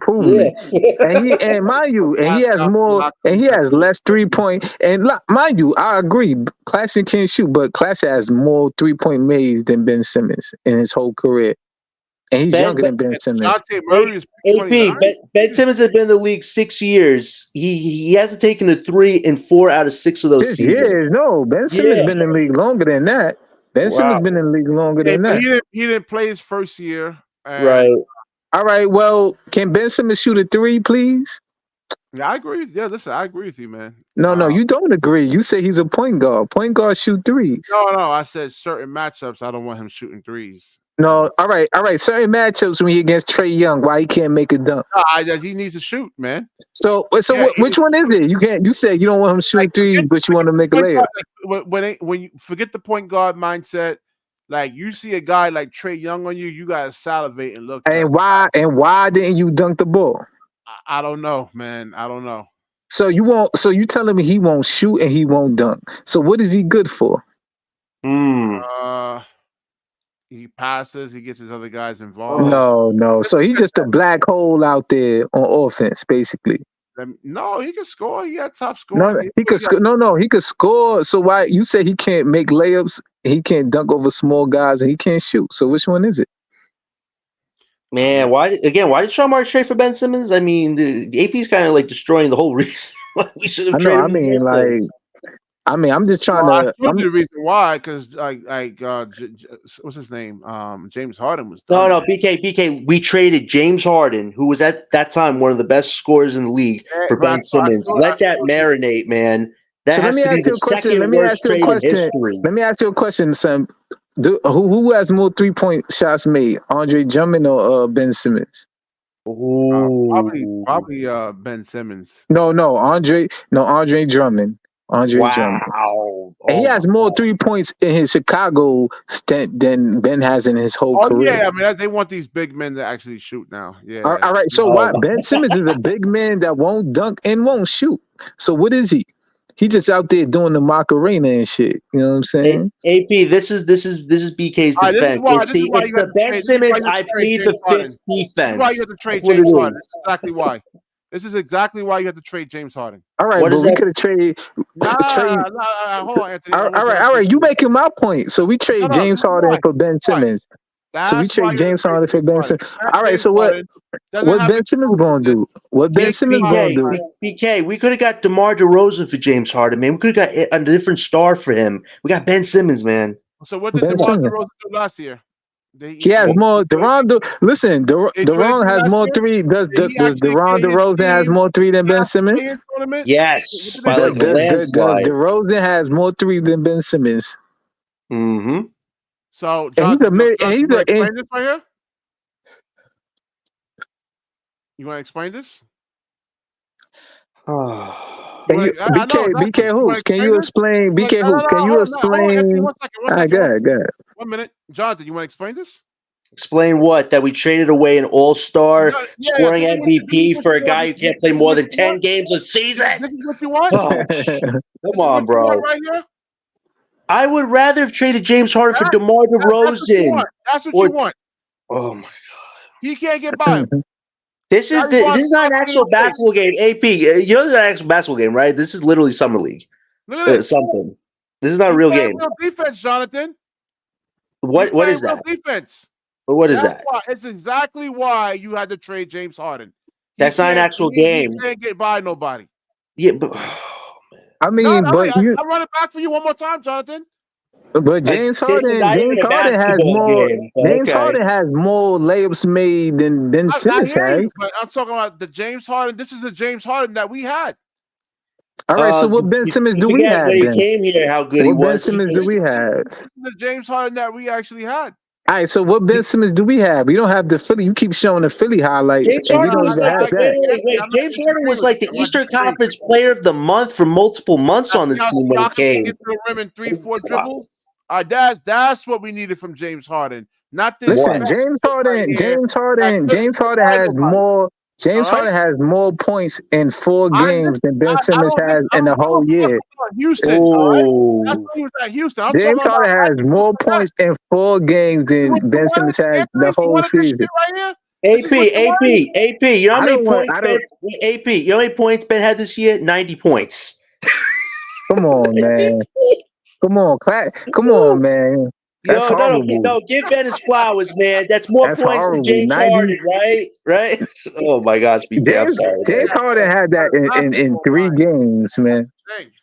and mind you, he has more, and he has less 3-point. And mind you, I agree, Claxton can't shoot, but Claxton has more 3-point mays than Ben Simmons in his whole career, and he's younger than Ben Simmons. AP, Ben Simmons has been in the league 6 years. He hasn't taken a 3 in 4 out of 6 of those 6 seasons. years? No, Ben Simmons been in the league longer than that. Ben Simmons been in the league longer than that. He didn't play his first year. Right. All right, well, can Ben Simmons shoot a 3, please? Yeah, I agree. Yeah, listen, I agree with you, man. No, you don't agree. You say he's a point guard. Point guards shoot 3s. No, I said certain matchups. I don't want him shooting 3s. No, all right. Certain matchups when he against Trae Young, why he can't make a dunk? He needs to shoot, man. So which one is it? You said you don't want him shooting 3s, but you want to make a layup. When you forget the point guard mindset. Like you see a guy like Trae Young on you, you gotta salivate and look. And why didn't you dunk the ball? I don't know, man. I don't know. So you telling me he won't shoot and he won't dunk. So what is he good for? He passes, he gets his other guys involved. No. So he's just a black hole out there on offense, basically. No, he can score. He had top scoring. No, he could score. No, he could score. So why you say he can't make layups? He can't dunk over small guys, and he can't shoot. So which one is it? Man, why did Sean Marks trade for Ben Simmons? I mean, the AP's kind of like destroying the whole reason why we should have traded him. I'm just trying to. I told you the reason why, because what's his name? James Harden was. No, BK. We traded James Harden, who was at that time one of the best scorers in the league, for Ben Simmons. Let that marinate, man. That let me ask you a question. Let me ask you a question, son. Who has more 3-point shots made, Andre Drummond or Ben Simmons? Probably Ben Simmons. No, Andre Drummond. Drummond. And he has more 3 points in his Chicago stint than Ben has in his whole career. Yeah, I mean, they want these big men to actually shoot now. Yeah. All right. So why Ben Simmons is a big man that won't dunk and won't shoot? So what is he? He just out there doing the Macarena and shit. You know what I'm saying? AP, this is BK's defense. It's the Ben Simmons. I plead the fifth defense. This is why you have to trade James Harden. That's exactly why. This is exactly why you have to trade James Harden. All right, but we could have traded. Hold on, Anthony. All right. You making my point. So we trade James Harden for Ben Simmons. So we trade James Harden for Ben Simmons. All right. So what Ben Simmons going to do? What Ben Simmons going to do? BK, we could have got DeMar DeRozan for James Harden, man. We could have got a different star for him. We got Ben Simmons, man. So what did DeMar DeRozan do last year? He has more. Listen, Deron has more 3. Does DeRon DeRozan has more 3 than Ben Simmons? Yes. Does DeRozan has more 3 than Ben Simmons? Mm-hmm. So John, you want to explain this right here? You want to explain this? BK Hoops, can you explain? BK Hoops, can you explain? One second. Go ahead. 1 minute. Jonathan, you want to explain this? Explain what? That we traded away an all-star scoring MVP for a guy who can't play more than 10 games a season? This is what you want? Come on, bro. Right here? I would rather have traded James Harden for DeMar DeRozan. That's what you want. Oh, my God. He can't get by him. This is not an actual basketball game. AP, you know this is not an actual basketball game, right? This is literally summer league. Look at this. Something. This is not a real game. Real defense, Jonathan. What is that? Real defense. What is that? It's exactly why you had to trade James Harden. That's not an actual game. He can't get by nobody. Yeah, but I mean, I run it back for you one more time, Jonathan. But James Harden not even a has basketball more. game. But James okay. Harden has more layups made than Ben Simmons has. But I'm talking about the James Harden. This is the James Harden that we had. All right, so what Ben Simmons do we have when then? he came here, how good what he was. Ben Simmons do we have? This is the James Harden that we actually had. All right, so what Ben Simmons do we have? We don't have the Philly. You keep showing the Philly highlights, James and we Harden don't was even like have that. wait. James Harden was like the Eastern Conference Player of the Month for multiple months on this team when he came. Get to the rim in 3-4 dribbles. That's what we needed from James Harden. Not this. Listen, James Harden has more. James Harden has more points in 4 games than Ben Simmons has in the whole year. Houston. All right? That's when he was at Houston. James Harden has more points in 4 games than Ben Simmons has the whole season. AP. You know how many points? AP. You know how many points Ben had this year? 90 points. Come on, man. Come on, man. That's horrible. No, give Ben his flowers, man. That's more points horrible. than James Harden, right? Oh my gosh, James Harden had that in 3 games, man.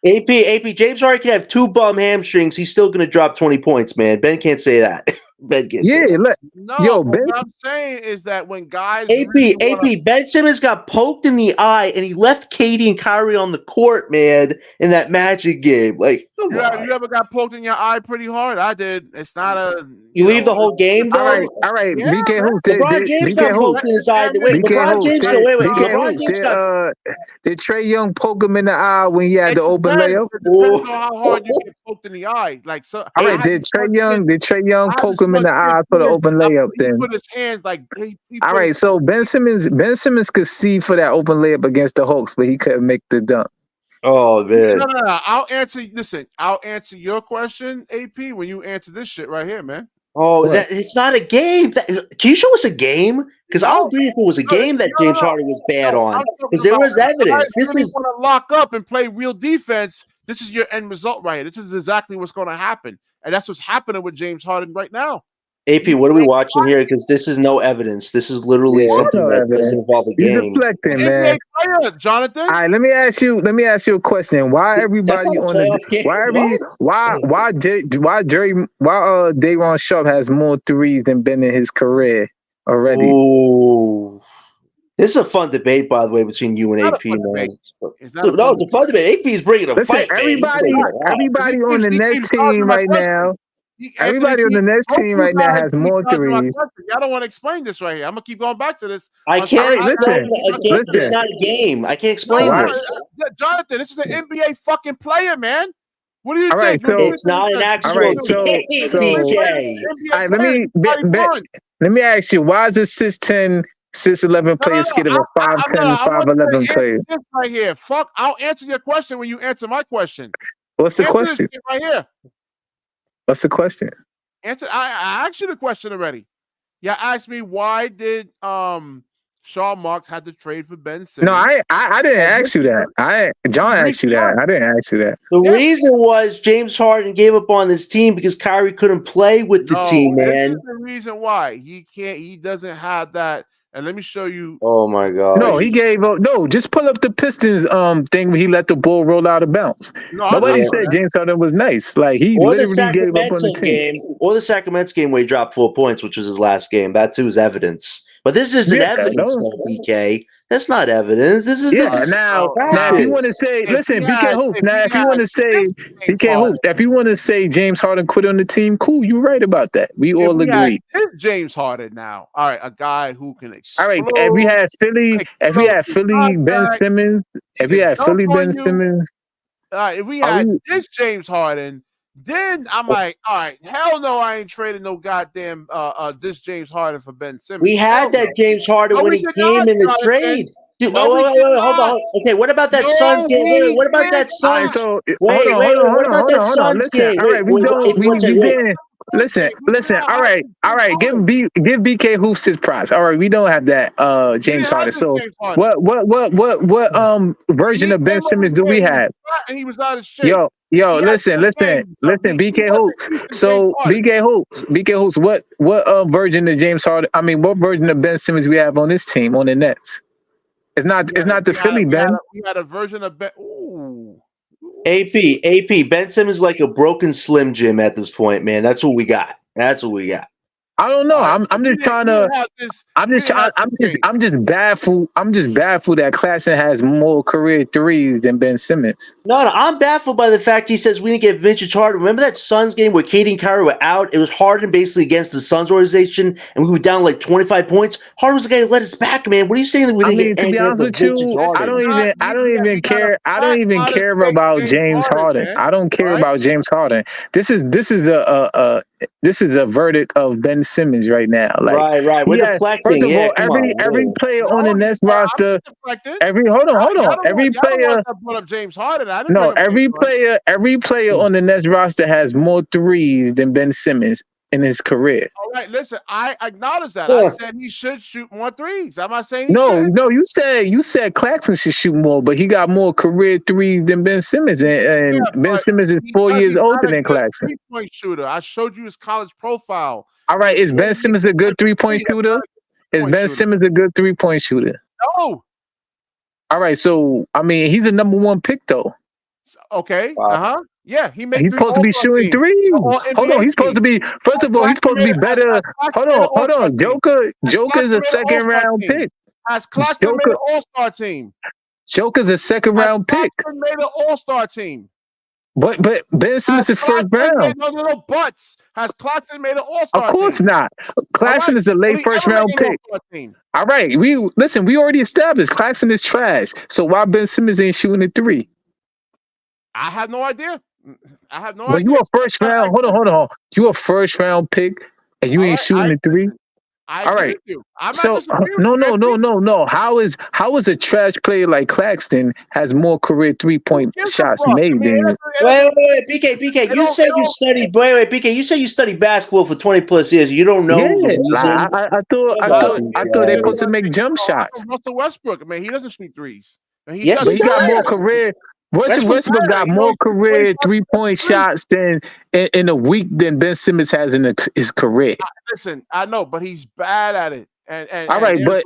AP, James Harden can have 2 bum hamstrings. He's still gonna drop 20 points, man. Ben can't say that. Ben can't. Yeah, look. No, Ben, what I'm saying is that when guys AP, Ben Simmons got poked in the eye and he left Katie and Kyrie on the court, man, in that Magic game. Like, you ever got poked in your eye pretty hard? I did. It's not a. You leave the whole game, though. All right. Yeah, BK Hoops LeBron James got poked in his eye. Wait, LeBron James. LeBron James got. Did Trae Young poke him in the eye when he had the open layup? It depends on how hard you get poked in the eye. Like, so. All right. Did Trae Young poke him in the eye for the open layup? Then put his hands like. All right. So Ben Simmons could see for that open layup against the Hawks, but he couldn't make the dunk. Oh man! No. I'll answer your question, AP, when you answer this shit right here, man. Oh, it's not a game. Can you show us a game? Because I'll agree if it was a game that James Harden was bad on, because there was evidence. This is want to lock up and play real defense. This is your end result right here. This is exactly what's going to happen, and that's what's happening with James Harden right now. AP, what are we watching here? Because this is no evidence. This is literally something that doesn't involve a game. He's deflecting, man. Player, Jonathan. All right, let me ask you a question. Why everybody on the why Dayron Sharpe has more threes than Ben in his career already? Ooh. This is a fun debate, by the way, between you and AP, man. It's a fun debate. AP is bringing a fight. Everybody on the Nets team right now. Everybody on the Nets team right now has more threes. I don't want to explain this right here. I'm gonna keep going back to this. I can't explain it. It's not a game. I can't explain this. Jonathan, this is an NBA fucking player, man. What do you think? So it's not an actual game. All right, let me ask you, why is a 6'10", 6'11" player scared of a 5'10", 5'11" player? This right here. Fuck, I'll answer your question when you answer my question. What's the question? Right here. What's the question? I asked you the question already. Yeah, asked me why did Shaw Marks had to trade for Ben Simmons. No, I didn't ask you that. John asked you that. I didn't ask you that. The reason was James Harden gave up on his team because Kyrie couldn't play with the team, man. This is the reason why he doesn't have that. And let me show you. Oh my God! No, he gave up. No, just pull up the Pistons thing where he let the ball roll out of bounds. Nobody said James Harden was nice. Like he literally gave up on the team. Or the Sacramento game where he dropped 4 points, which was his last game. That too is evidence. But this isn't evidence, though, BK. That's not evidence. This is now if you want to say, listen, BK Hoops. Now if you want to say BK Hoops, if you want to say James Harden quit on the team, cool. You're right about that. We all agree. James Harden now. All right, a guy who can explode. All right, if we had Philly, Ben Simmons, if we had Philly Ben Simmons, if we had this James Harden, then I'm like, all right, hell no, I ain't trading no goddamn this James Harden for Ben Simmons. We had that James Harden when he came in the trade. Dude, hold on. Okay, what about that Suns game? What about that Suns? What about that Suns game? All right, we didn't. Listen. All right. Give BK Hoops his props. All right, we don't have that James Harden. So what version of Ben Simmons do we have? And he was out of shape. Yo, listen, BK Hoops. So BK Hoops. What version of James Harden? I mean, what version of Ben Simmons we have on this team on the Nets? It's not the Philly Ben. We had a version of Ben. Ooh. AP. Ben Simmons is like a broken Slim Jim at this point, man. That's what we got. I don't know. All right, I'm just trying to. I'm just baffled. I'm just baffled that Claxton has more career threes than Ben Simmons. No, I'm baffled by the fact he says we didn't get vintage Harden. Remember that Suns game where Katie and Kyrie were out? It was Harden basically against the Suns organization, and we were down like 25 points. Harden was the guy who let us back, man. What are you saying that we didn't get? To be honest with you, I don't even care. I don't even care about James Harden. I don't care about James Harden. This is a verdict of Ben Simmons right now. Like, right. We're deflecting. First of all, every player on the Nets roster. Hold on. Every player. Up James Harden. Every player on the Nets roster has more threes than Ben Simmons in his career. All right, listen, I acknowledge that. I said he should shoot more threes. I'm not saying you said Claxton should shoot more, but he got more career threes than Ben Simmons, and Ben Simmons is 4 years older than Claxton. 3-point shooter. I showed you his college profile. All right, is Ben Simmons a good 3-point shooter? Is Ben Simmons a good 3-point shooter? No. All right, so I mean, he's a number 1 pick though. Okay. Wow. Yeah, he's supposed to be shooting threes. Hold on, he's supposed to be. First of all, he's supposed to be better. Hold on. Joker is a second round pick. Has Claxton made an all-star team? Joker's a second round pick. Claxton made an all-star team. But Ben Simmons is first round. No buts. Has Claxton made an all-star team? Of course not. Claxton is a late first round pick. All right, we already established Claxton is trash. So why Ben Simmons ain't shooting a 3? I have no idea. But you a first round. Hold on. You a first round pick, and you ain't shooting a 3. All right. So no. How is a trash player like Claxton has more career 3-point shots made than? Wait, BK. You said you studied. Wait, BK. You said you studied basketball for 20+ years. You don't know. Yeah, I thought they're supposed to make jump shots. Russell Westbrook. I mean, he doesn't shoot threes. He got more career. Westbrook got more career 3-point shots than in a week than Ben Simmons has in his career. Listen, I know, but he's bad at it. All right, but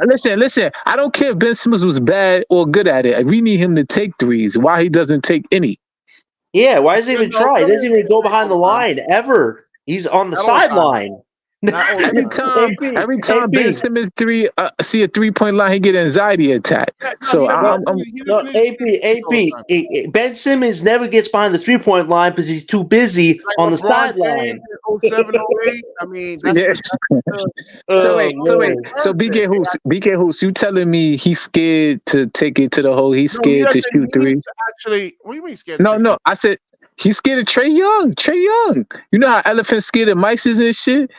listen. I don't care if Ben Simmons was bad or good at it. We need him to take threes. Why he doesn't take any? Yeah, why does he even try? He doesn't even go behind the line ever. He's on the sideline. Every time Ben Simmons see a 3-point line, he get an anxiety attack. AP. Ben Simmons never gets behind the 3-point line because he's too busy on the sideline. 07, 08. I mean, so BK Hoops, you telling me he's scared to take it to the hole? He's scared to shoot 3s? Actually, what do you mean scared? No. I said he's scared of Trae Young. You know how elephants scared of mice and shit?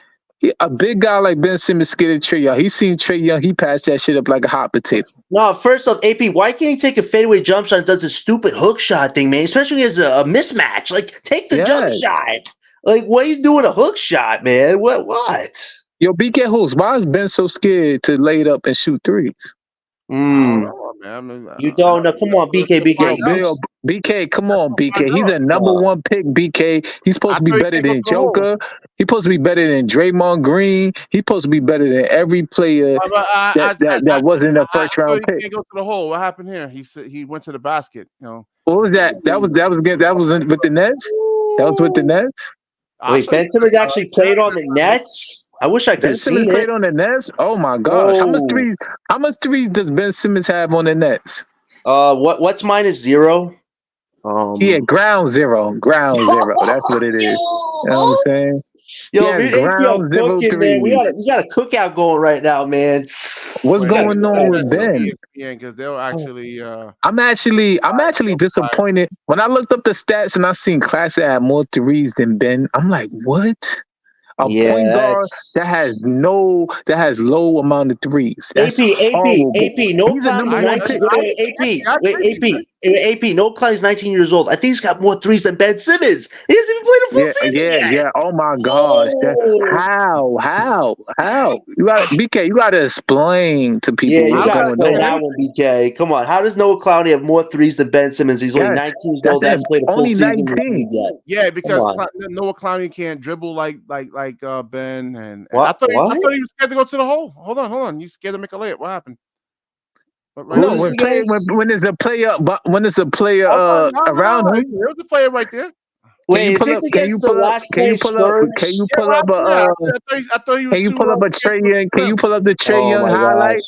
A big guy like Ben Simmons scared of Trae Young. He seen Trae Young. He passed that shit up like a hot potato. No, first off, AP, why can't he take a fadeaway jump shot and does the stupid hook shot thing, man? Especially as a mismatch. Like, take the jump shot. Like, what are you doing a hook shot, man? What? Yo, BK Hoops, why is Ben so scared to lay it up and shoot 3s? You don't know. Come on, BK. BK, come on, BK. He's a number 1 pick, BK. He's supposed to be better than Joker. He's supposed to be better than Draymond Green. He's supposed to be better than every player that wasn't a first round pick. He can't go to the hole. What happened here? He said he went to the basket. You know. What was that? That was with the Nets. That was with the Nets. Wait, Ben Simmons actually played on the Nets? I wish I could have seen it. Played on the Nets? Oh my gosh. How much threes does Ben Simmons have on the Nets? What's minus 0? Ground zero. That's what it is. You know what I'm saying? Ground zero threes. We got a cookout going right now, man. What's going on with Ben? Yeah, because they'll actually. I'm actually disappointed. When I looked up the stats and I seen Claxton had more threes than Ben, I'm like, what? Point guard that has low amount of threes. That's AP. No Clowney's 19 years old. I think he's got more threes than Ben Simmons. He hasn't even played a full season yet. Yeah. Oh my gosh. How? You gotta explain to people what's going on. That one, BK. Come on. How does Noah Clowney have more threes than Ben Simmons? He's only 19 years old. Hasn't played a full season yet. Yeah, because Noah Clowney can't dribble like Ben, and I thought he was scared to go to the hole. Hold on. You scared to make a layup? What happened? No, when there's a player, but when there's a player around him, there's a player right there. Wait, is this against the last place Spurs? Can you pull up I thought he was Can you pull up a Trae Young? Can you pull up the Trae Young highlight?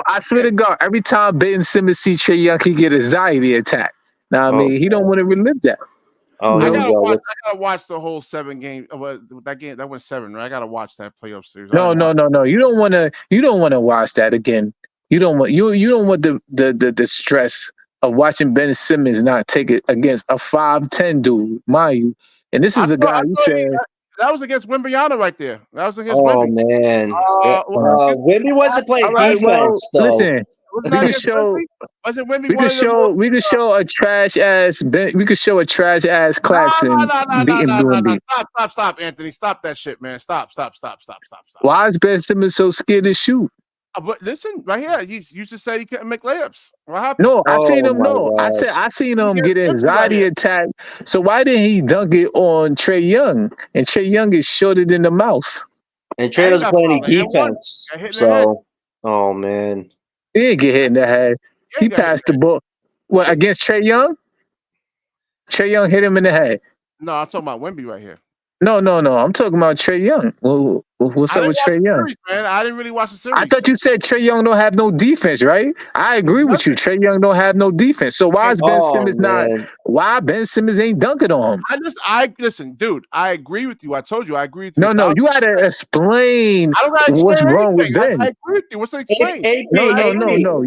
I swear to God, every time Ben Simmons see Trae Young, he get anxiety attack. Now, I mean, he don't want to relive that. Oh, I gotta watch the whole 7 game. That game that went 7, right? I gotta watch that playoff series. No. You don't want to watch that again. You don't want the stress of watching Ben Simmons not take it against a 5'10" dude, mind you. And this is a guy you said that was against Wembanyama right there. That was against Wemby. Wemby. Man. Wemby wasn't playing defense, though. Listen, we can show a trash ass Claxton beating Wemby. Stop, Anthony. Stop that shit, man. Stop. Why is Ben Simmons so scared to shoot? But listen, right here, you just said he couldn't make layups. What happened? No, I seen him. No, I seen him get an anxiety attack. So why didn't he dunk it on Trae Young? And Trae Young is shorter than the mouse. And Trae doesn't play any defense. So, oh man, he didn't get hit in the head. He passed the ball. What, against Trae Young? Trae Young hit him in the head. No, I'm talking about Wemby right here. No. I'm talking about Trae Young. Well, what's up with Trae Young? Series, man. I didn't really watch the series. I thought you said Trae Young don't have no defense, right? I agree with you. Trae Young don't have no defense. So why is Ben Simmons not? Why Ben Simmons ain't dunking on him? Listen, dude. I agree with you. I told you I agree with you. No. You gotta explain what's wrong with Ben. I agree with you. What's the explain? No.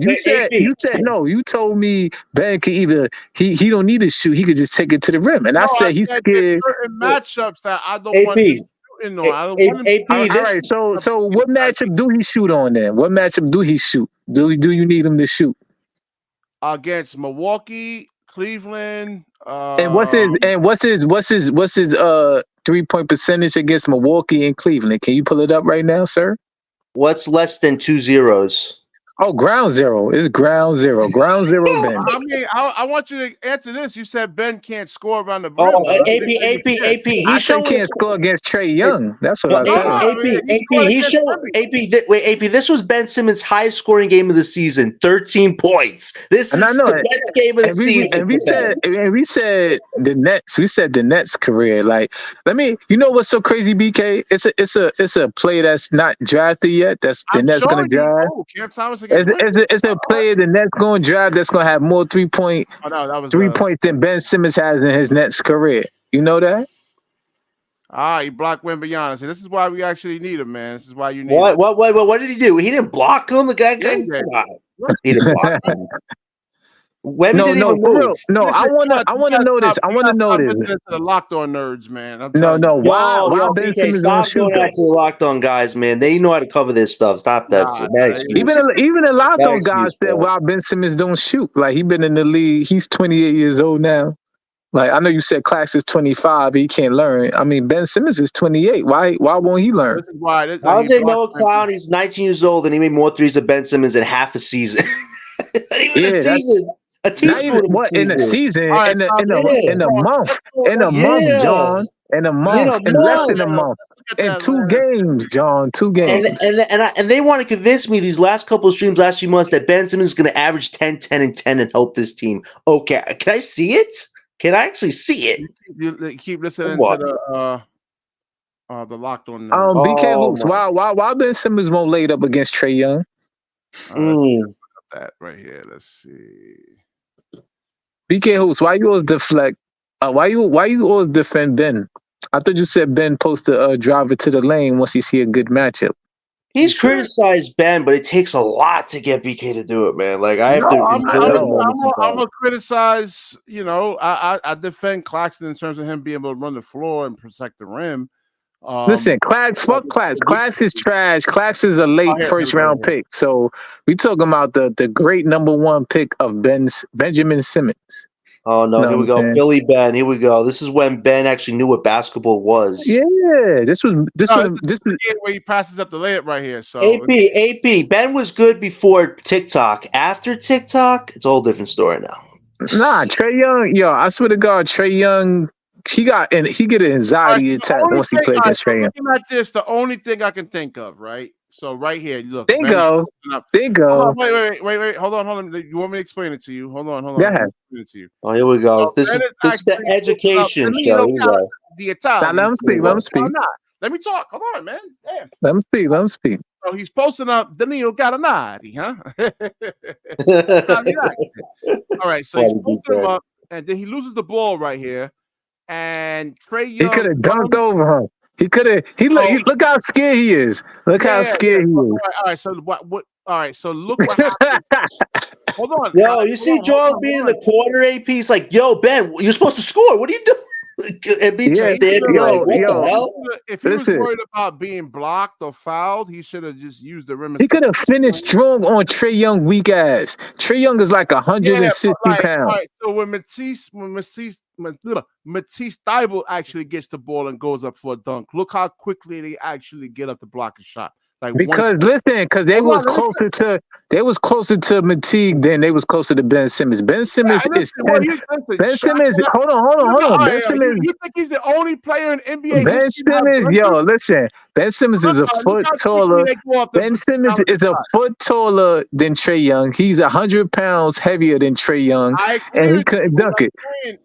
You told me Ben could either he don't need to shoot. He could just take it to the rim. And I said he's scared. Certain matchups that I don't want to. All right, so what matchup do he shoot on then? What matchup do he shoot? Do you need him to shoot? Against Milwaukee, Cleveland. And what's his 3-point percentage against Milwaukee and Cleveland? Can you pull it up right now, sir? What's less than 2 zeros? Oh, ground zero. It's ground zero. Ground zero, Ben. I mean, I want you to answer this. You said Ben can't score around the rim. Oh, AP. I said can't score against Trae Young. That's what I said. AP, this was Ben Simmons' highest scoring game of the season, 13 points. This is the best game of the season. And we said the Nets. We said the Nets career. Like, you know what's so crazy, BK? It's a player that's not drafted yet. That's the Nets gonna draft. Cam Thomas. It's a player the Nets going to draft that's going to have more 3 points than Ben Simmons has in his Nets career. You know that? He blocked Wembanyama. So this is why we actually need him, man. This is why you need him. What did he do? He didn't block him. The guy. He didn't block him. No, I want to know this. I want to know this. The locked on nerds, man. Why Ben Simmons don't shoot? After the locked on guys, man, they know how to cover this stuff. Stop that. Even the locked on guys said why Ben Simmons don't shoot. Like, he been in the league. He's 28 years old now. Like, I know you said Clax is 25. He can't learn. I mean, Ben Simmons is 28. Why won't he learn? This is why. I would say Noah Clown. He's 19 years old and he made more threes than Ben Simmons in half a season. Even a season. A teaspoon in the season, in a month, John, in a month, in less than a month, in 2 games, John, 2 games. And they want to convince me these last couple of streams, last few months, that Ben Simmons is going to average 10, 10, and 10 and help this team. Okay, can I see it? Can I actually see it? You keep listening to the locked on. BK Hoops. Why Ben Simmons won't lay it up against Trae Young? That right here. Let's see. BK Hoops, why you always deflect? Why you always defend Ben? I thought you said Ben post a driver to the lane once he see a good matchup. He's criticized Ben, but it takes a lot to get BK to do it, man. Like, I have to. I'm gonna criticize. I defend Claxton in terms of him being able to run the floor and protect the rim. Listen, fuck Clax. Clax is trash. Clax is a late first round pick. So we talking about the great number 1 pick of Benjamin Simmons. Oh no, here we go. Philly Ben. Here we go. This is when Ben actually knew what basketball was. Yeah, this was where he passes up the layup right here. So AP. Ben was good before TikTok. After TikTok, it's a whole different story now. Nah, Trae Young, I swear to God, Trae Young. He get an anxiety attack once he played against Trae Young. Looking at this, the only thing I can think of, right? So right here, look. There you go. There you Hold go. on, wait. Hold on. You want me to explain it to you? Hold on. Go ahead. Let me explain it to you. Oh, here we go. This is the education show. Here we go. The Italian. Now let him speak. Let him speak. Let me talk. Hold on, man. Damn. Let him speak. Let him speak. So he's posting up Danilo Gallinari, huh? All right, so he's posting him up, and then he loses the ball right here, and Trae Young. He could have dunked over him. He could have. Look how scared he is. Look how scared he is. All right. So what? All right. So look what happened. Hold on. Yo, you see Joel being in the corner, AP? He's like, yo, Ben, you're supposed to score. What are you doing? And be just standing like, what the hell? If he was worried about being blocked or fouled, he should have just used the rim. He could have finished strong on Trae Young weak ass. Trae Young is like 160 pounds. All right, so when Matisse Thybulle actually gets the ball and goes up for a dunk, look how quickly they actually get up to block a shot. Like because they was closer to Matisse than they was closer to Ben Simmons. Ben Simmons is 10. Ben Simmons, hold on. Ben Simmons, you think he's the only player in NBA? Ben Simmons, listen. Ben Simmons is a foot taller. Ben Simmons is a foot taller than Trae Young. He's 100 pounds heavier than Trae Young, and he couldn't dunk it.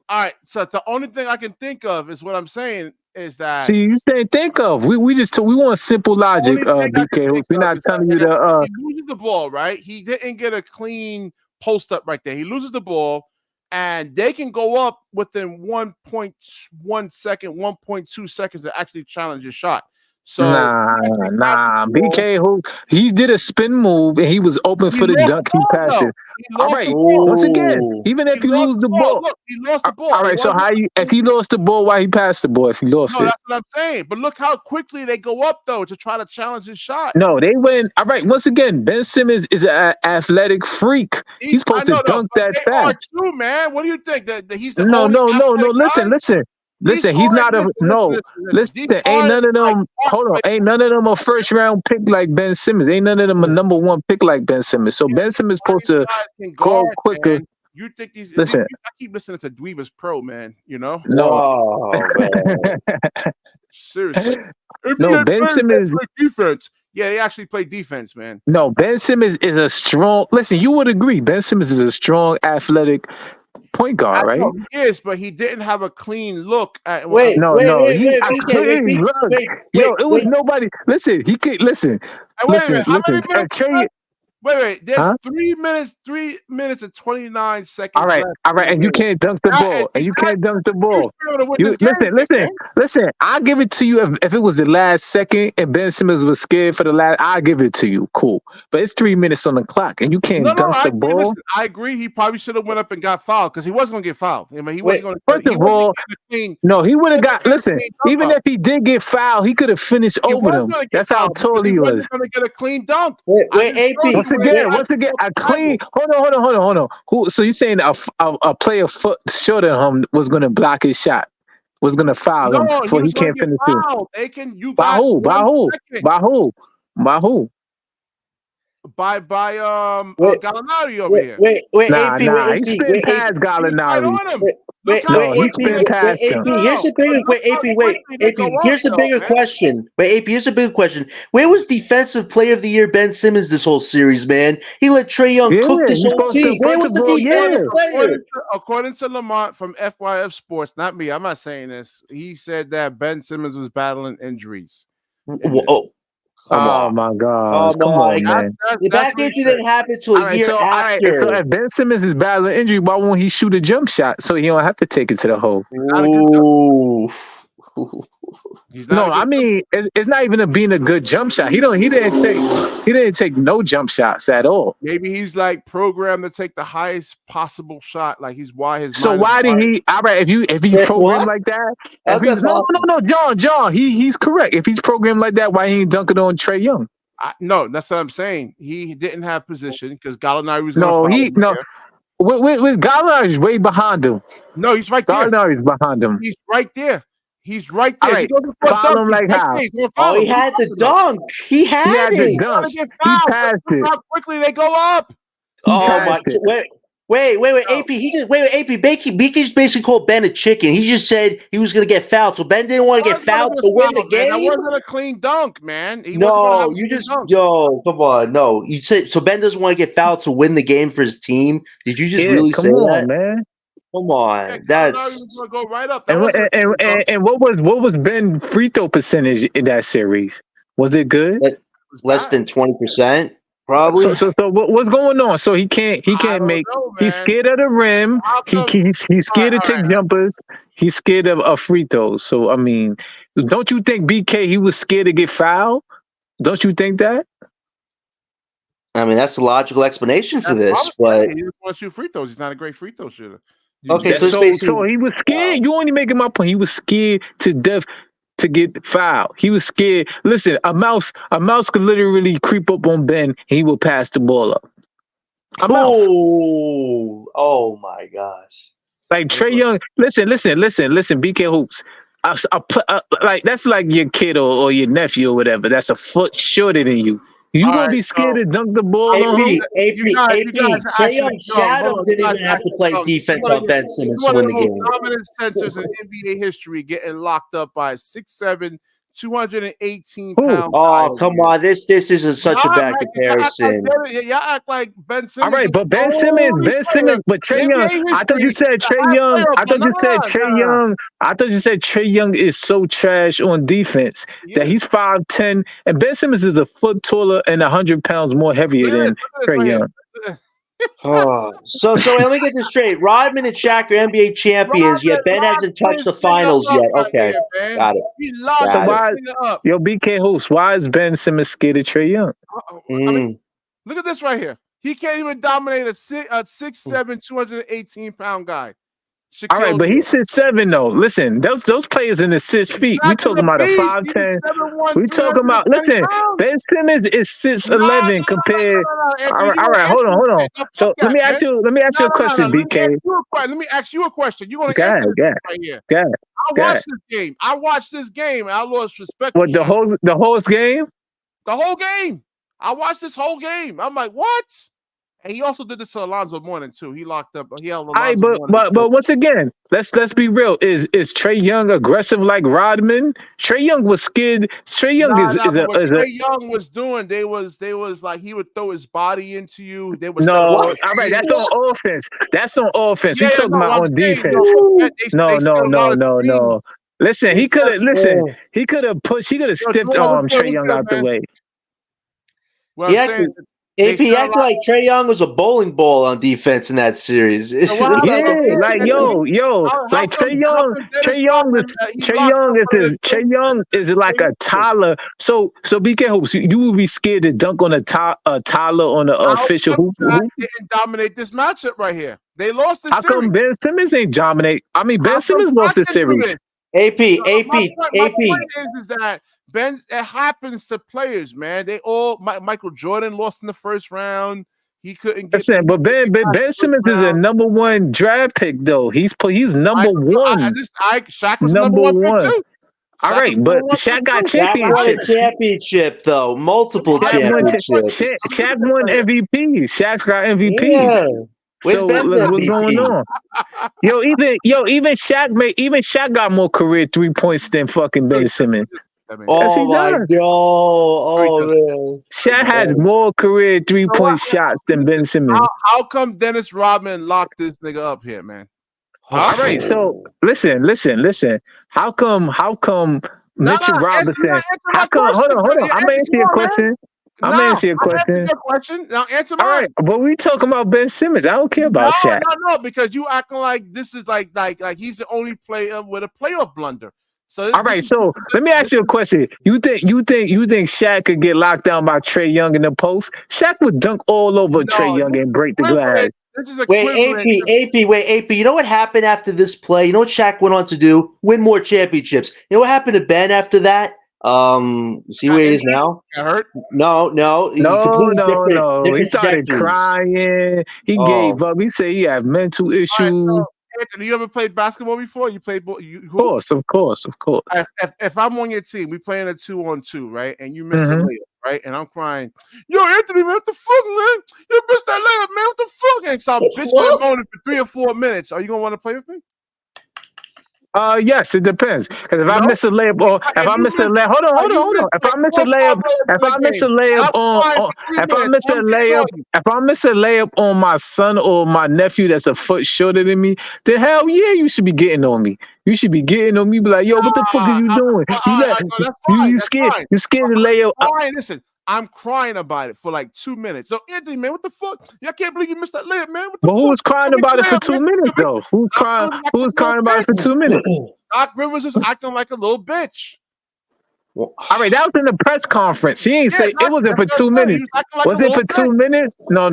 All right, so the only thing I can think of is what I'm saying. Is that you saying think of? We want simple logic, BK. We're not telling you to. He loses the ball, right? He didn't get a clean post up right there. He loses the ball, and they can go up within 1.1 second, 1.2 seconds to actually challenge your shot. So nah. BK, he did a spin move and he was open for the dunk. He passed it. All right. Once again, even if you lose the ball, look, he lost the ball. All right. So if he lost the ball, why he passed the ball? If he lost it, that's what I'm saying. But look how quickly they go up though to try to challenge his shot. No, they went. All right. Once again, Ben Simmons is an athletic freak. He's supposed to dunk that fast. True, man. What do you think? That he's the no. Listen, he's not a no. Listen, ain't none of them. Hold on, ain't none of them a first round pick like Ben Simmons. Ain't none of them a number one pick like Ben Simmons. So Ben Simmons supposed to go quicker. Man. You think these? Listen, I keep listening to Dweebus Pro, man. You know? No, man. Seriously. No, Ben Simmons defense. Yeah, they actually play defense, man. No, Ben Simmons is a strong. Listen, you would agree. Ben Simmons is a strong, athletic point guard, right? Yes, but he didn't have a clean look at. Wait, Yo, it was nobody. Listen, he could listen. Wait. There's 3 minutes and 29 seconds. All right, and you can't dunk the ball. Listen. I'll give it to you if it was the last second and Ben Simmons was scared for the last. I'll give it to you, cool. But it's 3 minutes on the clock and you can't dunk the ball. Listen, I agree. He probably should have went up and got fouled because he wasn't going to get fouled. I mean, he wasn't going to. First of all, no, he would have got. Listen, even if he did get fouled, he could have finished over them. That's how tall he was. Going to get a clean dunk. Wait, AP. Once again, a clean. Hold on. So you saying a player foot shorter than him was going to block his shot? Was going to foul him before he can't finish it? By who? By Gallinari over here. Wait, AP, he spin past Gallinari. Here's the bigger question. Wait, AP, here's a bigger question. Where was Defensive Player of the Year Ben Simmons this whole series, man? He let Trae Young cook this whole team. Where was the defensive player? According to Lamont from FYF Sports, not me, I'm not saying this. He said that Ben Simmons was battling injuries. Oh my God! Come on, man. The back injury didn't happen until a year after. So if Ben Simmons is battling injury, why won't he shoot a jump shot so he don't have to take it to the hole? Ooh. No, I mean it's not even being a good jump shot. He didn't take no jump shots at all. Maybe he's like programmed to take the highest possible shot. Like he's why his. So why did he? All right, if he programmed like that, no, John, he's correct. If he's programmed like that, why he ain't dunking on Trae Young? No, that's what I'm saying. He didn't have position because Gallinari was. With Gallinari's way behind him. No, he's right there. Gallinari's behind him. He's right there. He's right there. Right. Follow him like how? He had the dunk. He had it. He passed it. How quickly they go up. Oh my! Wait. AP, he just AP. Bkny basically called Ben a chicken. He just said he was gonna get fouled, so Ben didn't want to get fouled to win the game. That wasn't a clean dunk, man. Come on, no. You said so. Ben doesn't want to get fouled to win the game for his team. Did you just really say that, man? Come on, yeah, that's gonna go right up. And what was Ben's free throw percentage in that series? Was it good? Less than 20%, probably. So what's going on? So he can't make. He's scared of the rim. He's scared to take jumpers. He's scared of free throws. So I mean, don't you think BK he was scared to get fouled? Don't you think that? I mean, that's a logical explanation for this, but he doesn't want to shoot free throws. He's not a great free throw shooter. Okay, so he was scared. You only making my point. He was scared to death to get fouled. He was scared. Listen, a mouse could literally creep up on Ben and he will pass the ball up. A mouse. Oh my gosh. Like Trae Young. Listen, BK Hoops. Like that's like your kid or your nephew or whatever. That's a foot shorter than you. You gonna be scared to dunk the ball on him? Trae Young Shadow didn't even have to play defense on Ben Simmons to win the game. Dominant centers in NBA history getting locked up by 6'7", 218 pounds. Oh, come on. This isn't such a bad comparison. Y'all act like Ben Simmons. All right, but Ben Simmons, but Trae Young. I thought you said Trae Young. I thought you said Trae Young is so trash on defense that he's 5'10", and Ben Simmons is a foot taller and 100 pounds more heavier than Trae Young. So let me get this straight. Rodman and Shaq are NBA champions, yet Ben hasn't touched the finals yet. Okay, got it. So why, BK Hoops, why is Ben Simmons scared of Trae Young? I mean, look at this right here. He can't even dominate a 6'7", 218-pound guy. Shaquille all right, but he's 6'7" though. Listen, those players in the 6 feet. We talking about a 5'10". We talking about Ben Simmons is 6'11" compared. All right, hold on. So let me ask you a question, BK. Let me ask you a question. You want to answer right here? I watched this game. I lost respect. What the whole game? The whole game. I watched this whole game. I'm like, what? And he also did this to Alonzo Mourning too. He locked up. He held Alonzo Mourning. But once again, let's be real. Is Trae Young aggressive like Rodman? Trae Young was scared. Trae Young Trae Young was doing. They was like he would throw his body into you. They was all right. That's on offense. That's on offense. We talking about on defense. No. Listen, he could have. He could have stiffed Trae Young out the way. Well, I'm saying. AP acted like Trae Young was a bowling ball on defense in that series. Like Trae Young is like a toddler. So BK Hoops, you would be scared to dunk on a toddler on the official hoop. Didn't dominate this matchup right here. They lost the series. How come Ben Simmons ain't dominate? I mean, Ben Simmons lost the series. AP. My point is that Ben, it happens to players, man. They all Michael Jordan lost in the first round. He couldn't get. Listen, but Ben Simmons is a number 1 draft pick, though. He's number 1. Shaq was number 1 pick too. All right, but Shaq got championships. Championship though, multiple championships. Shaq won MVP. Shaq got MVP. Yeah. So what's going on? Even Shaq got more career 3 points than fucking Ben Simmons. Oh my God! Oh man! Shaq has more career 3-point shots than Ben Simmons. How come Dennis Rodman locked this nigga up here, man? All right, so listen. How come Mitchell Robinson? How come? Hold on. I'm gonna answer your question. Now answer mine. All right, but we talking about Ben Simmons. I don't care about Shaq. No, because you acting like this is like he's the only player with a playoff blunder. So all right, so let me ask you a question. You think Shaq could get locked down by Trae Young in the post? Shaq would dunk all over Trae Young and break the glass. AP. You know what happened after this play? You know what Shaq went on to do? Win more championships. You know what happened to Ben after that? See where he is now? Got hurt? No. He started crying. He gave up. He said he had mental issues. Anthony, you ever played basketball before? You played ball? Of course. If I'm on your team, we playing a 2-on-2, right? And you miss a layup. right? And I'm crying, yo, Anthony, man, what the fuck, man? You missed that layup, man. What the fuck? And so I'm bitching and moaning for 3 or 4 minutes. Are you gonna want to play with me? Yes, it depends. Because if I miss a layup, or if I miss a layup, hold on. If I miss a layup, if I miss a layup on my son or my nephew that's a foot shorter than me, then hell yeah, you should be getting on me. You should be getting on me. Be like, yo, what the fuck are you doing? You scared? You scared to lay up? Listen. I'm crying about it for like 2 minutes. So Anthony, man, what the fuck? I can't believe you missed that layup, man. But who was crying about it for 2 minutes though? Who's crying about it for 2 minutes? Doc Rivers is acting like a little bitch. Well, all right, that was in the press conference. He ain't say it wasn't for 2 minutes. Was it for 2 minutes? No.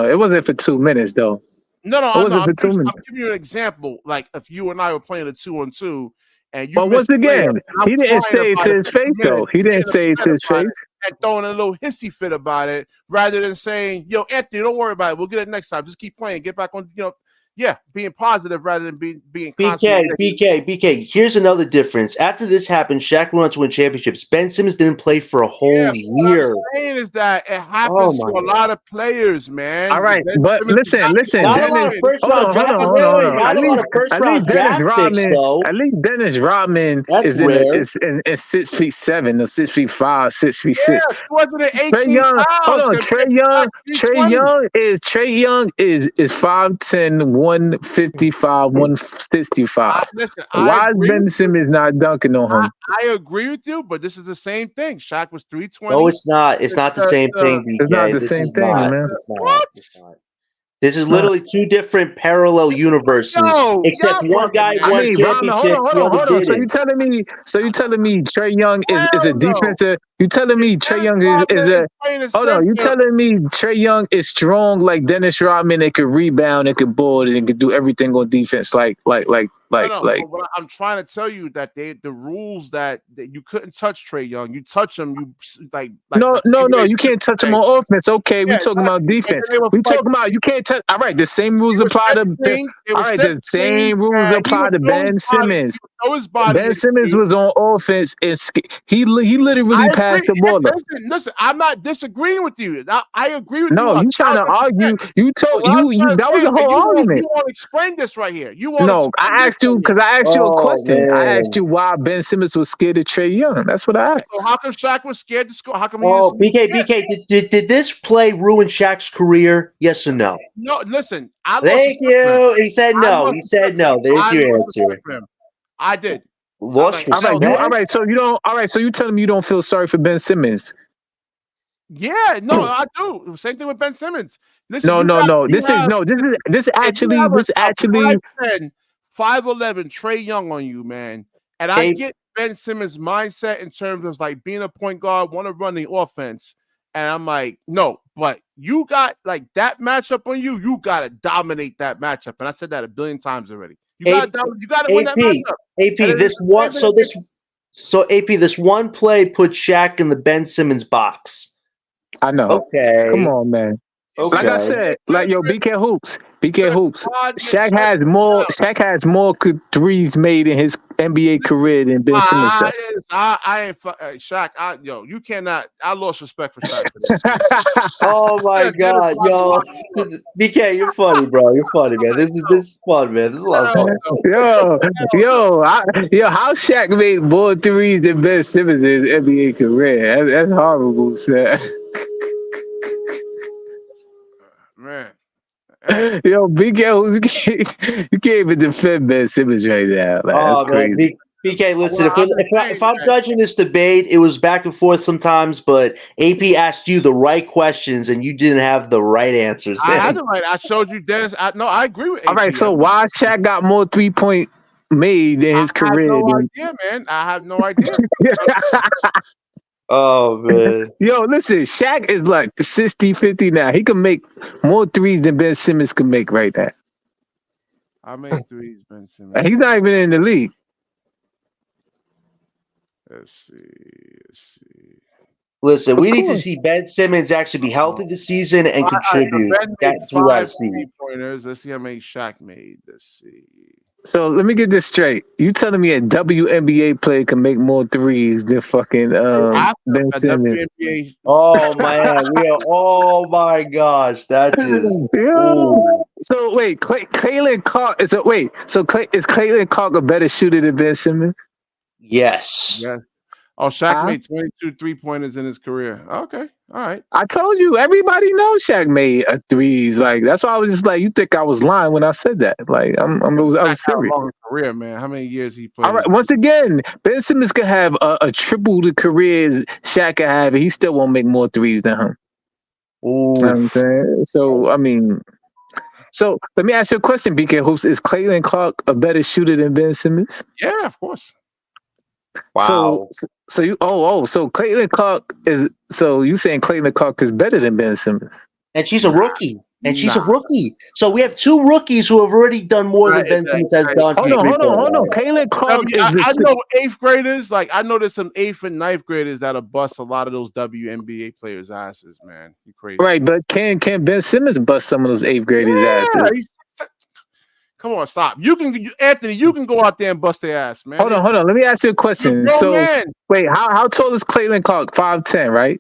It wasn't for 2 minutes though. No. I'm giving you an example. Like if you and I were playing a 2-on-2. But once again, he didn't say it to his face, though. He didn't say it to his face. And throwing a little hissy fit about it, rather than saying, yo, Anthony, don't worry about it. We'll get it next time. Just keep playing. Get back on, being positive rather than being BK. Here's another difference. After this happened, Shaq went on to win championships. Ben Simmons didn't play for a whole year. What I'm saying is that it happens to a lot of players, man. All right, but listen. Not a lot of first-round draft picks, though. At least Dennis Rodman is in 6'7" or 6'5", 6'6". Wasn't it 18 Trey Young, hold on. Trey Young is 5'10", 155, 165. Why is Ben Simmons not dunking on him? I agree with you, but this is the same thing. Shaq was 320. No, it's not. It's not the same thing. BK. It's not the same thing, man. It's not. This is literally 2 different parallel universes. Except one guy won championship. Hold on. So you telling me Trey Young is a defensive? You telling me Trey Young is a? Hold on. You telling me Trey Young is strong like Dennis Rodman? They could rebound, they could board, and they could do everything on defense. Like. But I'm trying to tell you that the rules that you couldn't touch Trey Young. You touch him, you like. No. You can't touch him on offense. Okay, we talking about defense. We talking about you can't touch. All right, the same rules apply to. All right, the same rules apply to Ben Simmons. Ben Simmons was on offense, and he literally passed the ball. Listen, I'm not disagreeing with you. I agree with you. No, you trying to argue? You told you that was a whole argument. You want to explain this right here? I asked you because I asked you a question. Man. I asked you why Ben Simmons was scared of Trey Young. That's what I asked. So how come Shaq was scared to score? How come BK, did this play ruin Shaq's career? Yes or no? No, listen. Thank you. He said no. There's your answer. I did. Lost all right. So you don't. All right. So you telling me you don't feel sorry for Ben Simmons? Yeah, no, I do. Same thing with Ben Simmons. Listen, no. This is actually 5'11" Trey Young on you, man. And I get Ben Simmons' mindset in terms of like being a point guard, want to run the offense. And I'm like, no, but you got like that matchup on you. You got to dominate that matchup. And I said that a billion times already. You got to win that matchup. This one play put Shaq in the Ben Simmons box. I know. Okay. Come on, man. Okay. Like I said, BK Hoops. Shaq has more threes made in his NBA career than Ben Simmons does. I ain't Shaq. You cannot. I lost respect for Shaq today. Oh my God, yo, BK, you're funny, bro. You're funny, man. This is fun, man. This is a lot of fun. How Shaq made more threes than Ben Simmons in his NBA career? That's horrible, sir. Man. Yo, BK, you can't even defend Ben Simmons right now. That's crazy. BK, listen, if I'm judging this debate, it was back and forth sometimes, but AP asked you the right questions and you didn't have the right answers. I had the right. I showed you Dennis. I agree with AP. All right, so why Shaq got more 3-point made in his career? I have no idea, man. I have no idea. Oh, man. Yo, listen, Shaq is like 60-50 now. He can make more threes than Ben Simmons can make right now. I made threes, Ben Simmons. He's not even in the league. Let's see. Listen, we need to see Ben Simmons actually be healthy this season and contribute. That's 3 pointers. Let's see how many Shaq made. Let's see. So let me get this straight. You telling me a WNBA player can make more threes than fucking Ben Simmons? WNBA. Oh man, oh my gosh, that is. Yeah. So wait, Caitlin Clark is is Caitlin Clark a better shooter than Ben Simmons? Yes. Yeah. Oh, Shaq made 22 3-pointers in his career. Okay, all right. I told you, everybody knows Shaq made threes. Like that's why I was just like, you think I was lying when I said that? Like I was serious. Long career, man. How many years he played? All right. Once again, Ben Simmons could have a triple the career Shaq could have, and he still won't make more threes than him. Ooh. You know what I'm saying? So I mean, so let me ask you a question, BK Hoops. Is Caitlin Clark a better shooter than Ben Simmons? Yeah, of course. Wow. So you so Caitlin Clark is you saying Caitlin Clark is better than Ben Simmons? And she's a rookie. A rookie. So we have two rookies who have already done more than Ben Simmons has done. Hold on. Caitlin Clark I know 8th graders. Like I know there's some 8th and 9th graders that'll bust a lot of those WNBA players' asses, man. You crazy. Right, but can Ben Simmons bust some of those 8th graders' asses? Come on, stop. Anthony, you can go out there and bust their ass, man. Hold on. Let me ask you a question. So wait, how tall is Caitlin Clark? 5'10", right?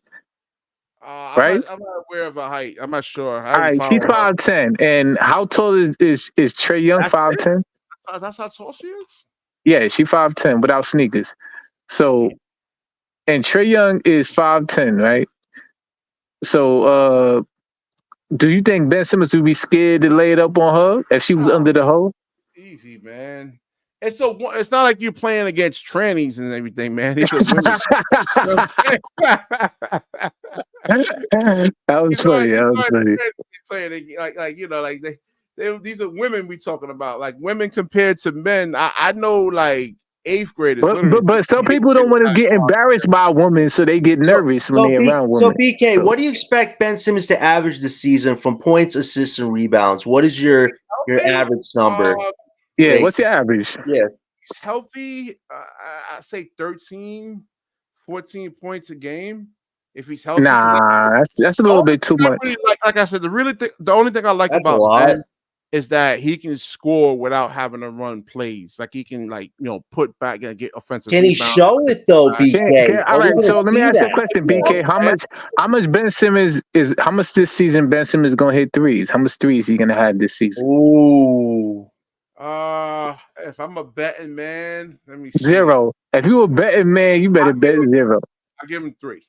Right? I'm not aware of her height. I'm not sure. All right, she's 5'10", and how tall is Trae Young? 5'10". That's how tall she is. Yeah, she's 5'10" without sneakers. So, and Trae Young is 5'10", right? So, do you think Ben Simmons would be scared to lay it up on her if she was under the hole? Easy, man. It's not like you're playing against trannies and everything, man. These are women. That was funny. These are women we talking about. Like women compared to men. I know like 8th graders. But some people don't want to get embarrassed by a woman, so they get nervous when they're around women. So BK, what do you expect Ben Simmons to average this season from points, assists, and rebounds? What is your average number? What's your average? Yeah. He's healthy. I say 13, 14 points a game. If he's healthy. Nah, that's a little bit too much. Like I said, the only thing I like about Ben is that he can score without having to run plays. Like he can put back and get offensive. Can he show it though, BK? All right, so let me ask you a question, BK. How much Ben Simmons how much this season Ben Simmons is gonna hit threes? How much threes he gonna have this season? Ooh. If I'm a betting man, let me see. 0. If you a betting man, you better bet 0. I'll give him 3.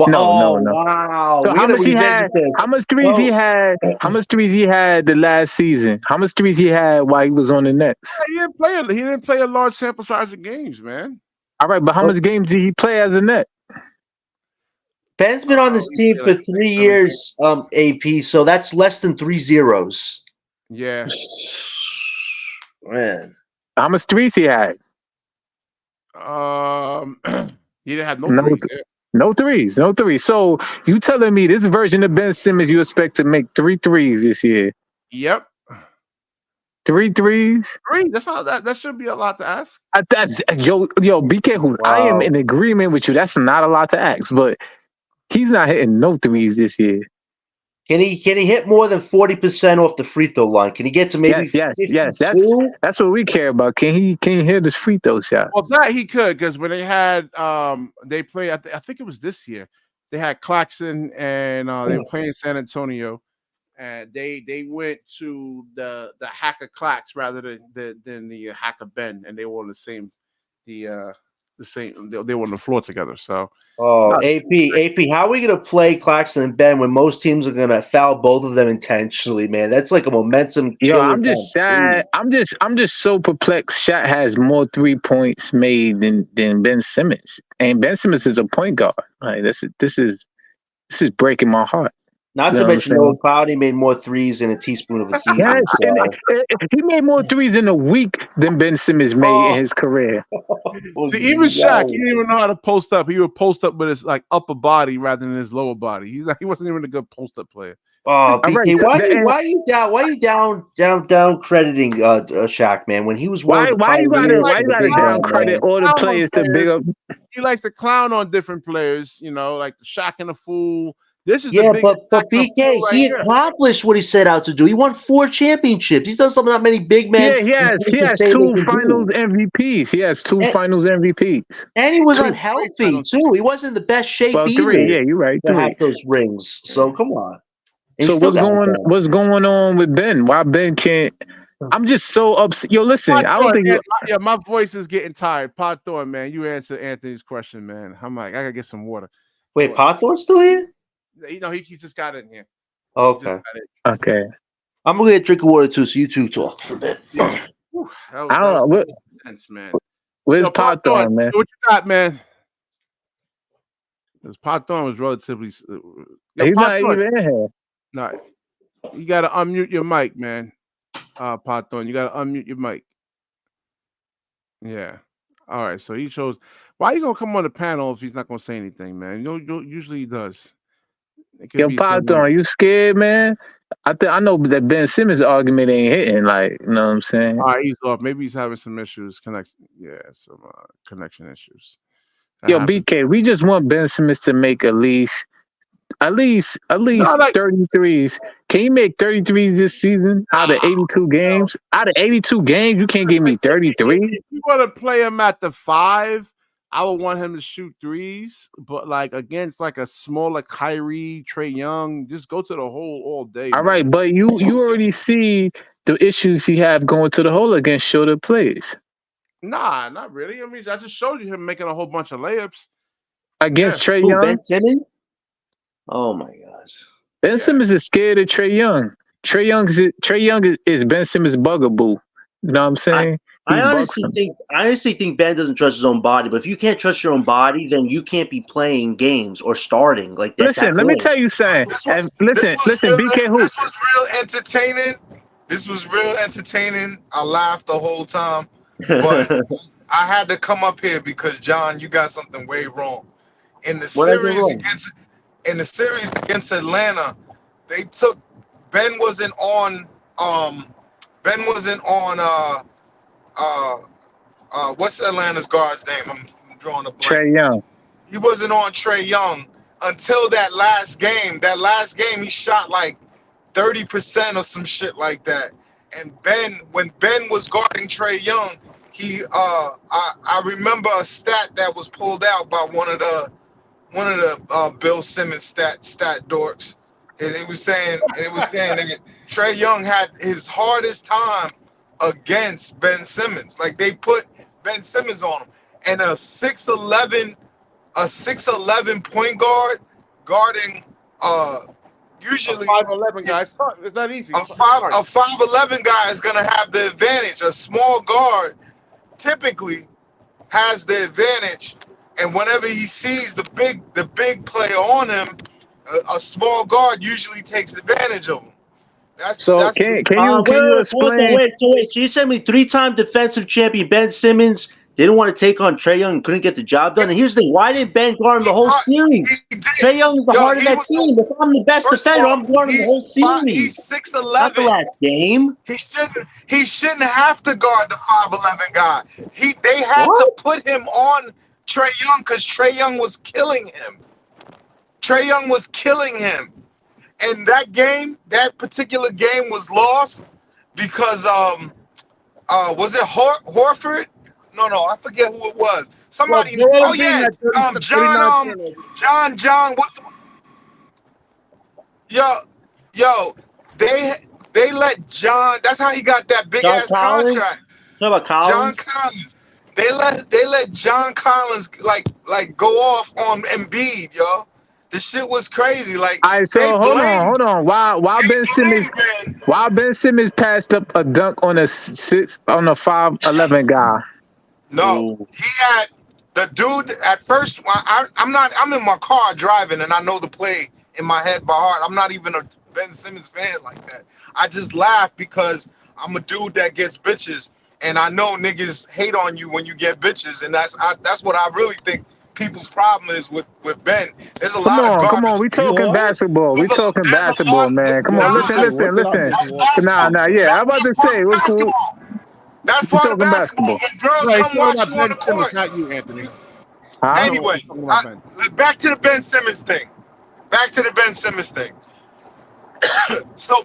No. Wow. So how much he had? How much threes he had? How much threes he had the last season? How much threes he had while he was on the Nets? He didn't play a large sample size of games, man. All right, but how much games did he play as a Net? Ben's been on this team for 3 years, AP. So that's less than 3 zeros. Yeah. Man. How much threes he had? He didn't have no threes. No threes. So you telling me this version of Ben Simmons you expect to make 3 threes this year? Yep. 3 threes? 3. That's not that should be a lot to ask. Yo, BK, who I am in agreement with you. That's not a lot to ask, but he's not hitting no threes this year. Can he hit more than 40% off the free throw line? Can he get to maybe 52? Yes. That's what we care about. Can he hit this free throw shot? Well, that he could, because when they had they played, I think it was this year. They had Claxton and they were playing San Antonio, and they went to the Hacker Clax rather than the Hacker Ben, and they were on the same they were on the floor together. So AP, how are we gonna play Claxton and Ben when most teams are gonna foul both of them intentionally, man? That's like a momentum. Yo, I'm just sad. I'm just so perplexed. Shaq has more 3 points made than Ben Simmons, and Ben Simmons is a point guard. Like this is breaking my heart. Not to mention Noah Cloudy made more threes in a teaspoon of a season. Yes, and he made more threes in a week than Ben Simmons made in his career. See, even Shaq, he didn't even know how to post up. He would post up with his upper body rather than his lower body. He wasn't even a good post up player. BK, why are you down crediting Shaq, man? When he was why you gotta down credit all the players to big up? He likes to clown on different players, like the Shaq and the Fool. This is Yeah, the but BK, he accomplished what he set out to do. He won 4 championships. He's done something not many big men. Yeah, he has 2 finals MVPs. He has 2 finals MVPs. And he was unhealthy too. He wasn't in the best shape either. 3, yeah, you're right. To have those rings. So come on. And so what's going on with Ben? Why Ben can't? I'm just so upset. Yo, listen, I don't think. My voice is getting tired. Pot Thorn, man, you answer Anthony's question, man. I'm like, I gotta get some water. Wait, Pot Thorn's still here? You know, he just got in here. Okay. Okay. I'm gonna get a drink of water too, so you two talk for a bit. Yeah. I don't know. Intense, man. Where's Pot Thorn, man? What you got, man? Because Pot Thorn was relatively. He's not even in here. No, you gotta unmute your mic, man. Pot Thorn, you gotta unmute your mic. Yeah. All right. So he chose. Why he's gonna come on the panel if he's not gonna say anything, man? Usually he does. Yo, Pot Thorn, you scared, man? I know that Ben Simmons argument ain't hitting. Like, you know what I'm saying? All right, he's off. Maybe he's having some issues. Some connection issues. Yo, BK, we just want Ben Simmons to make at least 33s. Can you make 33s this season out of 82 games? Out of 82 games, you can't give me 33. If you want to play him at the 5, I would want him to shoot threes, but like against like a smaller Kyrie, Trae Young, just go to the hole all day. All right, but you already see the issues he have going to the hole against shorter plays. Nah, not really. I mean, I just showed you him making a whole bunch of layups against Trae Young. Ben Simmons? Oh my gosh. Ben Simmons is scared of Trae Young. Trae Young is Ben Simmons' bugaboo. You know what I'm saying? I honestly think Ben doesn't trust his own body. But if you can't trust your own body, then you can't be playing games or starting like that. Listen, let me tell you something. Listen, BK Hoops. This was real entertaining. I laughed the whole time, but I had to come up here because John, you got something way wrong. In the series against Atlanta, they took Ben wasn't on what's Atlanta's guard's name? I'm drawing a blank. Trae Young. He wasn't on Trae Young until that last game. That last game, he shot like 30% or some shit like that. And when Ben was guarding Trae Young, I remember a stat that was pulled out by one of the Bill Simmons stat dorks, and it was saying that Trae Young had his hardest time against Ben Simmons. Like they put Ben Simmons on him, and a 6'11" point guard guarding usually a 5'11" guy. It's not easy. A 5'11" guy is gonna have the advantage. A small guard typically has the advantage, and whenever he sees the big player on him, a small guard usually takes advantage of him. Can you explain? Wait. So you said me 3-time defensive champion Ben Simmons didn't want to take on Trae Young and couldn't get the job done. And here's the thing: why didn't Ben guard him the whole series? Trae Young is the heart of that team. If I'm the best defender, I'm guarding the whole series. He's 6'11". Not the last game. He shouldn't have to guard the 5'11" guy. They had to put him on Trae Young because Trae Young was killing him. And that particular game was lost because was it Horford? No, I forget who it was. Somebody. John. What's? Yo. They let John. That's how he got that big ass contract. Talk about Collins. John Collins. They let John Collins like go off on Embiid, yo. The shit was crazy. Like, all right, so hold on. Why Ben Simmons passed up a dunk on a 5'11" guy? No, he had the dude at first. I'm in my car driving, and I know the play in my head by heart. I'm not even a Ben Simmons fan like that. I just laugh because I'm a dude that gets bitches, and I know niggas hate on you when you get bitches, and that's what I really think people's problem is with Ben. There's a lot of garbage. Come on, we talking basketball. We talking basketball, man. Come on, listen. Nah, yeah. I'm about to say, what's cool? That's part of basketball. When girls come watch you on the court. Not you, Anthony. Anyway, back to the Ben Simmons thing. back to the Ben Simmons thing. So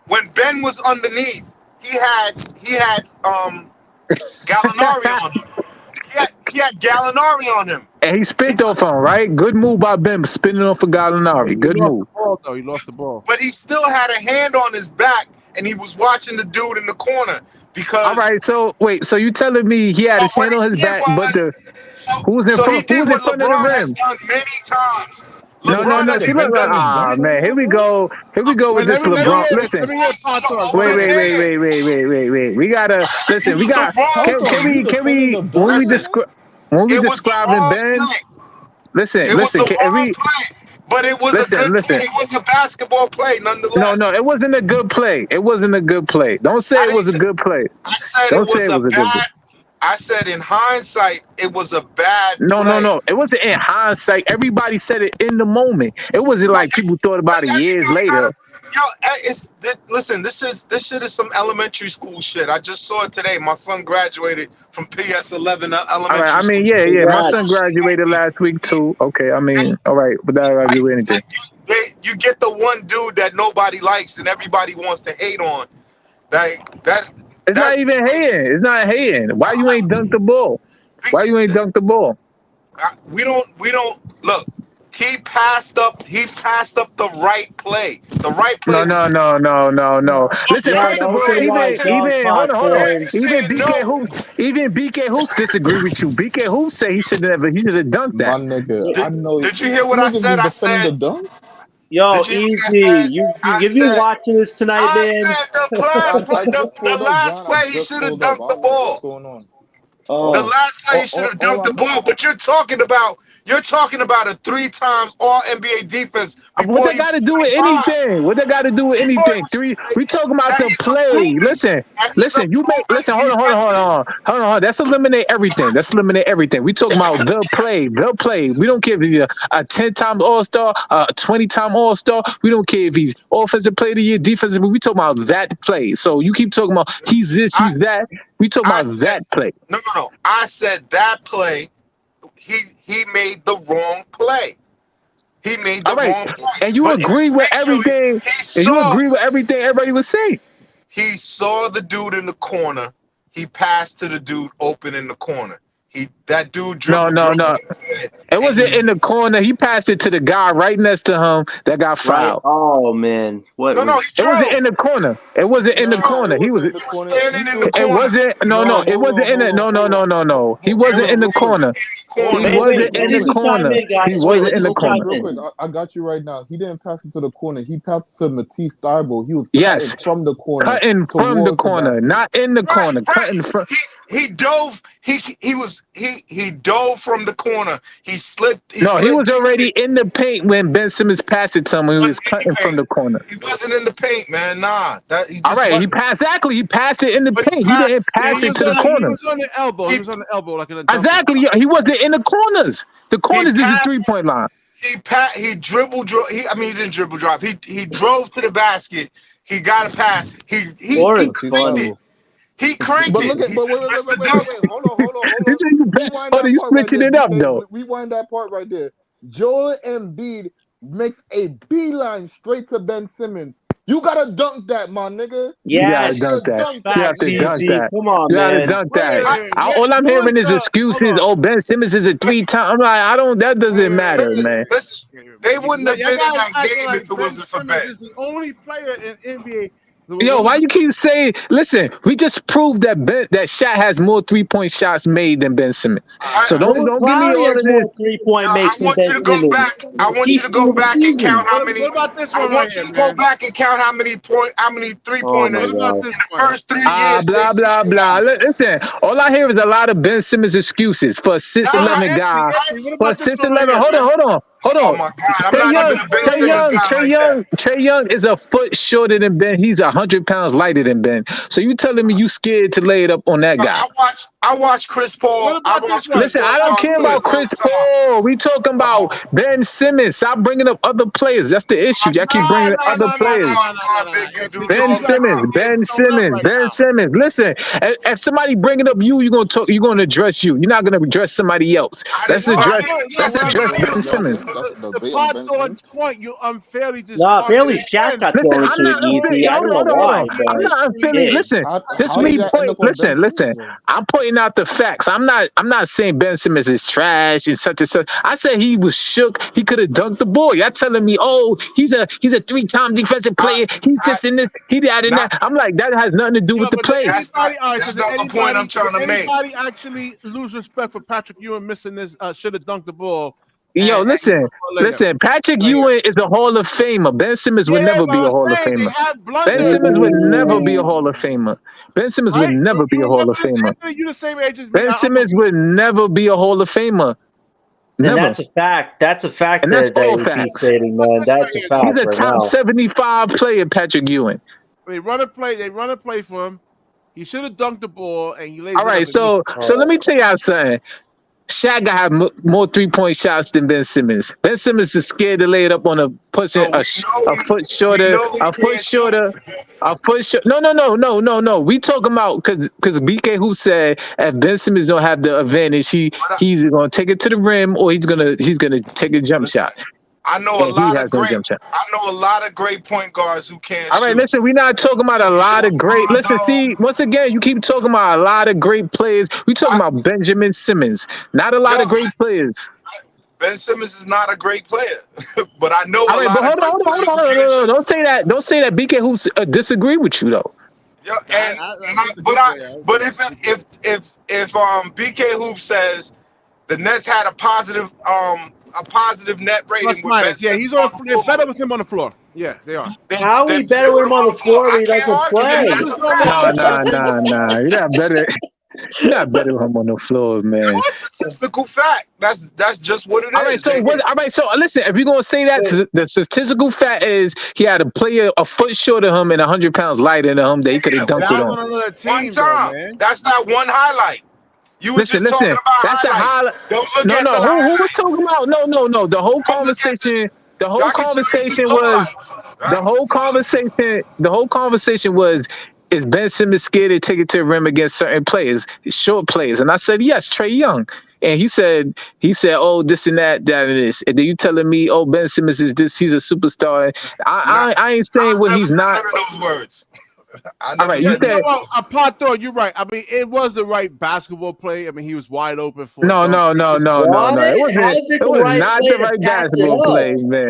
when Ben was underneath, he had Gallinari on him. He had Gallinari on him. And he spit off on, right? Good move by Ben, spinning off of Gallinari. Good move. He lost the ball. But he still had a hand on his back, and he was watching the dude in the corner because. All right, so wait, so you telling me he had his hand on his back, but who's in front of the rim? Done many times. No. See, look, man, here we go with this LeBron. Listen, wait. We gotta listen. We got. Can we when we describing Ben? Listen. But it was it was a basketball play nonetheless. No, it wasn't a good play. It wasn't a good play. Don't say it was a good play. I said it was a bad. I said in hindsight, it was a bad play. No. It wasn't in hindsight. Everybody said it in the moment. It wasn't like people thought about it years later. Listen, this shit is some elementary school shit. I just saw it today. My son graduated from PS11 elementary. All right, I mean, yeah. My son graduated last week too. Okay, I mean, all right, but that don't do anything. You get the one dude that nobody likes and everybody wants to hate on. It's not even hating. It's not hating. Why you ain't dunked the ball? We don't look. He passed up the right play. The right play. No. Listen, first of all, even BK Hoops disagree with you. BK Hoops say he should have dunked that. My nigga, I know. Did you hear what I said? I said. Yo, Easy, you watching this tonight, man? The last play, he should have dunked the ball. What's going on? The last play, he should have dunked the ball. But you're talking about a 3 times All NBA defense. What they got to do with anything? We talking about the play. Listen. Hold on. That's eliminate everything. We talking about the play. We don't care if he's a 10-time All-Star, a 20-time All-Star. We don't care if he's offensive player of the year, defensive. We talking about that play. So you keep talking about he's this, he's that. We talking about that play. No. I said that play. He made the wrong play. Wrong play. And you agree with everything. You agree with everything everybody was saying. He saw the dude in the corner. He passed to the dude open in the corner. That dude dribbled. No. It wasn't in the corner. He passed it to the guy right next to him that got fouled. Right. Oh man. What? No. It wasn't in the corner. He was standing in the corner. It wasn't. No. It wasn't in it. No. He wasn't in the corner. He wasn't in the corner. He wasn't in the corner. Real quick, I got you right now. He didn't pass it to the corner. He passed it to Matisse Thybulle. He was cutting from the corner. Cutting from the corner, not in the corner. Cutting from. He dove. He dove from the corner. He slipped. He was already in the paint when Ben Simmons passed it to him. He was cutting from the corner. He wasn't in the paint, man. Nah. All right. He passed it in the paint. He didn't pass it to the corner. He was on the elbow. He was on the elbow like in a exactly. He wasn't in the corners. The corners is the 3-point line. He dribbled. He didn't dribble drive. He drove to the basket. He got a pass. He cranked it. He cranked but it. Look at, but wait. Hold on. You switching it up, though. Rewind that part right there. Joel Embiid makes a beeline straight to Ben Simmons. You gotta dunk that, my nigga. Yeah, you gotta dunk that. You have to dunk that. Come on, you man. Gotta dunk that. All I'm hearing is excuses. Oh, Ben Simmons is a 3-time. I'm like, that doesn't matter, man. Listen, they wouldn't have been in that game if it wasn't for Ben. He's the only player in NBA. Yo, why you keep saying? Listen, we just proved that Shaq has more 3-point shots made than Ben Simmons. So don't give me all of this 3-point makes. I want you to go back. I want you to go back and count how many. What about this one? I want you to go back and count how many 3-pointers in the first 3 years. Blah blah. Listen, all I hear is a lot of Ben Simmons excuses for a 6'11" guy. For a 6'11", hold on. Oh my God! I'm not even a Ben Simmons guy. Trey Young is a foot shorter than Ben. He's 100 pounds lighter than Ben. So you telling me you scared to lay it up on that guy? I watch Chris Paul. Listen, I don't care about Chris Paul. We talking about Ben Simmons. Stop bringing up other players. That's the issue. Y'all keep bringing up other players. Ben Simmons. Listen, if somebody bringing up you, you're gonna address you. You're not gonna address somebody else. Let's address Ben Simmons. the debate on part Ben on Simmons. point, you unfairly just No, apparently targeted Shaq Ben. got Listen, thrown I'm into not it, Easy. unfairly. I don't know why, I'm but not unfairly. yeah. Listen, How did that end up on Ben listen. Simmons, though? I'm pointing out the facts. I'm not saying Ben Simmons is trash and such and such. I said he was shook. He could have dunked the ball. Y'all telling me, oh, he's a 3-time defensive player. He's just in this. He that and that. I'm like, that has nothing to do with the but did play. anybody, all right, That's so not did the point I'm trying to make. anybody actually lose respect for Patrick Ewing missing this? Should have dunked the ball. Yo, listen. Patrick Ewing is a Hall of Famer. Ben Simmons would never be a Hall of Famer. Ben Simmons would never be a Hall of Famer. Ben Simmons would never be a Hall of Famer. You the same age as me. Ben Simmons would never be a Hall of Famer. And Never. that's a fact. That's a fact. And that's all he's facts. stating, man. That's a fact. He's a top 75 player, Patrick Ewing. They run a play for him. He should have dunked the ball, and he lays. All right, so let me tell y'all something. Shaq have more 3-point shots than Ben Simmons. Ben Simmons is scared to lay it up on a foot shorter. No. We talking about because BK who said if Ben Simmons don't have the advantage, he's gonna take it to the rim or he's gonna take a jump shot. I know a lot of great point guards who can't. All right, shoot. listen, we're not talking about a lot of great. Listen, see, once again, you keep talking about a lot of great players. We talking about Benjamin Simmons, not a lot of great players. Ben Simmons is not a great player, but I know. All right, but hold on. Don't say that. Don't say that. BK who disagree with you though. Yeah, but if BK Hoop says the Nets had a positive net rating. Yeah, he's on. They're better with him on the floor. Yeah, they are. How we better with him on the floor when he doesn't play? Nah. You're not better. You're not better with him on the floor, man. That's a statistical fact. That's just what it is. All right, so listen, if you're gonna say that, the statistical fact is he had a player a foot shorter than him and 100 pounds lighter than him that he could have dunked it on. One time. That's not one highlight. You were just talking about that's the highlight. Don't look at the who was talking about? No. The whole conversation was is Ben Simmons scared to take it to the rim against certain players, short players? And I said, yes, Trae Young. And he said, oh, this and that and this. And then you telling me, oh, Ben Simmons is this, he's a superstar. I ain't saying what he's not. Those words. All right, you said apart though, you're right. I mean, it was the right basketball play. I mean, he was wide open for no. It was not the right basketball play, man.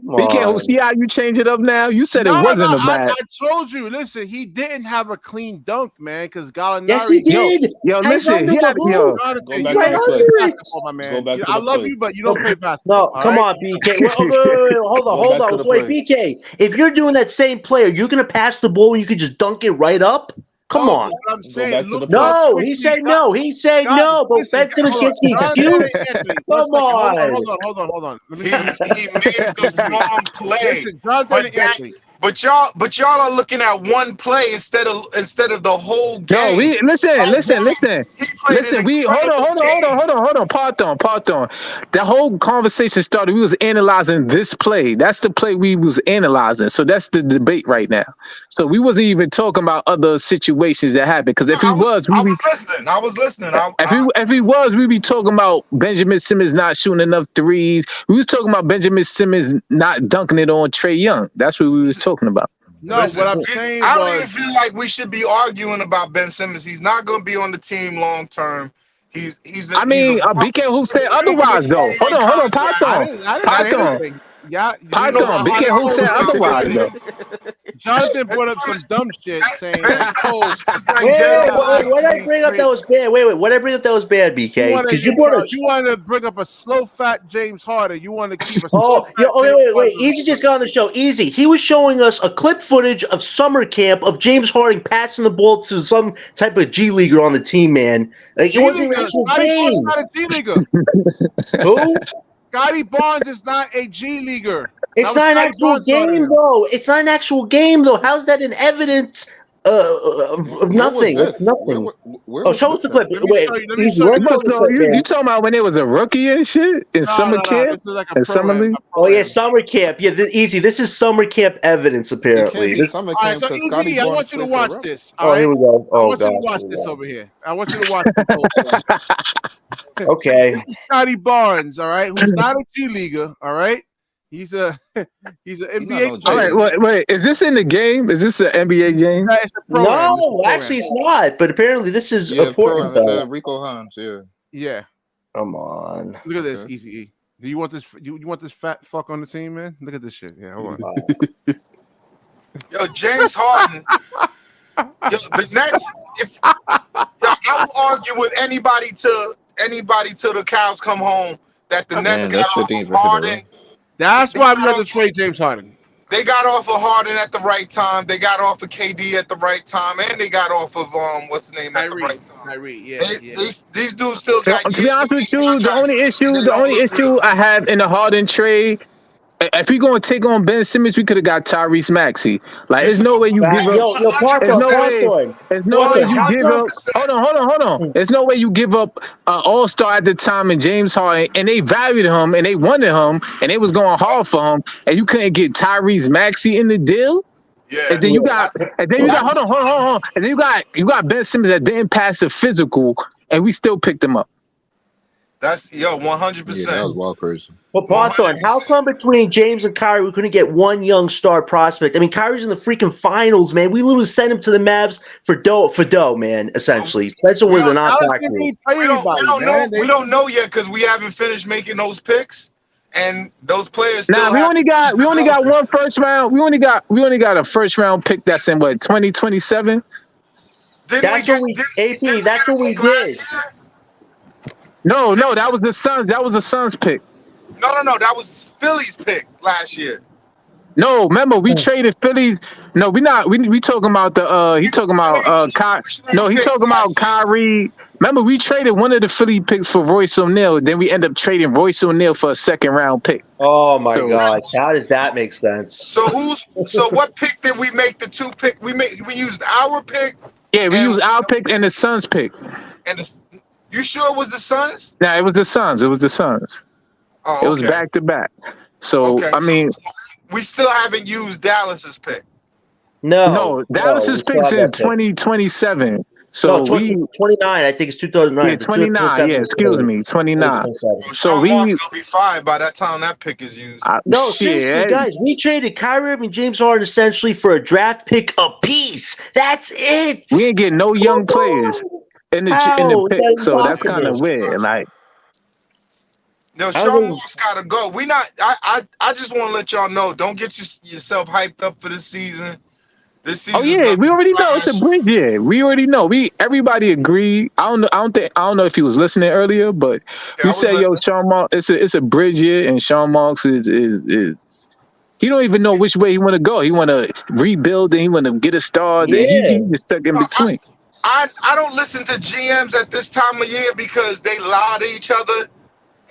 BK, see how you change it up now? You said it wasn't a bad. I told you. Listen, he didn't have a clean dunk, man, because Gallinari. Yes, he did. Yo, listen, Go back to the play. I love you, but you don't play basketball. No, come on, BK. Wait, hold on. Wait, BK. If you're doing that same player, you're gonna pass the ball and you could just dunk it right up? Come on. I'm saying, no, he said no. He said no, but Ben Simmons gets the excuse. Come on. Hold on. He made the wrong play. Listen, But y'all are looking at one play instead of the whole game. No, listen. We hold on. Pardon. The whole conversation started. We was analyzing this play. That's the play we was analyzing. So that's the debate right now. So we wasn't even talking about other situations that happened. Because I was listening. If we was, we'd be talking about Benjamin Simmons not shooting enough threes. We was talking about Benjamin Simmons not dunking it on Trae Young. That's what we was talking about. No, what I'm saying I don't even feel like we should be arguing about Ben Simmons. He's not going to be on the team long term. BK who said otherwise though. Hold on, Python. Yeah, Python. BK who said otherwise though. Jonathan brought up some dumb shit saying, what I bring up that was bad? What I bring up that was bad, BK? Because you wanted to bring up a slow fat James Harden. You want to keep a wait. Easy just got on the show. Easy. He was showing us a clip footage of summer camp of James Harden passing the ball to some type of G leaguer on the team, man. Like, it wasn't an actual game. Not a G leaguer. Who? Scotty Barnes is not a G leaguer. It's not an actual game, though. It's not an actual game, though. How's that an evidence of nothing. It's nothing. Show us the clip. Wait, easy. Let's show the clip, you talking about when it was a rookie and shit in summer camp? This is like in summer league? Oh yeah, summer camp. Yeah, easy. This is summer camp evidence. Apparently. Summer all right, camp. so easy. I want you to watch this. Oh, here we go. I want you to watch this over here. I want you to watch this. Okay. Scotty Barnes, all right, who's not a G leaguer, all right. He's an NBA player. All right, wait. Is this in the game? Is this an NBA game? No, actually, it's not. But apparently, this is important. It's Rico Hines. Yeah. Come on. Look at this, Easy E. Do you want this? You want this fat fuck on the team, man? Look at this shit. Yeah, hold on. Yo, James Harden. Yo, the Nets. I will argue with anybody till the cows come home that the Nets got off of Harden. That's why we had to trade James Harden. They got off of Harden at the right time. They got off of KD at the right time, and they got off of what's his name at the right time. Kyrie, yeah. These dudes still got. To be honest with you, the only issue I have in the Harden trade, if we gonna take on Ben Simmons, we could have got Tyrese Maxey. Like, there's no way you give up. There's no way you give up. Hold on. There's no way you give up an all-star at the time in James Harden, and they valued him, and they wanted him, and they was going hard for him, and you couldn't get Tyrese Maxey in the deal. Yeah. And then you got hold on. And then you got Ben Simmons that didn't pass the physical, and we still picked him up. That's 100%. Yeah, that was wild crazy. Well, Barthorn, how come between James and Kyrie we couldn't get one young star prospect? I mean, Kyrie's in the freaking finals, man. We literally sent him to the Mavs for dough, man. Essentially, Spencer was a non-factor. We don't know yet because we haven't finished making those picks, and those players. We only got one first round. We only got a first round pick that's in 2027. That's what we did. No, that was the Suns. That was the Suns pick. No, that was Philly's pick last year. No, remember we traded Philly. No, we talking about the he talking about he talking about Kyrie. Remember we traded one of the Philly picks for Royce O'Neal. Then we end up trading Royce O'Neal for a second round pick. Oh my God, how does that make sense? So what pick did we make? The two pick we used our pick. Yeah, we used our pick and the Suns pick. And you sure it was the Suns? Nah, it was the Suns. Oh, okay. It was back to back. So I mean, we still haven't used Dallas's pick. No, Dallas's pick's in 2027. So 29, I think it's 2009. Yeah, 29. Yeah, excuse me, 29. So we'll be fine by that time that pick is used. Seriously, guys, we traded Kyrie Irving and James Harden essentially for a draft pick apiece. That's it. We ain't getting no young players in the pick, so that's kind of weird. Like, no, Sean Marks gotta go. I just want to let y'all know. Don't get yourself hyped up for this season. Oh yeah, we already know it's a bridge year. We already know. Everybody agreed. I don't know if he was listening earlier, but we said, yo, Sean Marks, it's a bridge year, and Sean Marks is he don't even know which way he want to go. He want to rebuild and he want to get a start. Yeah. And he's stuck in between. I don't listen to GMs at this time of year because they lie to each other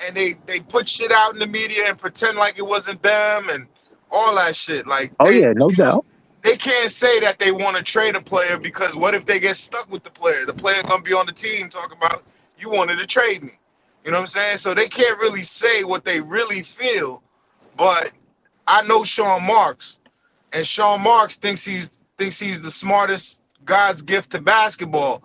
and they put shit out in the media and pretend like it wasn't them and all that shit. Like, no doubt. They can't say that they want to trade a player because what if they get stuck with the player? The player gonna be on the team talking about you wanted to trade me. You know what I'm saying? So they can't really say what they really feel. But I know Sean Marks, and Sean Marks thinks he's the smartest God's gift to basketball,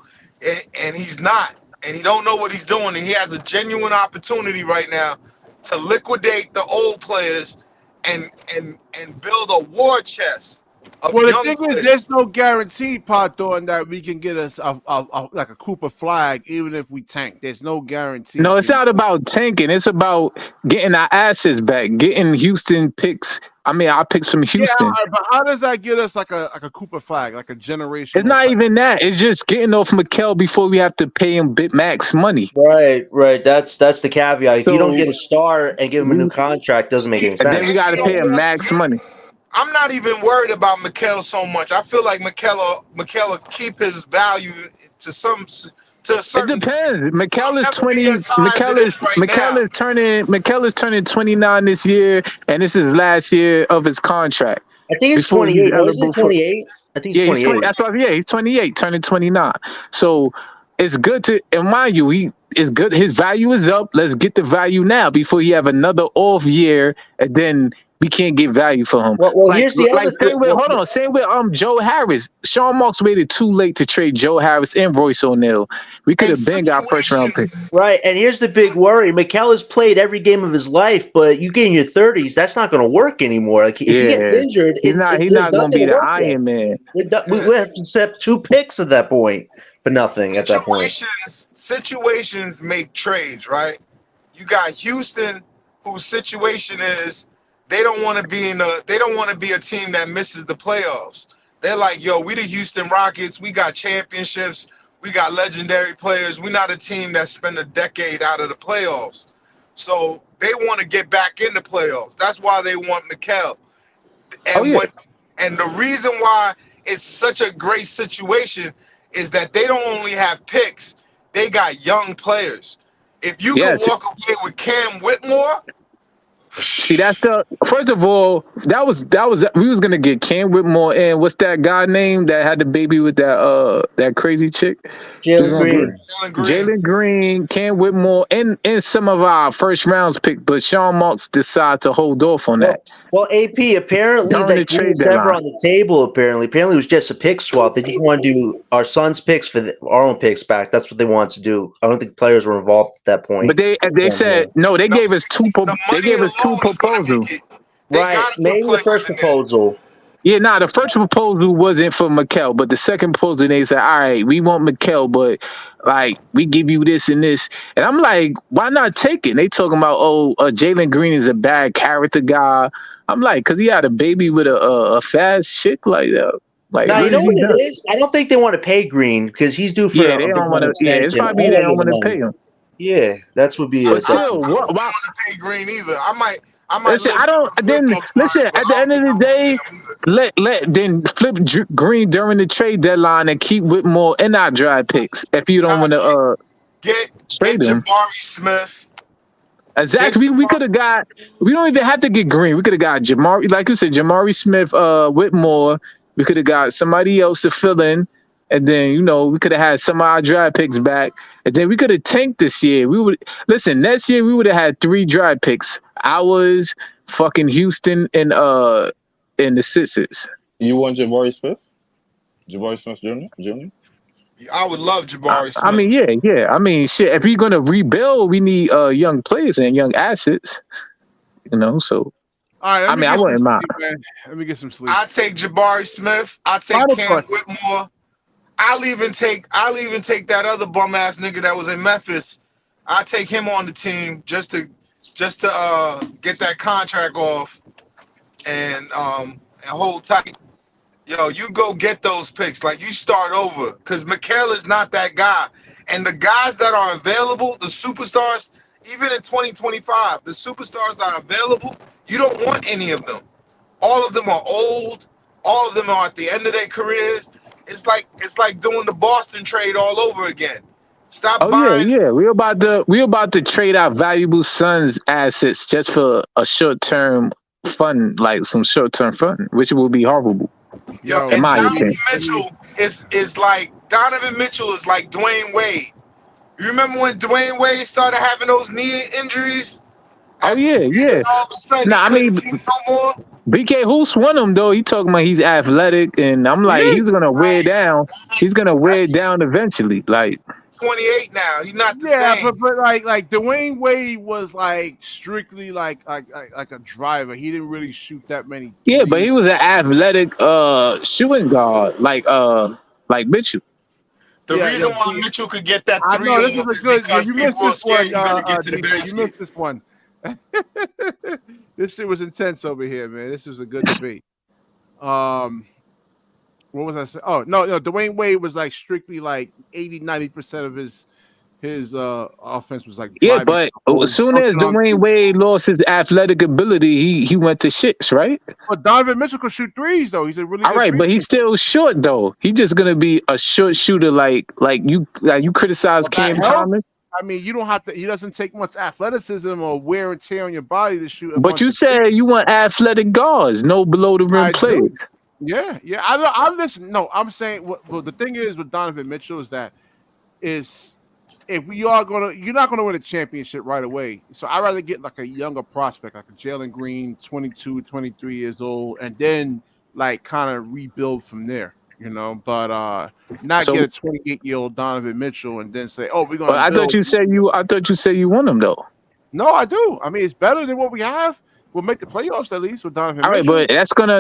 and he's not. And he don't know what he's doing. And he has a genuine opportunity right now to liquidate the old players and build a war chest. Well, the thing is, there's no guarantee, Pathorn, that we can get us like a Cooper flag, even if we tank. There's no guarantee. No, it's not about tanking. It's about getting our assets back, getting Houston picks. I mean, our picks from Houston. Yeah, but how does that get us like a Cooper flag, like a generation? It's not even that. It's just getting off Mikal before we have to pay him max money. Right. That's the caveat. If you don't get a star and give him a new contract, doesn't make any sense. And then we got to pay him max money. I'm not even worried about Mikal so much. I feel like Mikal will keep his value to a certain. It depends. Mikal is 20. Mikal is turning 29 this year, and this is last year of his contract. I think it's before he's 28. Wasn't eligible it for. 28? I think Yeah, it's he's 20. 28. That's why. Yeah, he's 28, turning 29. So it's good to, and mind you, it's good. His value is up. Let's get the value now before he have another off year, and then we can't get value for him. Well, here's the other thing. Same with Joe Harris. Sean Marks waited too late to trade Joe Harris and Royce O'Neal. We could have been got first round pick. Right, and here's the big worry. Mikal has played every game of his life, but you get in your 30s, that's not going to work anymore. Like if he gets injured, he's not going to be the Iron Man. We have to accept 2 picks at that point for nothing. At that point, situations make trades, right? You got Houston, whose situation is they don't want to be a team that misses the playoffs. They're like, yo, we the Houston Rockets. We got championships. We got legendary players. We're not a team that spent a decade out of the playoffs. So they want to get back in the playoffs. That's why they want Mikal. And the reason why it's such a great situation is that they don't only have picks, they got young players. If you can walk away with Cam Whitmore. See, that's first of all, that was we was gonna get Cam Whitmore and what's that guy name that had the baby with that crazy chick? Jalen Green, Cam Whitmore, and some of our first rounds pick, but Sean Marks decided to hold off on that. Well, AP apparently that Green was never on the table. Apparently it was just a pick swap. They just want to do our son's picks for our own picks back. That's what they wanted to do. I don't think players were involved at that point. But they said no. They gave us two. They gave us 2 proposals. Right, maybe the first proposal. Yeah, the first proposal wasn't for Mikal, but the second proposal, they said, all right, we want Mikal, but like we give you this and this. And I'm like, why not take it? And they talking about, Jalen Green is a bad character guy. I'm like, because he had a baby with a fast chick like that. Like, now, you know what it is? I don't think they want to pay Green because he's due for they don't want to. Yeah, it's probably they don't want to pay him. Yeah, that's would be. But still, why don't want to pay Green either? I might. Listen, I don't. Then listen. At the end of the day, then flip Green during the trade deadline and keep Whitmore in our draft picks. If you don't want to get him. Jabari Smith. Exactly. We could have got. We don't even have to get Green. We could have got Jamari, like you said, Jamari Smith, Whitmore. We could have got somebody else to fill in. And then, we could have had some of our draft picks back. And then we could have tanked this year. Next year we would have had 3 draft picks. Ours, fucking Houston, and the Sixers. You want Jabari Smith? Jabari Smith Jr.? I would love Jabari Smith. I mean, yeah. I mean, shit, if we're going to rebuild, we need young players and young assets. So... All right, I wouldn't mind. Let me get some sleep. I take Jabari Smith. I take Cam Whitmore. I'll even take that other bum ass nigga that was in Memphis. I'll take him on the team just to get that contract off and hold tight. Yo, you go get those picks. Like, you start over because Mikal is not that guy. And the guys that are available, the superstars, even in 2025, the superstars that are available, you don't want any of them. All of them are old. All of them are at the end of their careers. It's like doing the Boston trade all over again. Stop buying. Yeah. We're about to trade our valuable Suns assets just for a short-term fun, like some short-term fun, which will be horrible. Yo, and Donovan Mitchell is like Dwayne Wade. You remember when Dwayne Wade started having those knee injuries? Oh yeah. All of a sudden, no more. BK Hoops won him though. He talking about he's athletic, and I'm like, he's gonna wear down. He's gonna wear it down eventually. Like 28 now. He's not the same. Yeah, but like Dwayne Wade was like strictly like a driver. He didn't really shoot that many. Yeah, but he was an athletic shooting guard, like Mitchell. The reason why Mitchell could get that 3 is because people were scared you're gonna get to the basket. You missed this one. This shit was intense over here, man. This was a good debate. What was I saying? Oh, no, Dwayne Wade was like strictly like 80-90% of his offense was like but as soon as Dwayne Wade lost his athletic ability, he went to shits, right? But Donovan Mitchell could shoot threes though. He's a really all good right, but he's still short though. He's just gonna be a short shooter like you criticize Cam Thomas. I mean, you don't have to. He doesn't take much athleticism or wear and tear on your body to shoot. But you said you want athletic guards, no below the rim players. Yeah. I listen. No, I'm saying. Well, the thing is with Donovan Mitchell is that if you're not gonna win a championship right away. So I'd rather get like a younger prospect, like a Jalen Green, 22, 23 years old, and then like kind of rebuild from there. But not get a 28-year-old Donovan Mitchell and then say, "Oh, we're gonna." I thought you said you want him though. No, I do. I mean, it's better than what we have. We'll make the playoffs at least with Donovan. All right, Mitchell. but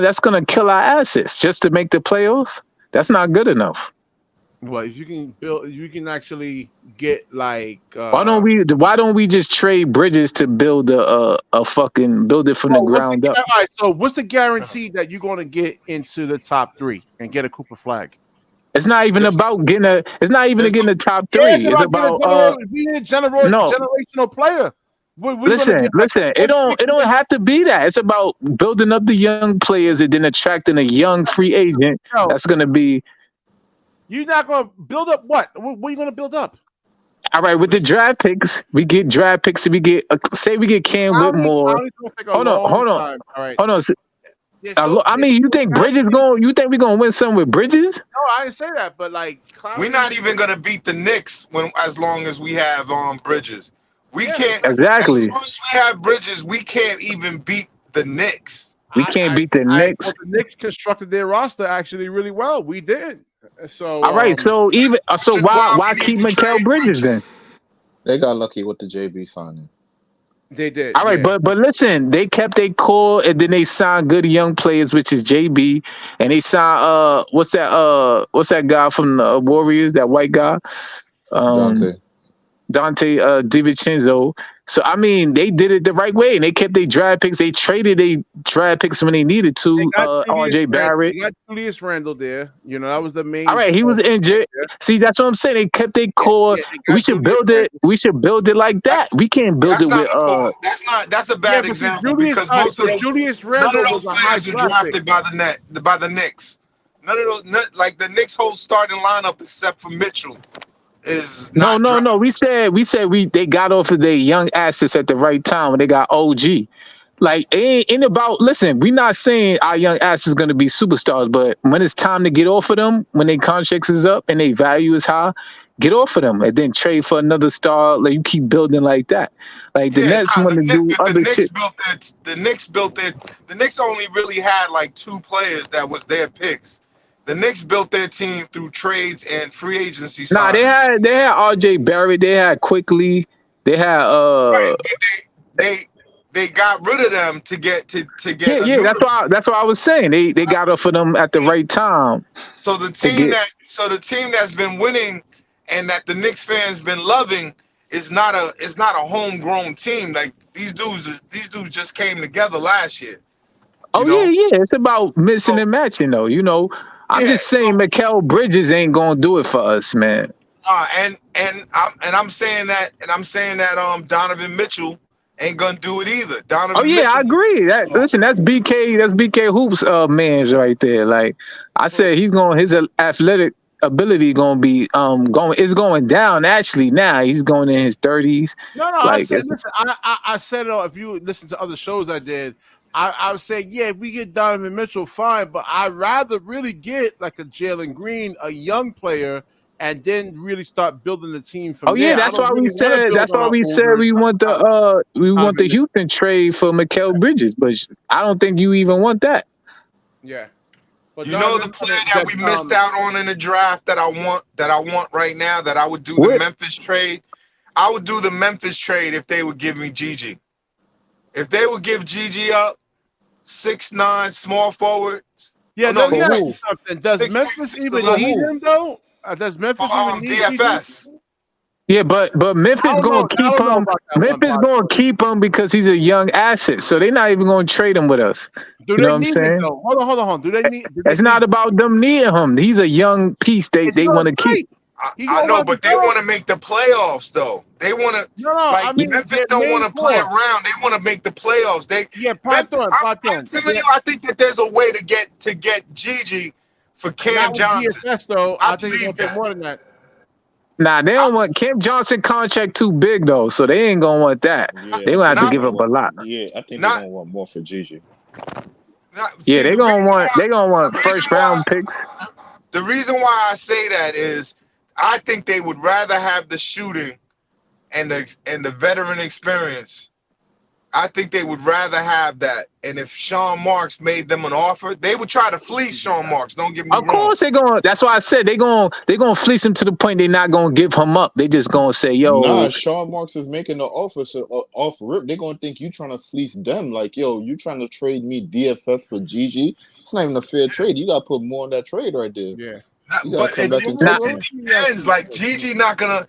that's gonna kill our assets just to make the playoffs. That's not good enough. Well, if you can actually get like. Why don't we just trade Bridges to build build it from the ground up? All right. So what's the guarantee that you're going to get into the top 3 and get a Cooper flag? It's not even about getting the top 3. It's about being a generational player. Listen. It don't have to be that. It's about building up the young players and then attracting a young free agent. That's going to be. You're not going to build up what? What are you going to build up? All right, with the draft picks, we get draft picks. We get Cam Whitmore. Hold on. All right. Hold on. I mean, you think Bridges You think we're gonna win something with Bridges? No, I didn't say that. But like, we're not even gonna beat the Knicks as long as we have Bridges. We can't exactly. As long as we have Bridges, we can't even beat the Knicks. We can't beat the Knicks. Well, the Knicks constructed their roster actually really well. We did. So all right. So why keep Mikal Bridges then? They got lucky with the JB signing. They did. All right, but listen, they kept their core and then they signed good young players, which is JB, and they signed what's that guy from the Warriors, that white guy? Dante DiVincenzo. So I mean, they did it the right way, and they kept their draft picks. They traded their draft picks when they needed to. RJ Barrett. They got Julius Randle there. That was the main. All right, he was injured. See, that's what I'm saying. They kept their core. We should build it. We should build it like that. We can't build it with. That's a bad example because most of Julius Randle none of those players are drafted by the Knicks. None of those, like the Knicks' whole starting lineup except for Mitchell. No. We said they got off of their young assets at the right time when they got OG. Like it ain't about. Listen, we're not saying our young assets going to be superstars, but when it's time to get off of them, when their contracts is up and their value is high, get off of them and then trade for another star. Like you keep building like that. Like the Nets want to do other shit. The Knicks only really had like 2 players that was their picks. The Knicks built their team through trades and free agency. Nah, they had RJ Barrett. They had Quickly. They had Right, they got rid of them to get. Yeah. That's what I was saying. They got up for them at the right time. So the team that's been winning and that the Knicks fans been loving is not a homegrown team. Like these dudes just came together last year. Yeah. It's about mixing and matching though. I'm just saying Mikal Bridges ain't gonna do it for us, man. And I'm saying that Donovan Mitchell ain't gonna do it either. Mitchell, I agree. Listen, that's BK Hoops man's right there. Like I said, his athletic ability gonna be going down actually now. He's going in his 30s. No, I said if you listen to other shows I did. I would say, if we get Donovan Mitchell, fine, but I'd rather really get like a Jalen Green, a young player, and then really start building the team from there. That's why we said we want the Houston trade for Mikal Bridges, but I don't think you even want that. Yeah. But the player that we missed out on in the draft that I want right now, that I would do the Memphis trade. I would do the Memphis trade if they would give me Gigi. If they would give Gigi up, 6'9", small forward. Yeah, something. Does Memphis even need him though? Does Memphis even need DFS? Yeah, but Memphis gonna keep him. Memphis gonna keep him because he's a young asset. So they're not even gonna trade him with us. Do they need him though? Hold on. Do they need? It's not about them needing him. He's a young piece. They want to keep. I know, but they want to make the playoffs, though. They want to, Memphis don't want to play around. They want to make the playoffs. I'm telling you, I think that there's a way to get Gigi for Cam Johnson. DFS, though, I think it's more than that. Nah, they don't want Cam Johnson contract too big though, so they ain't gonna want that. Yeah, They gonna have to give up a want, lot. yeah, I think they're Not, gonna want more for Gigi. Yeah, they the gonna reason want why, first round picks. the reason why I say that is I think they would rather have the shooting and the veteran experience. I think they would rather have that. And if Sean Marks made them an offer, they would try to fleece Sean Marks. Don't get me wrong. Of course they gonna. That's why I said they gonna fleece him to the point they're not gonna give him up. They just gonna say, "Yo, Nah, Sean Marks is making the offer, so off rip, they're gonna think you trying to fleece them. Like, yo, you trying to trade me DFS for GG? It's not even a fair trade. You gotta put more on that trade right there. Yeah. You gotta come back and talk to me. Depends. Like Gigi not gonna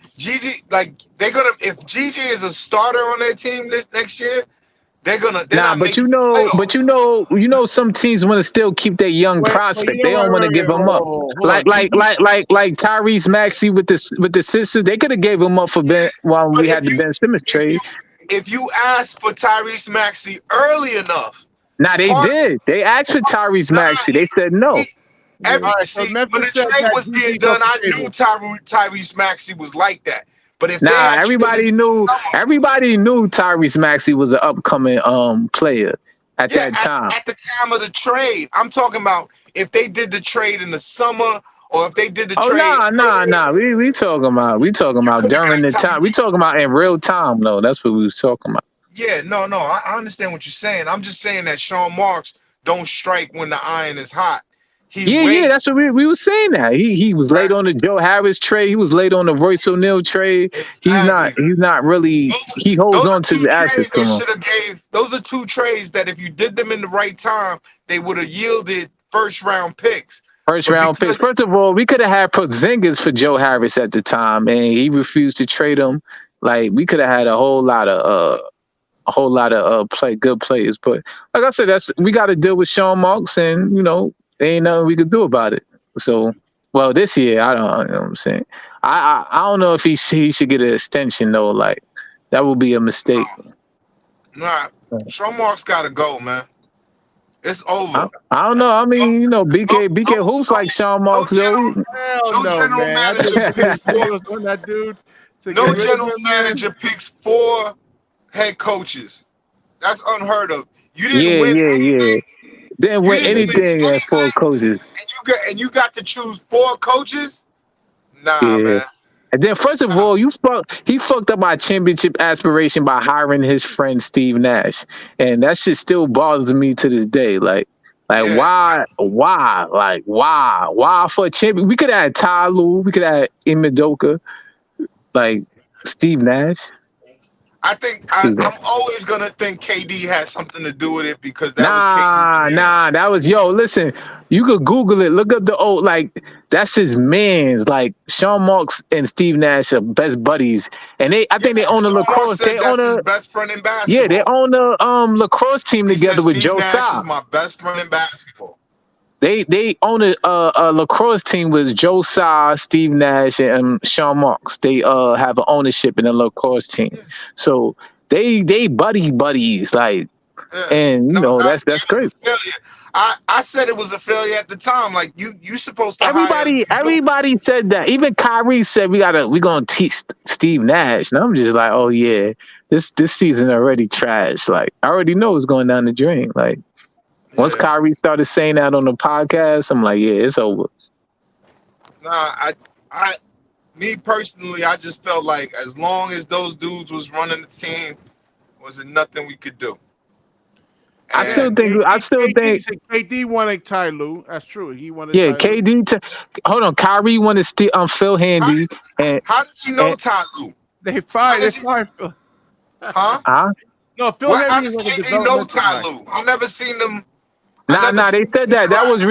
like they're gonna if Gigi is a starter on their team this next year, they're not but you making know, playoffs. some teams want to still keep their young prospect. They don't want to give him up. Like Tyrese Maxey with the Sixers, they could have gave him up for Ben while But we had the Ben Simmons trade. If you ask for Tyrese Maxey early enough, Nah, they did. They asked for Tyrese Maxey. They said no. When the trade was being done, I knew Tyrese Maxey was like that. But if everybody knew Tyrese Maxey was an upcoming player at that time. At the time of the trade, I'm talking about if they did the trade in the summer or if they did the trade. Nah. We talking about during the time. We talking about in real time though. That's what we was talking about. Yeah, no, I understand what you're saying. I'm just saying that Sean Marks don't strike when the iron is hot. That's what we were saying. That he was late on the Joe Harris trade. He was late on the Royce O'Neal trade. Exactly. He's not really. He holds on to the assets. Those are two trades that if you did them in the right time, they would have yielded first round picks. First of all, we could have had Porzingis for Joe Harris at the time, and he refused to trade him. Like we could have had a whole lot of good players. But like I said, we got to deal with Sean Marks, and there ain't nothing we could do about it. So, this year, I don't know what I'm saying. I don't know if he should get an extension, though. Like, that would be a mistake. Nah, Sean Marks got to go, man. It's over. I don't know. I mean, BK Hoops like Sean Marks, though. Hell no, man. That dude. No general manager picks 4 head coaches. That's unheard of. You didn't win anything. Didn't win anything at 4 coaches. And you got to choose 4 coaches? Nah, man. And then first of all, he fucked up my championship aspiration by hiring his friend Steve Nash. And that shit still bothers me to this day. Why for a champion? We could have had Ty Lue, we could have had Ime Udoka, Steve Nash. I think I'm always gonna think KD has something to do with it because that was KD. That was listen, you could Google it, look up the old that's his man's. Sean Marks and Steve Nash are best buddies. And I think they own a lacrosse. They own his best friend in basketball. Yeah, they own a lacrosse team together with Joe Nash Tsai. is my best friend in basketball. They own a lacrosse team with Joe Tsai, Steve Nash, and Sean Marks. They have an ownership in a lacrosse team, so they buddies and that's great. I said it was a failure at the time. You supposed to. Everybody said that. Even Kyrie said we gonna teach Steve Nash, and I'm just like, oh yeah, this season already trash. I already know it's going down the drain. Once Kyrie started saying that on the podcast, I'm like, yeah, it's over. Nah, me personally, I just felt like as long as those dudes was running the team, wasn't nothing we could do. I still think KD wanted Ty Lue. That's true. He wanted. Yeah, Ty Lue. KD. Hold on, Kyrie wanted Phil Handy. How does he know Ty Lue? They fired Phil. Huh? No, Phil Handy. How does KD know Ty Lue? I've never seen them. Nah, they said that. That was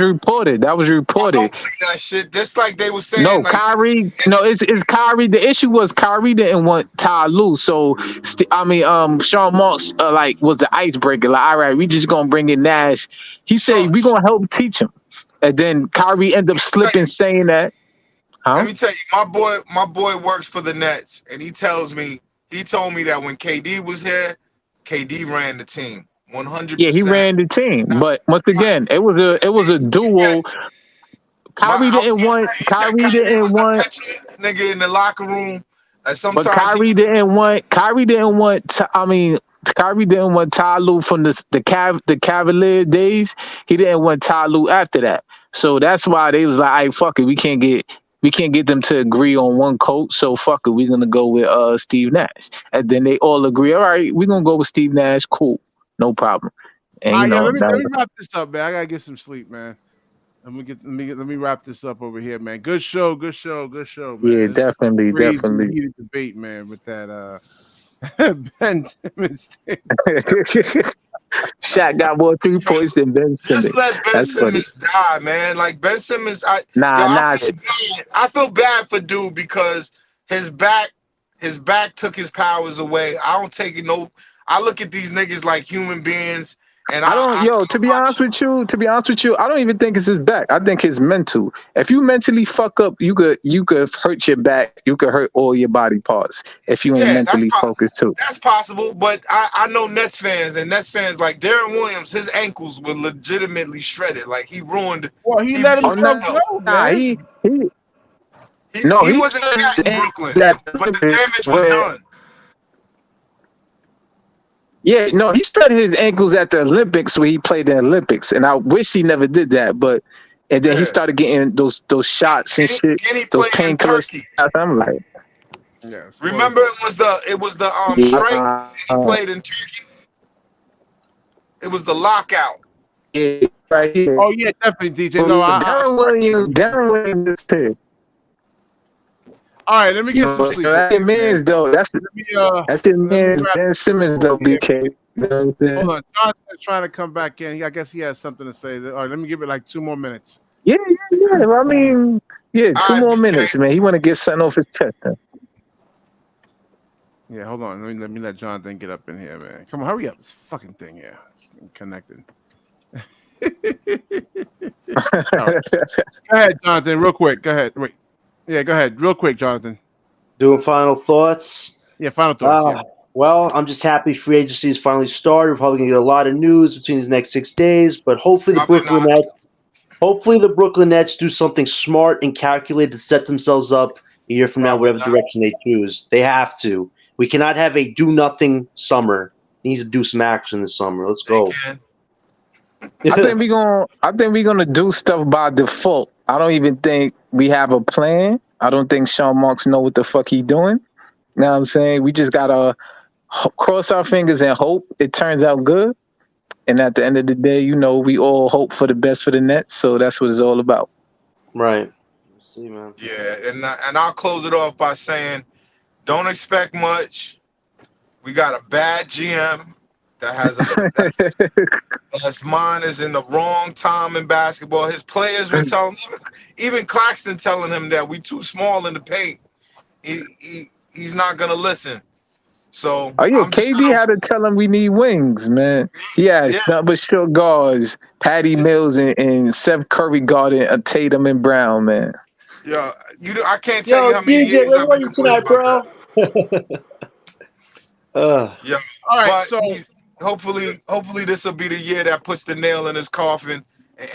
reported. That was reported. That shit. Just like they were saying. No, Kyrie. No, it's Kyrie. The issue was Kyrie didn't want Ty Lue. So Sean Marks was the icebreaker. All right, we just gonna bring in Nash. He said we gonna help teach him, and then Kyrie ended up slipping saying that. Let me tell you, my boy works for the Nets, and he told me that when KD was here, KD ran the team. 100%. Yeah, he ran the team, but once again, it was a duo. Kyrie didn't want. Kyrie didn't want. Nigga in the locker room. Sometimes But Kyrie didn't want. Kyrie didn't want. Kyrie didn't want Ty Lue from the Cavalier days. He didn't want Ty Lue after that. So that's why they was like, "Hey, fuck it, we can't get them to agree on one coach. So fuck it, we're gonna go with Steve Nash." And then they all agree. All right, we're gonna go with Steve Nash. Cool, no problem. And let me wrap this up, man. I gotta get some sleep, man. Let me wrap this up over here, man. Good show, man. Yeah, definitely. Heated debate, man, with that Ben Simmons thing. Shaq got more 3 points than Ben Simmons. Just let Ben Simmons die, man. Like Ben Simmons, I feel bad for dude because his back took his powers away. I don't take it I look at these niggas like human beings. And to be honest with you, I don't even think it's his back. I think it's mental. If you mentally fuck up, you could hurt your back. You could hurt all your body parts if you ain't mentally focused too. That's possible, but I know Nets fans like Dayron Williams. His ankles were legitimately shredded. Like he ruined. Well, he let him go. Nah, he wasn't in Brooklyn, but the damage was done. Yeah, no, he spread his ankles at the Olympics when he played the Olympics, and I wish he never did that. But and then he started getting those shots and shit, those painkillers. I'm like, remember it was the strength he played in Turkey. It was the lockout. Yeah, right here. Oh yeah, definitely, DJ. No, Dayron Williams is pissed. All right, let me get some sleep. That's your man's though. That's your man's Ben Simmons though, BK. You know what I'm saying? Hold on, Jonathan's trying to come back in. I guess he has something to say. All right, let me give it like 2 more minutes. Yeah. I mean, 2 more minutes, man. He want to get something off his chest. Then. Yeah, hold on. Let me let Jonathan get up in here, man. Come on, hurry up. This fucking thing here. It's connected. Right. Go ahead, Jonathan, real quick. Go ahead. Wait. Yeah, go ahead. Real quick, Jonathan. Doing final thoughts. Yeah, final thoughts. Well, I'm just happy free agency is finally started. We're probably going to get a lot of news between these next 6 days, but hopefully the Brooklyn Nets do something smart and calculated to set themselves up a year from now, whatever direction they choose. They have to. We cannot have a do-nothing summer. We need to do some action this summer. Let's go. I think we're gonna do stuff by default. I don't even think we have a plan. I don't think Sean Marks know what the fuck he doing. You know what I'm saying? We just gotta cross our fingers and hope it turns out good. And at the end of the day, we all hope for the best for the Nets. So that's what it's all about. Right. See, man. Yeah, and I'll close it off by saying, don't expect much. We got a bad GM that has his mind is in the wrong time in basketball. His players were telling him, even Claxton telling him that we too small in the paint. He's not gonna listen. So KD had to tell him we need wings, man. He has nothing but short guards, Patty Mills and Seth Curry guarding Tatum and Brown, man. Yeah, I can't tell you how many DJ, years I've been tonight, bro. Yeah. All right. So hopefully this will be the year that puts the nail in his coffin. Wait,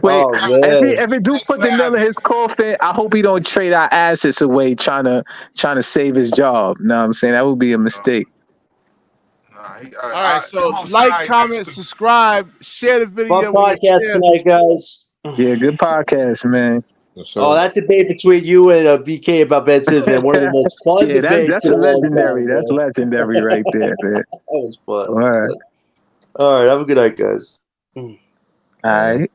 if it do put the nail in his coffin, I hope he don't trade our assets away trying to save his job. You know what I'm saying? That would be a mistake. All right, so like, comment, subscribe, share the video. Fun podcast tonight, guys. Yeah, good podcast, man. Oh, that debate between you and BK about Ben Simmons, man, one of the most fun debates. That's a legendary. That's legendary right there, man. That was fun. All right. Have a good night, guys. All right.